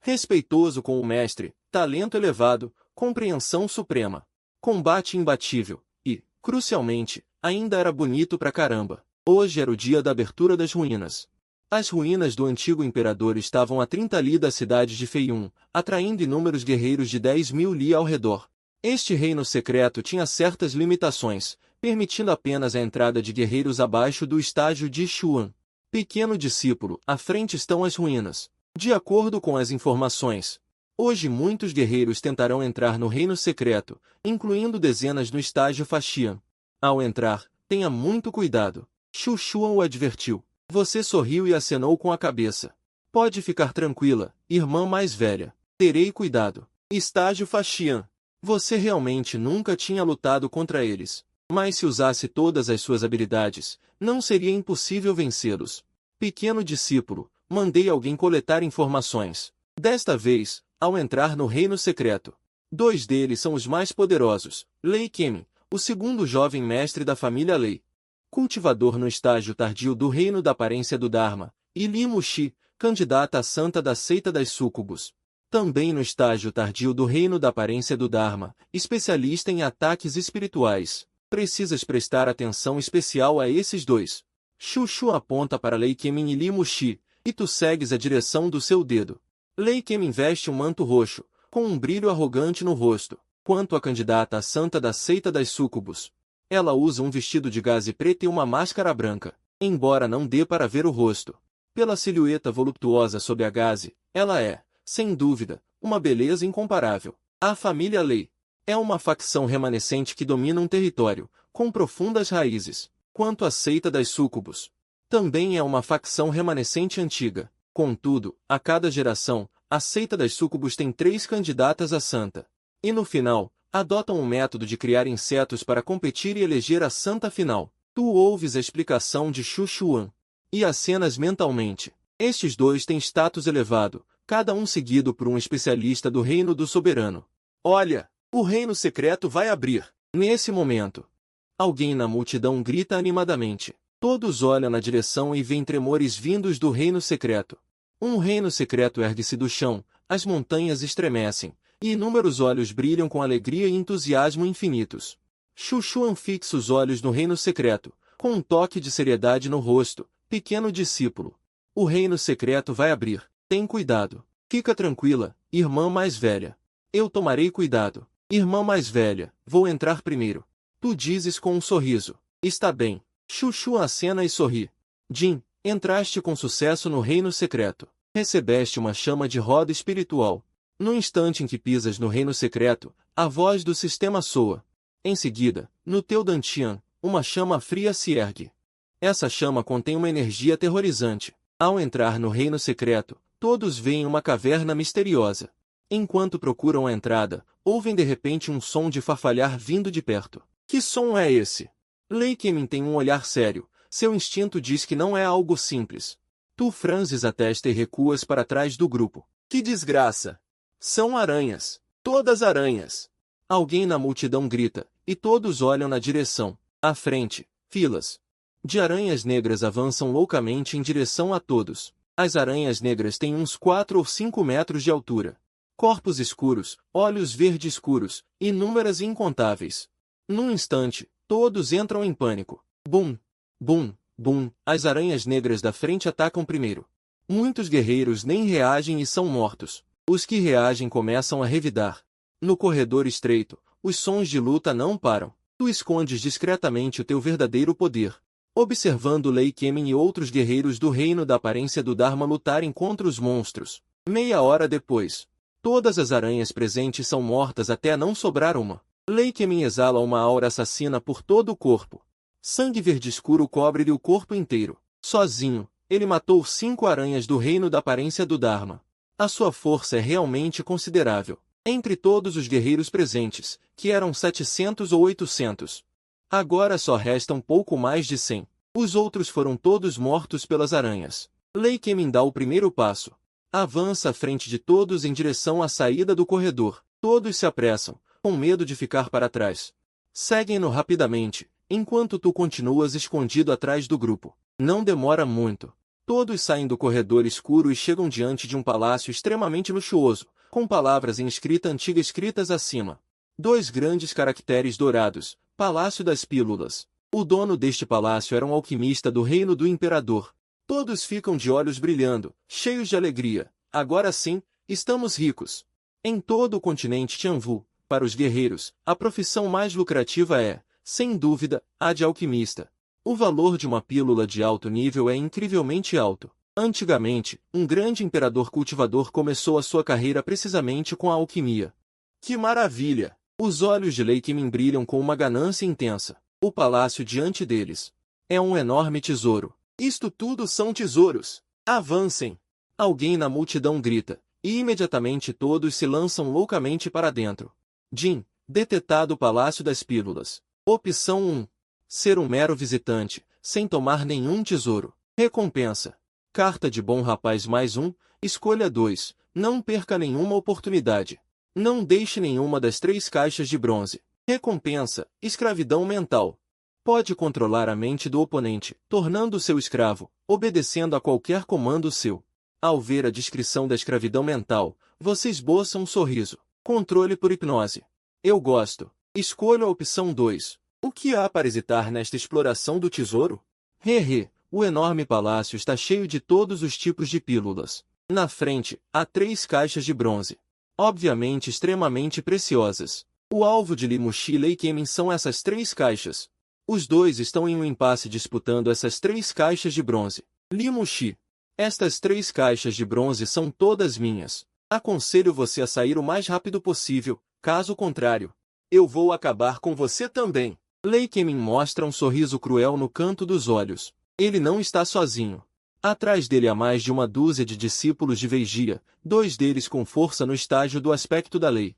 Respeitoso com o mestre, talento elevado, compreensão suprema, combate imbatível, e, crucialmente, ainda era bonito pra caramba. Hoje era o dia da abertura das ruínas. As ruínas do antigo imperador estavam a 30 li da cidade de Feiun, atraindo inúmeros guerreiros de 10.000 li ao redor. Este reino secreto tinha certas limitações, permitindo apenas a entrada de guerreiros abaixo do estágio de Xuan. Pequeno discípulo, à frente estão as ruínas. De acordo com as informações, hoje muitos guerreiros tentarão entrar no reino secreto, incluindo dezenas no estágio Faxian. Ao entrar, tenha muito cuidado. Xu Xuan o advertiu. Você sorriu e acenou com a cabeça. Pode ficar tranquila, irmã mais velha. Terei cuidado. Estágio Faxian. Você realmente nunca tinha lutado contra eles. Mas se usasse todas as suas habilidades, não seria impossível vencê-los. Pequeno discípulo, mandei alguém coletar informações. Desta vez, ao entrar no reino secreto, 2 deles são os mais poderosos. Lei Kemin, o segundo jovem mestre da família Lei, cultivador no estágio tardio do reino da aparência do Dharma, e Li Muxi, candidata a santa da seita das súcubos. Também no estágio tardio do reino da aparência do Dharma, especialista em ataques espirituais. Precisas prestar atenção especial a esses 2. Xu Xu aponta para Lei Kemin e Li Muxi, e tu segues a direção do seu dedo. Lei Kemin veste um manto roxo, com um brilho arrogante no rosto. Quanto à candidata a santa da seita das súcubos, ela usa um vestido de gaze preto e uma máscara branca, embora não dê para ver o rosto. Pela silhueta voluptuosa sob a gaze, ela é, sem dúvida, uma beleza incomparável. A família Lei é uma facção remanescente que domina um território, com profundas raízes. Quanto à seita das súcubos, também é uma facção remanescente antiga. Contudo, a cada geração, a seita das súcubos tem 3 candidatas a santa. E no final, adotam um método de criar insetos para competir e eleger a santa final. Tu ouves a explicação de Xu Xuan e acenas mentalmente. Estes 2 têm status elevado, cada um seguido por um especialista do reino do soberano. Olha, o reino secreto vai abrir. Nesse momento, alguém na multidão grita animadamente. Todos olham na direção e veem tremores vindos do reino secreto. Um reino secreto ergue-se do chão, as montanhas estremecem, e inúmeros olhos brilham com alegria e entusiasmo infinitos. Xu Xuan fixa os olhos no reino secreto, com um toque de seriedade no rosto. Pequeno discípulo, o reino secreto vai abrir. Tem cuidado. Fica tranquila, irmã mais velha. Eu tomarei cuidado. Irmã mais velha, vou entrar primeiro. Tu dizes com um sorriso. Está bem. Xu Xuan acena e sorri. Jin, entraste com sucesso no reino secreto. Recebeste uma chama de roda espiritual. No instante em que pisas no reino secreto, a voz do sistema soa. Em seguida, no teu dantian, uma chama fria se ergue. Essa chama contém uma energia aterrorizante. Ao entrar no reino secreto, todos veem uma caverna misteriosa. Enquanto procuram a entrada, ouvem de repente um som de farfalhar vindo de perto. Que som é esse? Lei Kemin tem um olhar sério. Seu instinto diz que não é algo simples. Tu franzes a testa e recuas para trás do grupo. Que desgraça! São aranhas. Todas aranhas. Alguém na multidão grita, e todos olham na direção. À frente, filas de aranhas negras avançam loucamente em direção a todos. As aranhas negras têm uns 4 ou 5 metros de altura. Corpos escuros, olhos verde escuros, inúmeras e incontáveis. Num instante, todos entram em pânico. Bum! Bum! Bum! As aranhas negras da frente atacam primeiro. Muitos guerreiros nem reagem e são mortos. Os que reagem começam a revidar. No corredor estreito, os sons de luta não param. Tu escondes discretamente o teu verdadeiro poder. Observando Lei Kemin e outros guerreiros do reino da aparência do Dharma lutarem contra os monstros. Meia hora depois, todas as aranhas presentes são mortas até não sobrar uma. Lei Kemin exala uma aura assassina por todo o corpo. Sangue verde escuro cobre-lhe o corpo inteiro. Sozinho, ele matou 5 aranhas do reino da aparência do Dharma. A sua força é realmente considerável. Entre todos os guerreiros presentes, que eram 700 ou 800, agora só restam pouco mais de 100. Os outros foram todos mortos pelas aranhas. Lei Kemin dá o primeiro passo. Avança à frente de todos em direção à saída do corredor. Todos se apressam, com medo de ficar para trás. Seguem-no rapidamente, enquanto tu continuas escondido atrás do grupo. Não demora muito. Todos saem do corredor escuro e chegam diante de um palácio extremamente luxuoso, com palavras em escrita antiga escritas acima. 2 grandes caracteres dourados, Palácio das Pílulas. O dono deste palácio era um alquimista do reino do imperador. Todos ficam de olhos brilhando, cheios de alegria. Agora sim, estamos ricos. Em todo o continente Tianvu, para os guerreiros, a profissão mais lucrativa é, sem dúvida, a de alquimista. O valor de uma pílula de alto nível é incrivelmente alto. Antigamente, um grande imperador cultivador começou a sua carreira precisamente com a alquimia. Que maravilha! Os olhos de Lei Kemin brilham com uma ganância intensa. O palácio diante deles é um enorme tesouro. Isto tudo são tesouros. Avancem! Alguém na multidão grita, e imediatamente todos se lançam loucamente para dentro. Jin, detetado o Palácio das Pílulas. Opção 1. Ser um mero visitante, sem tomar nenhum tesouro. Recompensa. Carta de bom rapaz mais 1. Escolha 2. Não perca nenhuma oportunidade. Não deixe nenhuma das 3 caixas de bronze. Recompensa. Escravidão mental. Pode controlar a mente do oponente, tornando-o seu escravo, obedecendo a qualquer comando seu. Ao ver a descrição da escravidão mental, você esboça um sorriso. Controle por hipnose. Eu gosto. Escolha a opção 2. O que há para hesitar nesta exploração do tesouro? Hehe, o enorme palácio está cheio de todos os tipos de pílulas. Na frente, há 3 caixas de bronze. Obviamente extremamente preciosas. O alvo de Li Muxi e Lei Kemin são essas 3 caixas. Os dois estão em um impasse disputando essas 3 caixas de bronze. Li Muxi. Estas 3 caixas de bronze são todas minhas. Aconselho você a sair o mais rápido possível, caso contrário, eu vou acabar com você também. Lei Kemin mostra um sorriso cruel no canto dos olhos. Ele não está sozinho. Atrás dele há mais de uma dúzia de discípulos de Weigia, 2 deles com força no estágio do aspecto da lei.